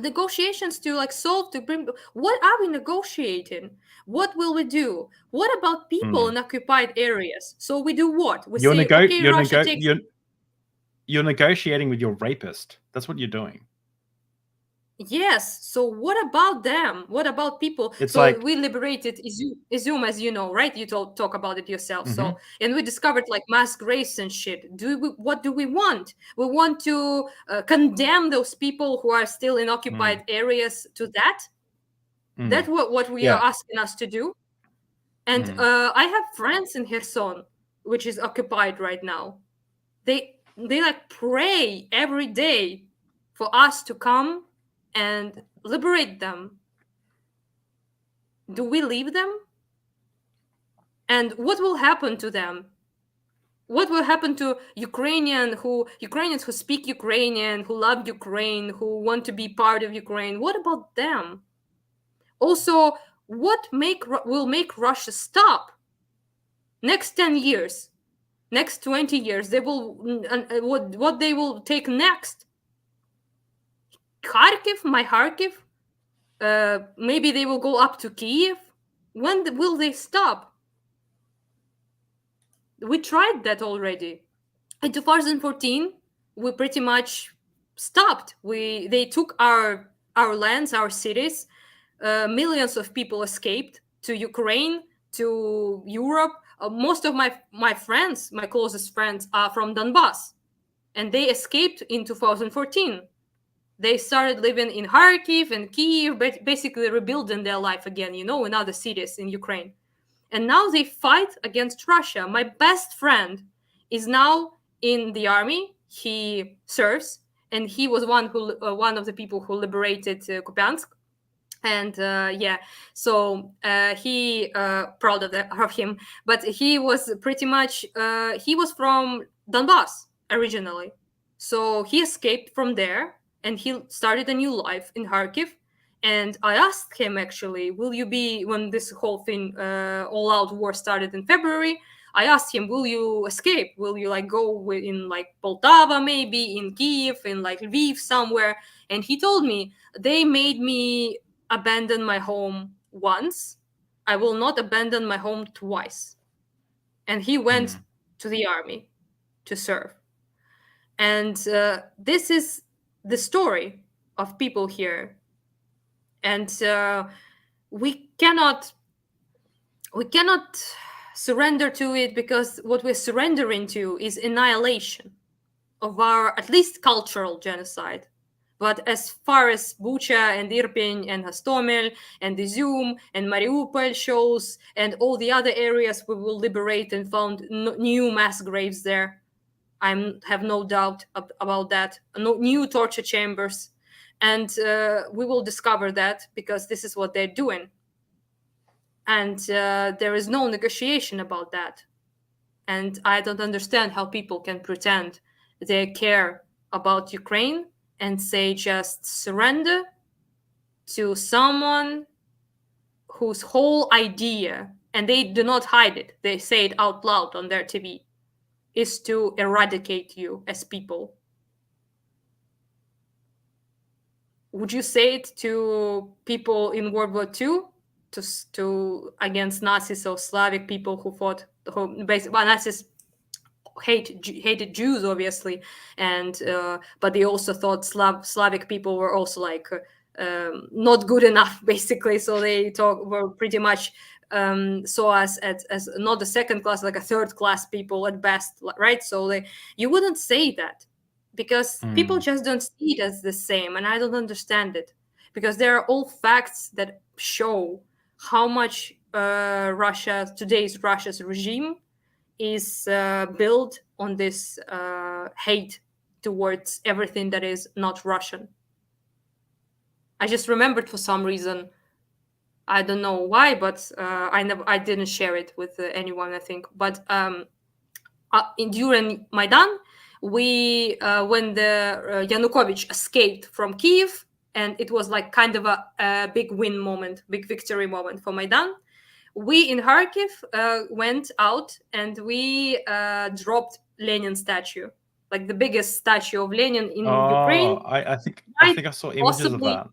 negotiations to like solve to bring. What are we negotiating? What will we do? What about people in occupied areas? So we do what? We say, okay, Russia takes. You're negotiating with your rapist. That's what you're doing. Yes. So what about them? What about people? It's so like- we liberated Izum, as you know, right? You talk about it yourself. Mhm. So, and we discovered like mass graves and shit. What do we want? We want to condemn those people who are still in occupied areas to that. That's what we are asking us to do. And I have friends in Kherson, which is occupied right now. They like pray every day for us to come and liberate them. Do we leave them? And what will happen to them? What will happen to Ukrainians who speak Ukrainian, who love Ukraine, who want to be part of Ukraine? What about them? Also, what will make Russia stop? Next 10 years, next 20 years, they will what they will take next? Kharkiv, my Kharkiv? Maybe they will go up to Kiev. When will they stop? We tried that already. In 2014, we pretty much stopped. They took our lands, our cities. Millions of people escaped to Ukraine, to Europe. Most of my friends, my closest friends, are from Donbass, and they escaped in 2014. They started living in Kharkiv and Kiev, basically rebuilding their life again, you know, in other cities in Ukraine. And now they fight against Russia. My best friend is now in the army. He serves, and he was one of the people who liberated Kupiansk. And so he proud of him. But he was pretty much he was from Donbass originally, so he escaped from there. and he started a new life in Kharkiv. And I asked him, actually, will you be, when this whole thing, all-out war started in February, I asked him, will you escape? Will you like go in like Poltava, maybe in Kiev, in like Lviv, somewhere? And he told me, they made me abandon my home once. I will not abandon my home twice. And he went to the army to serve. And this is the story of people here. And we cannot surrender to it, because what we're surrendering to is annihilation of our, at least, cultural genocide. But as far as Bucha and Irpin and Hostomel and Izum and Mariupol shows, and all the other areas we will liberate and found new mass graves there, I have no doubt about that. No, new torture chambers. And we will discover that, because this is what they're doing. And there is no negotiation about that. And I don't understand how people can pretend they care about Ukraine and say just surrender to someone whose whole idea, and they do not hide it, they say it out loud on their TV, is to eradicate you as people. Would you say it to people in World War II, to against Nazis or Slavic people who fought, who basically, well, Nazis hated Jews, obviously, and but they also thought Slavic people were also like not good enough, basically. So they were pretty much saw us as not a second class, like a third class people at best, right? So you wouldn't say that, because people just don't see it as the same, and I don't understand it, because there are all facts that show how much today's Russia's regime is built on this hate towards everything that is not Russian. I just remembered for some reason, I don't know why, but I didn't share it with anyone, I think. But during Maidan, when the Yanukovych escaped from Kiev, and it was like kind of a big win moment, big victory moment for Maidan, we in Kharkiv went out and we dropped Lenin statue, like the biggest statue of Lenin in Ukraine. I think I saw images of that.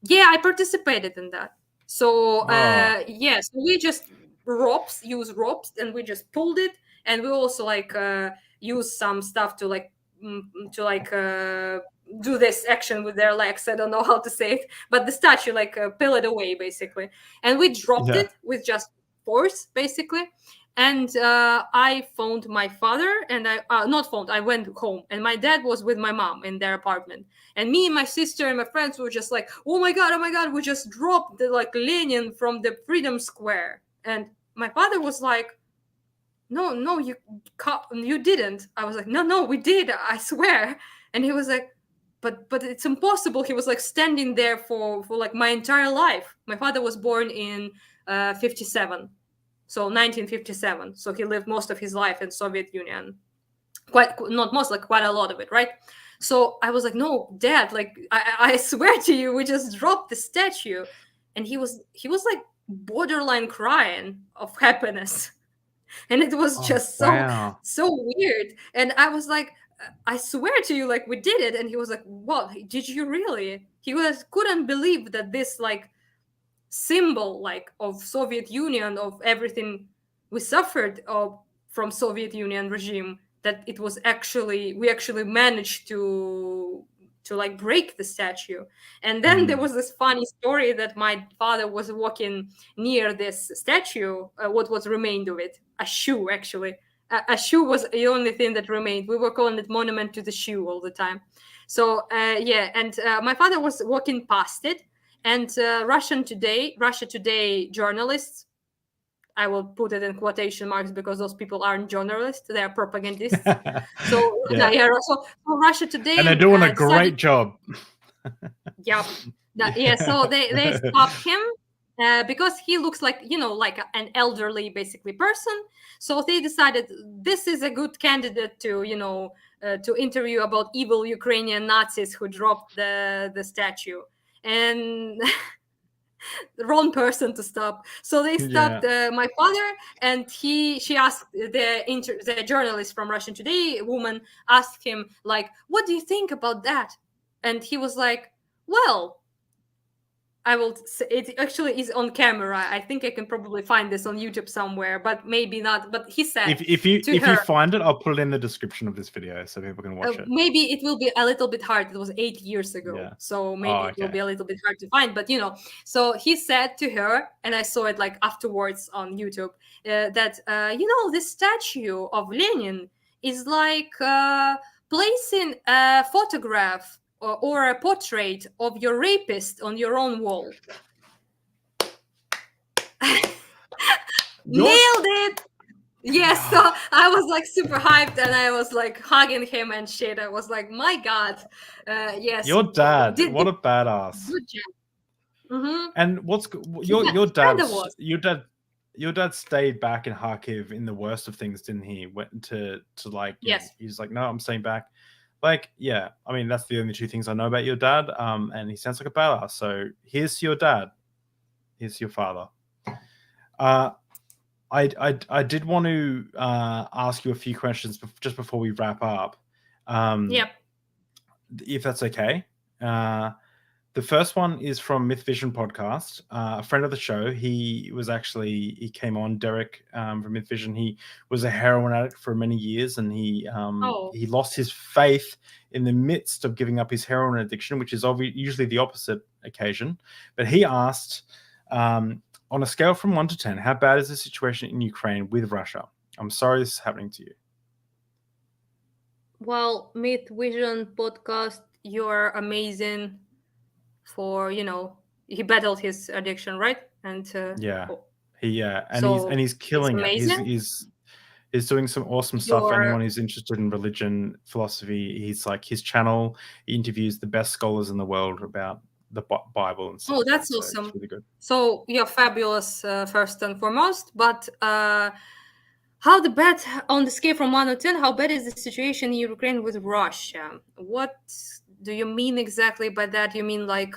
Yeah, I participated in that. So yes, we just used ropes, and we just pulled it, and we also like used some stuff to do this action with their legs. I don't know how to say it, but the statue peel it away, basically, and we dropped it with just force, basically. And I phoned my father, and I went home, and my dad was with my mom in their apartment, and me and my sister and my friends were just like, oh my god, we just dropped Lenin from the Freedom Square. And my father was like, no, you didn't. I was like, no, we did, I swear. And he was like, but it's impossible. He was like standing there for my entire life. My father was born in 57. So 1957. So he lived most of his life in Soviet Union. Quite a lot of it, right? So I was like, no, Dad, I swear to you, we just dropped the statue. And he was like borderline crying of happiness. And it was just so weird. And I was like, I swear to you, we did it. And he was like, what? Did you really? He couldn't believe that this symbol of Soviet Union, of everything we suffered from Soviet Union regime, that it was we actually managed to break the statue. And then there was this funny story that my father was walking near this statue, what was remained of it, a shoe, actually. A shoe was the only thing that remained. We were calling it Monument to the Shoe all the time. So and my father was walking past it, and Russia Today journalists, I will put it in quotation marks because those people aren't journalists, they are propagandists. So so Russia Today, and they're doing a great job. So they stopped him, because he looks like, like an elderly basically person. So they decided this is a good candidate to, to interview about evil Ukrainian Nazis who dropped the statue. And the wrong person to stop. So they stopped my father, and she asked the journalist from Russian Today, woman, asked him like, "What do you think about that?" And he was like, "Well, I will say it actually is on camera. I think I can probably find this on YouTube somewhere, but maybe not." But he said, if you find it, I'll put it in the description of this video so people can watch it. Maybe it will be a little bit hard. It was 8 years ago, so maybe it will be a little bit hard to find. But so he said to her, and I saw it like afterwards on YouTube, that this statue of Lenin is like placing a photograph or a portrait of your rapist on your own wall. Nailed it. Yes, so I was like super hyped, and I was like hugging him and shit. I was like, my God, yes. Your dad, what a badass. Good job. Mm-hmm. And your dad stayed back in Kharkiv in the worst of things, didn't he? Went to like, yes. He's like, no, I'm staying back. Like, yeah, I mean, that's the only two things I know about your dad. And he sounds like a badass. So here's to your dad. Here's to your father. I did want to ask you a few questions just before we wrap up. Yep. If that's okay. The first one is from Myth Vision podcast, a friend of the show. He came on, Derek from Myth Vision. He was a heroin addict for many years, and he lost his faith in the midst of giving up his heroin addiction, which is usually the opposite occasion. But he asked, on a scale from 1 to 10, how bad is the situation in Ukraine with Russia? I'm sorry this is happening to you. Well, Myth Vision podcast, you're amazing. For he battled his addiction, right? And he's killing it. He's doing some awesome stuff for anyone who's interested in religion, philosophy. He's like, his channel, he interviews the best scholars in the world about the Bible and stuff. Oh, that's awesome. So it's really good. So you're fabulous, first and foremost. But how bad, on the scale from 1 to 10, how bad is the situation in Ukraine with Russia? What do you mean exactly by that? You mean like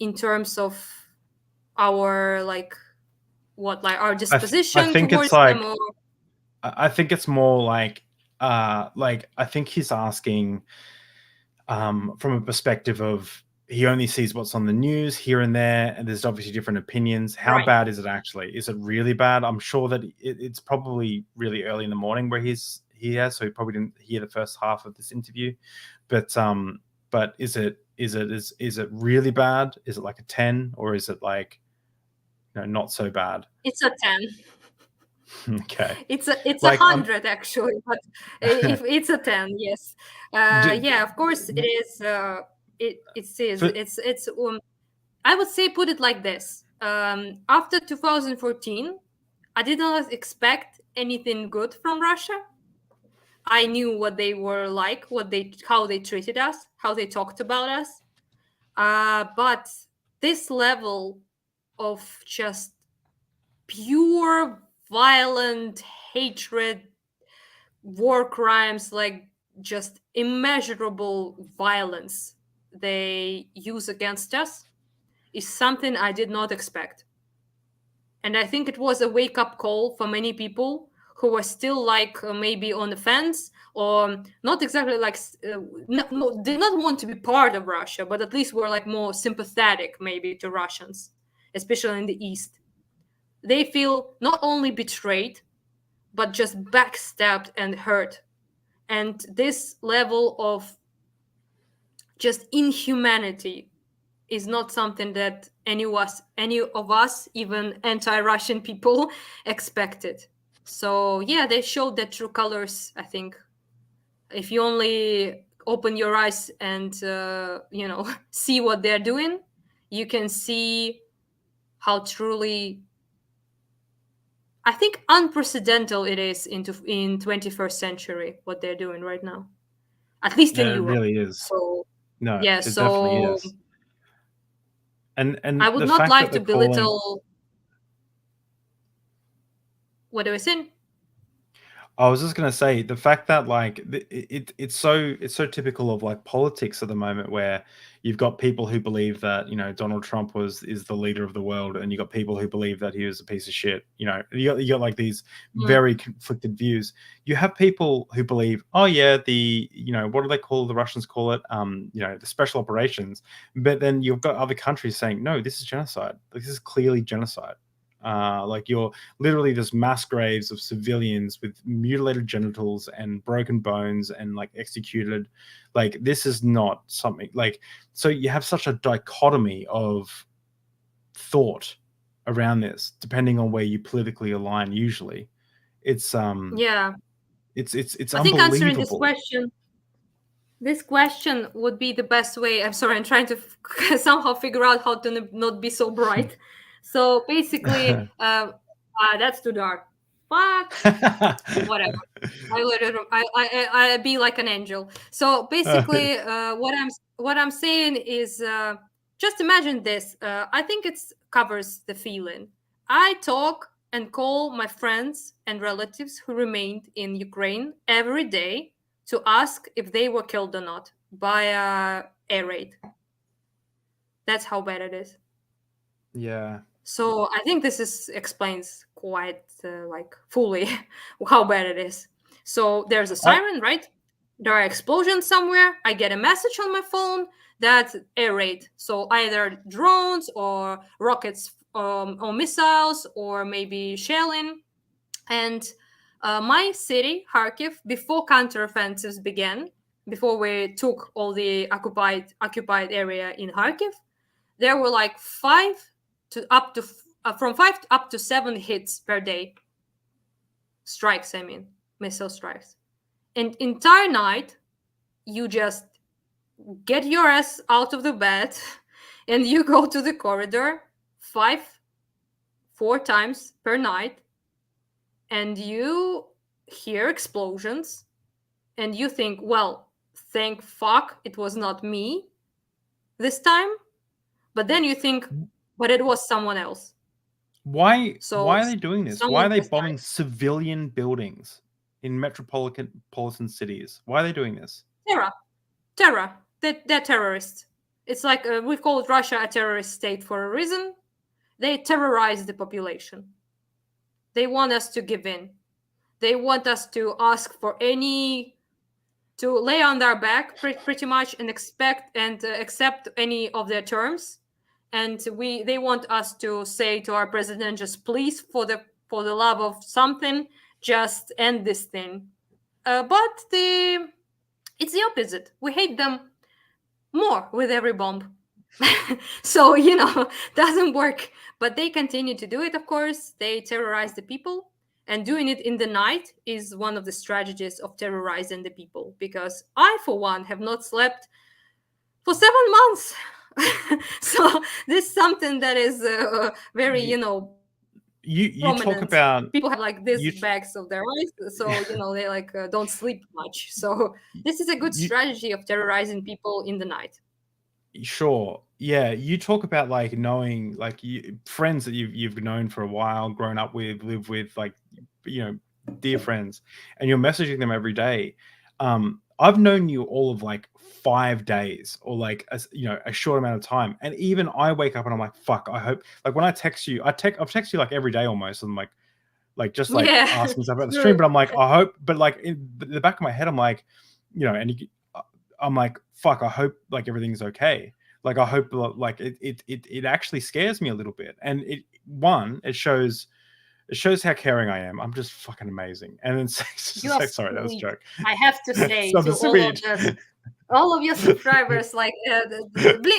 in terms of our our disposition towards them? Or... I think it's more like I think he's asking from a perspective of he only sees what's on the news here and there, and there's obviously different opinions. How bad is it actually? Is it really bad? I'm sure that it's probably really early in the morning where he's here, so he probably didn't hear the first half of this interview. But is it really bad? Is it like a 10, or is it like not so bad? It's a 10. Okay. It's 100 actually, but if it's a 10, yes. Of course it is. It is. It's. I would say, put it like this. After 2014, I did not expect anything good from Russia. I knew what they were like, how they treated us, how they talked about us. But this level of just pure violent hatred, war crimes, like just immeasurable violence they use against us is something I did not expect. And I think it was a wake-up call for many people who were still maybe on the fence, or not exactly did not want to be part of Russia, but at least were more sympathetic maybe to Russians, especially in the East. They feel not only betrayed, but just backstabbed and hurt. And this level of just inhumanity is not something that any of us, even anti-Russian people, expected. So they showed their true colors, I think. If you only open your eyes and see what they're doing, you can see how truly, I think, unprecedented it is in 21st century what they're doing right now, at least in Europe. It really is. So no, it definitely is. And I would the not fact like that to they're calling, belittle. What do I say? I was just gonna say the fact that like it's so typical of like politics at the moment, where you've got people who believe that Donald Trump is the leader of the world, and you got people who believe that he was a piece of shit. You got like these Mm. very conflicted views. You have people who believe, oh yeah, the what do they call, the Russians call it, the special operations. But then you've got other countries saying, no, this is genocide. Like, this is clearly genocide. Like, you're literally just mass graves of civilians with mutilated genitals and broken bones and like executed. Like, this is not something like, so you have such a dichotomy of thought around this, depending on where you politically align. Usually it's Yeah, it's I think answering unbelievable. this question would be the best way. I'm sorry, I'm trying to somehow figure out how to not be so bright. So basically, that's too dark. Fuck, whatever. I literally, I be like an angel. So basically, what I'm saying is, just imagine this. I think it covers the feeling. I talk and call my friends and relatives who remained in Ukraine every day to ask if they were killed or not by a air raid. That's how bad it is. Yeah. So I think this explains quite like fully how bad it is. So there's a siren, right? There are explosions somewhere. I get a message on my phone that air raid. So either drones or rockets, or missiles, or maybe shelling. And my city, Kharkiv, before counteroffensives began, before we took all the occupied area in Kharkiv, there were like from 5 to up to 7 hits per day. Strikes, I mean, missile strikes. And entire night, you just get your ass out of the bed and you go to the corridor 4 times per night, and you hear explosions, and you think, well, thank fuck it was not me this time. But then you think, but it was someone else. Why So are they doing this? Why someone are they just died. bombing civilian buildings in metropolitan cities? Why are they doing this? Terror. They're terrorists. It's like we've called Russia a terrorist state for a reason. They terrorize the population. They want us to give in. They want us to ask for to lay on their back pretty much and accept any of their terms. And they want us to say to our president, just please, for the love of something, just end this thing. But it's the opposite. We hate them more with every bomb. So doesn't work. But they continue to do it. Of course, they terrorize the people. And doing it in the night is one of the strategies of terrorizing the people, because I, for one, have not slept for 7 months. So this is something that is very, You talk prominent. about, People have like this you- bags of their eyes, so they like don't sleep much. So this is a good strategy of terrorizing people in the night. Sure. Yeah, you talk about like knowing like friends that you've known for a while, grown up with, live with, like dear friends, and you're messaging them every day. I've known you all of like 5 days, or like a short amount of time, and even I wake up and I'm like, fuck, I hope, like when I text you, I've texted you like every day almost, and just like asking stuff about the stream, but I'm like, I hope, but like in the back of my head I'm like, and I'm like, fuck, I hope like everything's okay. Like, I hope, like it actually scares me a little bit. And it shows how caring I am. I'm just fucking amazing. And then sorry, that was a joke. I have to say So to all of your subscribers, like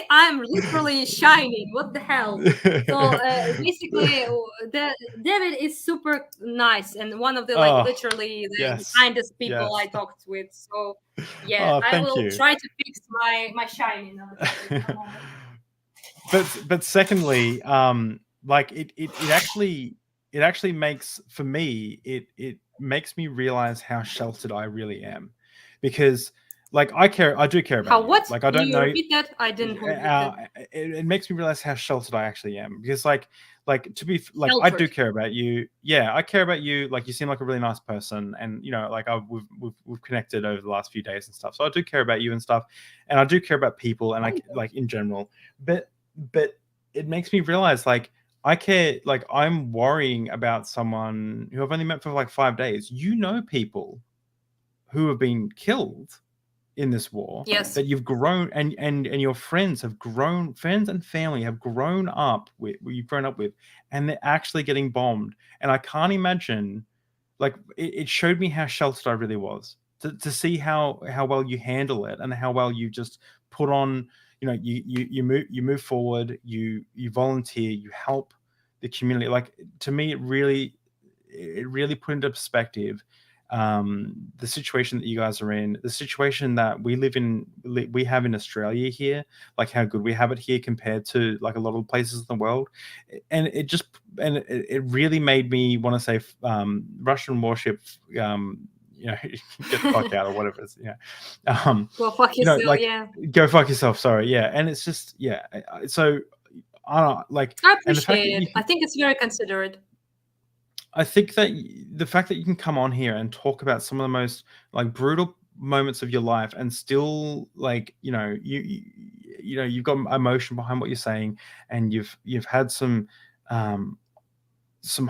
I'm literally shining. What the hell? So basically, David is super nice and one of the literally the kindest people I talked with. So yeah, I will try to fix my shining. But secondly, like it actually makes, for me, it makes me realize how sheltered I really am, because like I do care about How? you. What? Like I don't You know. repeat that? I didn't hear that. It makes me realize how sheltered I actually am, because like to be like I do Sheltered. care about you. Yeah, I care about you. Like you seem like a really nice person, and you know, like we've connected over the last few days and stuff. So I do care about you and stuff, and I do care about people and like in general. But it makes me realize like I care. Like I'm worrying about someone who I've only met for like 5 days. You know, people who have been killed in this war, Yes. that you've grown and your friends have grown, friends and family have grown up with, you've grown up with, and they're actually getting bombed. And I can't imagine, like it showed me how sheltered I really was, to see how well you handle it, and how well you just put on, you know, you move forward, you volunteer, you help the community. Like to me, it really put into perspective the situation that you guys are in, the situation that we have in Australia here, like how good we have it here compared to like a lot of places in the world. And it really made me want to say Russian warship, you know, get the fuck out or whatever it's, Go fuck you know, yourself. like Yeah. go fuck yourself, sorry. Yeah. And it's just, yeah, so I don't know, like, I and the fact that appreciate you it. I think it's very considerate. I think that the fact that you can come on here and talk about some of the most like brutal moments of your life, and still like, you know, you know, you've got emotion behind what you're saying, and you've had some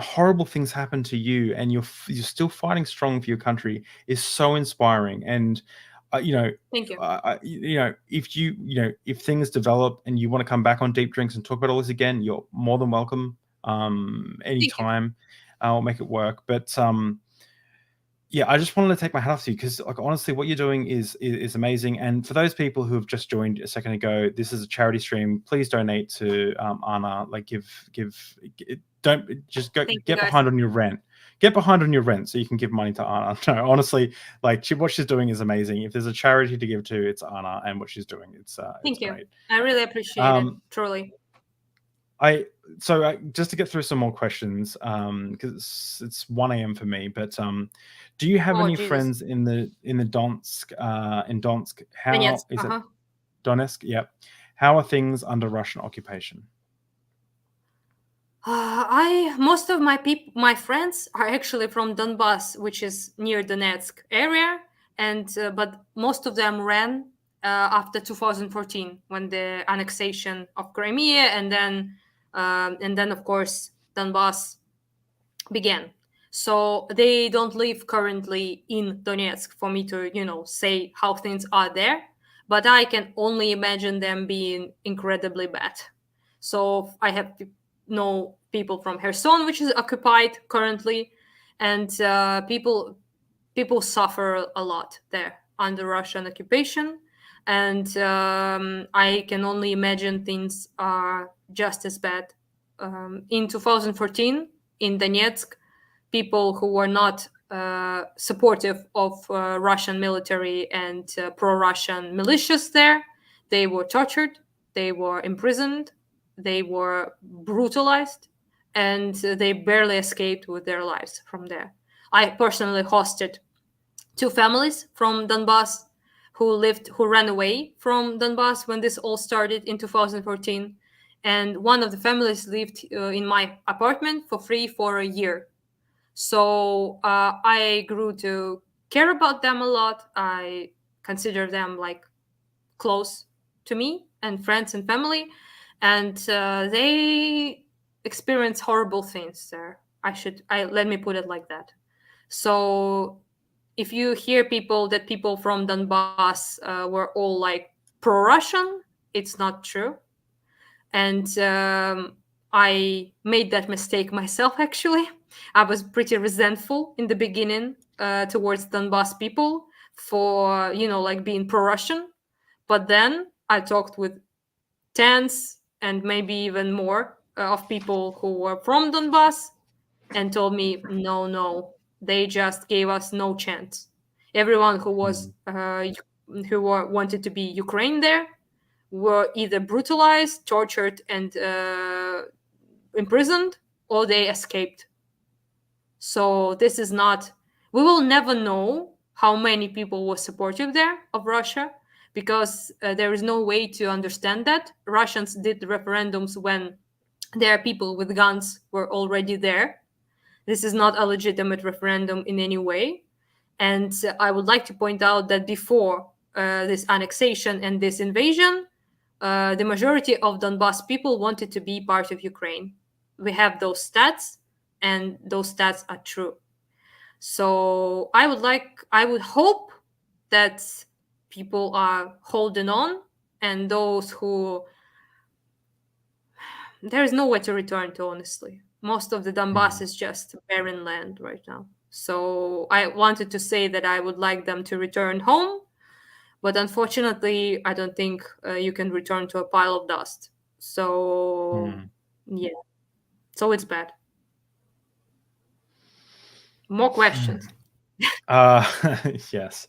horrible things happen to you, and you're still fighting strong for your country, is so inspiring. And you know, Thank you. you know, if things develop and you want to come back on Deep Drinks and talk about all this again, you're more than welcome. Anytime. I'll make it work. But yeah, I just wanted to take my hat off to you, because like honestly, what you're doing is amazing. And for those people who have just joined a second ago, this is a charity stream. Please donate to Anna. Like don't just go Thank you, get guys. behind on your rent. Get behind on your rent so you can give money to Anna. No, honestly, like what she's doing is amazing. If there's a charity to give to, it's Anna, and what she's doing. Thank you. Great. I really appreciate it. Truly. So just to get through some more questions, because it's 1 a.m. for me, but do you have any Jesus. friends in the Donetsk, in Donetsk? How Donetsk, is it? Donetsk, yep. How are things under Russian occupation? Most of my friends are actually from Donbass, which is near Donetsk area, and but most of them ran after 2014, when the annexation of Crimea, and then of course Donbass began. So they don't live currently in Donetsk for me to, you know, say how things are there, but I can only imagine them being incredibly bad. So I have know people from Kherson, which is occupied currently, and people suffer a lot there under Russian occupation. And I can only imagine things are just as bad. In 2014, in Donetsk, people who were not supportive of Russian military and pro-Russian militias there, they were tortured, they were imprisoned, they were brutalized, and they barely escaped with their lives from there. I personally hosted 2 families from Donbass who ran away from Donbass when this all started in 2014. And one of the families lived in my apartment for free for a year. So I grew to care about them a lot. I consider them like close to me and friends and family. And they experience horrible things there. Let me put it like that. So if you hear people from Donbass were all like pro-Russian, it's not true. And I made that mistake myself, actually. I was pretty resentful in the beginning towards Donbass people for, you know, like being pro-Russian. But then I talked with tens and maybe even more of people who were from Donbass and told me, no, they just gave us no chance. Everyone who was wanted to be Ukraine there were either brutalized, tortured, and imprisoned, or they escaped. So this is not. We will never know how many people were supportive there of Russia, because there is no way to understand that. Russians did referendums when their people with guns were already there. This is not a legitimate referendum in any way. And I would like to point out that before this annexation and this invasion, the majority of Donbass people wanted to be part of Ukraine. We have those stats, and those stats are true. So I would hope that people are holding on, and those who, there is nowhere to return to, honestly. Most of the Donbass is just barren land right now. So I wanted to say that I would like them to return home, but unfortunately, I don't think you can return to a pile of dust. So yeah, so it's bad. More questions? Yes.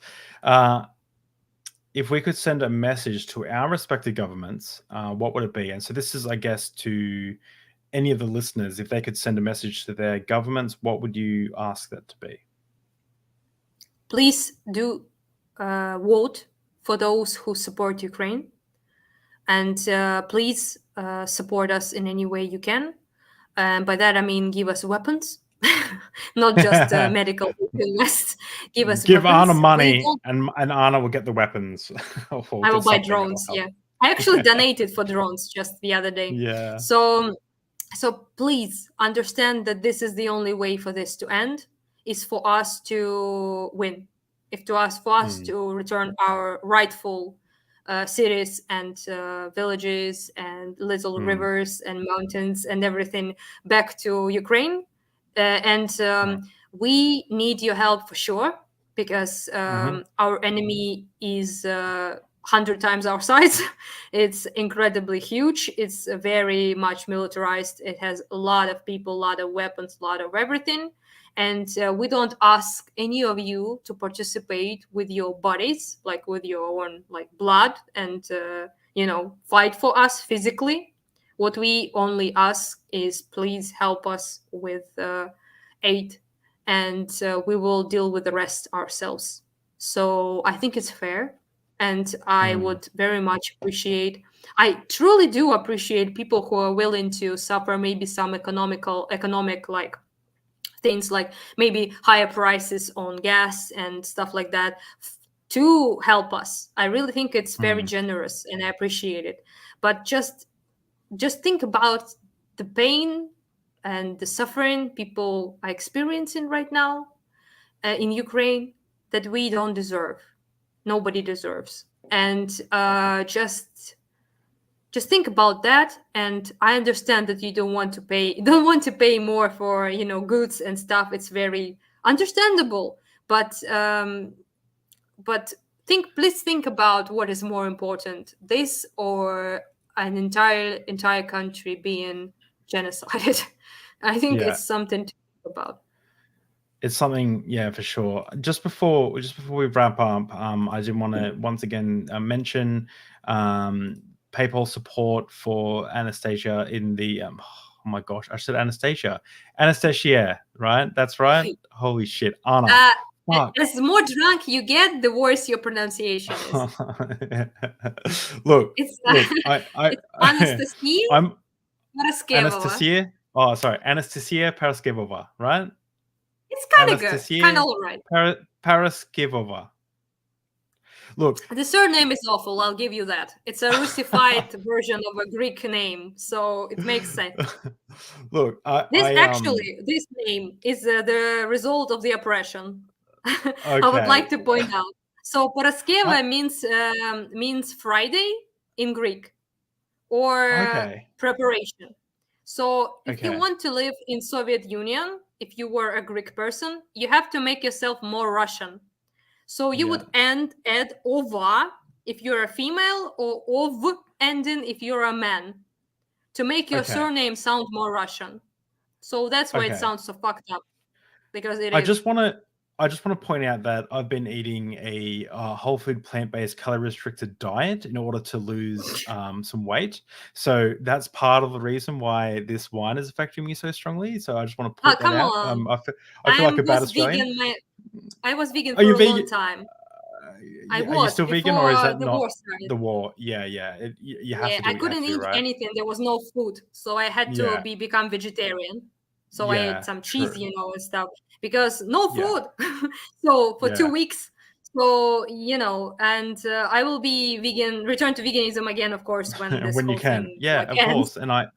If we could send a message to our respective governments, what would it be? And so this is, I guess, to any of the listeners. If they could send a message to their governments, what would you ask that to be? Please do vote for those who support Ukraine, and please support us in any way you can. And by that I mean give us weapons, not just medical requests. Give Anna weapons. money, and Anna will get the weapons. I will buy drones. Yeah, I actually donated for drones just the other day. Yeah. So please understand that this is the only way for this to end, is for us to win. For us to return our rightful cities and villages and little rivers and mountains and everything back to Ukraine. We need your help for sure, because our enemy is 100 times our size. It's incredibly huge. It's very much militarized. It has a lot of people, a lot of weapons, a lot of everything. And we don't ask any of you to participate with your bodies, like with your own blood, and fight for us physically. What we only ask is, please help us with aid, and we will deal with the rest ourselves. So I think it's fair, and I would very much appreciate. I truly do appreciate people who are willing to suffer maybe some economic things, like maybe higher prices on gas and stuff like that, to help us. I really think it's very generous, and I appreciate it. But just think about the pain and the suffering people are experiencing right now in Ukraine, that we don't deserve. Nobody deserves. And just think about that. And I understand that you don't want to pay more for goods and stuff. It's very understandable. But please think about what is more important: this or an entire country being genocided. I think it's something to think about. It's something, yeah, for sure. Just before we wrap up, I did want to once again mention PayPal support for Anastasia in the oh my gosh, I said Anastasiya, right? That's right. Holy shit, Anna. As more drunk you get, the worse your pronunciation is. Look, it's Anastasiya. I'm Paraskevova. Anastasiya. Oh, sorry, Anastasiya Paraskevova, right? It's kind of good, kind of all right. Paraskevova. Look, the surname is awful, I'll give you that. It's a Russified version of a Greek name, so it makes sense. Look, this name is the result of the oppression. Okay. I would like to point out. So Paraskeva means Friday in Greek, or preparation. So if you want to live in Soviet Union, if you were a Greek person, you have to make yourself more Russian. So you would add ova if you're a female, or ov ending if you're a man, to make your surname sound more Russian. So that's why it sounds so fucked up, because it is. I just want to point out that I've been eating a whole food plant-based calorie restricted diet in order to lose some weight. So that's part of the reason why this wine is affecting me so strongly. So I just want to put that out. On. I feel like a bad Australian. I was vegan Are for you a long vegan? time. I Are you was still vegan, or is before that the war not started. the war? Yeah, you have Yeah, to do I what you have couldn't to do, eat right? anything. There was no food, so I had to Yeah, become vegetarian. So I ate yeah, some cheese, true. and stuff because no Yeah, food. So for yeah. 2 weeks. So and I will be vegan, return to veganism again, of course, when this When you whole can, thing yeah, of ends. course. And I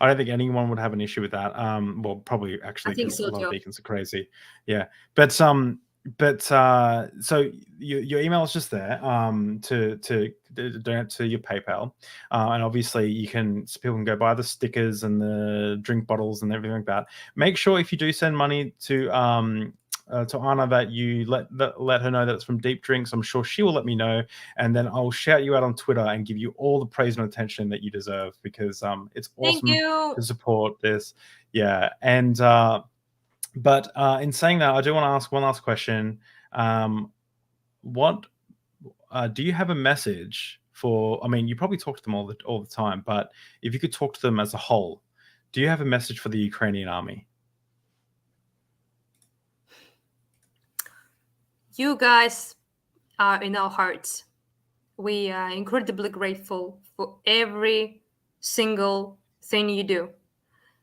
don't think anyone would have an issue with that. Well, probably I actually, think because a so lot of too. vegans are crazy. Yeah, so your email is just there to donate to your PayPal, and obviously people can go buy the stickers and the drink bottles and everything like that. Make sure if you do send money to Anna that you let her know that it's from Deep Drinks. I'm sure she will let me know, and then I'll shout you out on Twitter and give you all the praise and attention that you deserve, because it's Thank awesome you. to support this. Yeah, and but in saying that, I do want to ask one last question. What do you have a message for? I mean, you probably talk to them all the time, but if you could talk to them as a whole, do you have a message for the Ukrainian army? You guys are in our hearts. We are incredibly grateful for every single thing you do.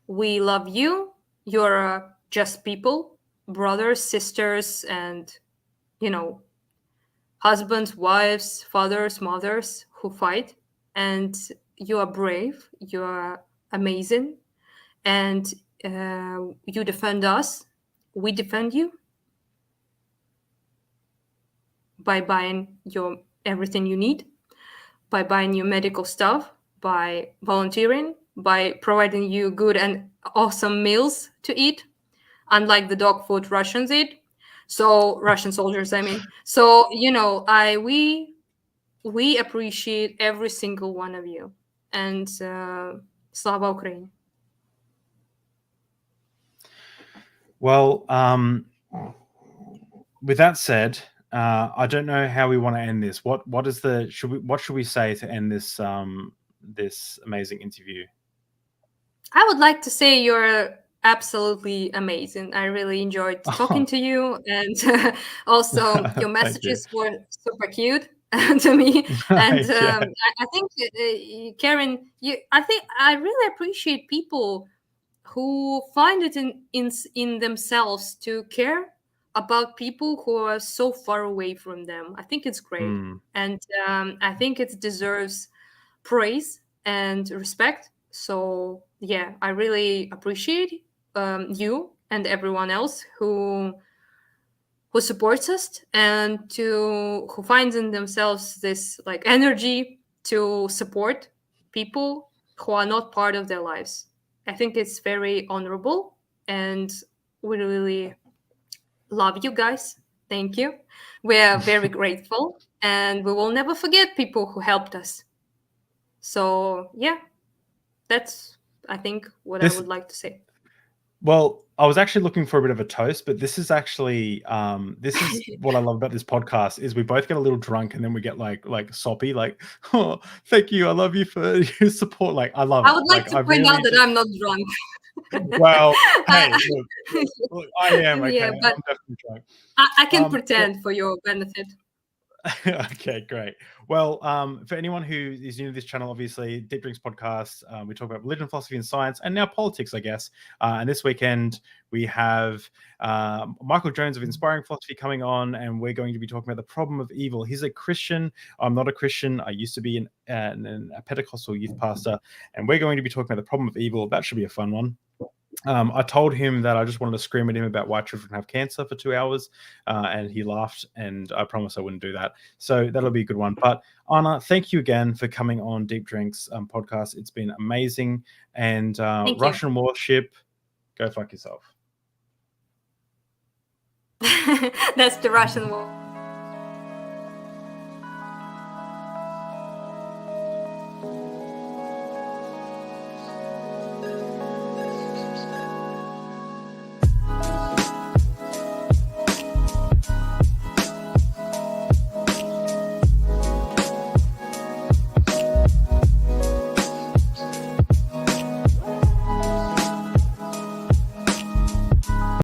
We love you. You're just people, brothers, sisters, and, husbands, wives, fathers, mothers who fight. And you are brave. You are amazing. And you defend us. We defend you by buying your everything you need, by buying you medical stuff, by volunteering, by providing you good and awesome meals to eat, unlike the dog food Russians eat. So Russian soldiers, I mean. So we appreciate every single one of you, and Slava Ukraine. Well, with that said, I don't know how we want to end this. What should we say to end this this amazing interview? I would like to say you're absolutely amazing. I really enjoyed talking to you, and also your Thank you. messages were super cute to me. And Yeah. I think, Karen, I really appreciate people who find it in themselves to care about people who are so far away from them. I think it's great, Mm. and I think it deserves praise and respect. So yeah, I really appreciate you and everyone else who supports us and who finds in themselves this like energy to support people who are not part of their lives. I think it's very honorable, and we really love you guys. Thank you. We are very grateful, and we will never forget people who helped us. So yeah, that's I think what I This would like to say. Well, I was actually looking for a bit of a toast, but this is actually this is what I love about this podcast is we both get a little drunk and then we get like soppy, like, oh, thank you, I love you for your support. Like, I love I it. would like Like, to I point out really that do. I'm not drunk. Well, I, hey, look, I am okay. yeah, I'm but definitely drunk. I can Well, pretend for your benefit. okay, great. Well, for anyone who is new to this channel, obviously, Deep Drinks podcast, we talk about religion, philosophy, and science, and now politics, I guess. And this weekend, we have Michael Jones of Inspiring Philosophy coming on, and we're going to be talking about the problem of evil. He's a Christian. I'm not a Christian. I used to be a Pentecostal youth pastor, and we're going to be talking about the problem of evil. That should be a fun one. I told him that I just wanted to scream at him about why children have cancer for 2 hours, and he laughed, and I promised I wouldn't do that. So that'll be a good one. But Anna, thank you again for coming on Deep Drinks podcast. It's been amazing. And Thank you. Russian warship, go fuck yourself. That's the Russian one.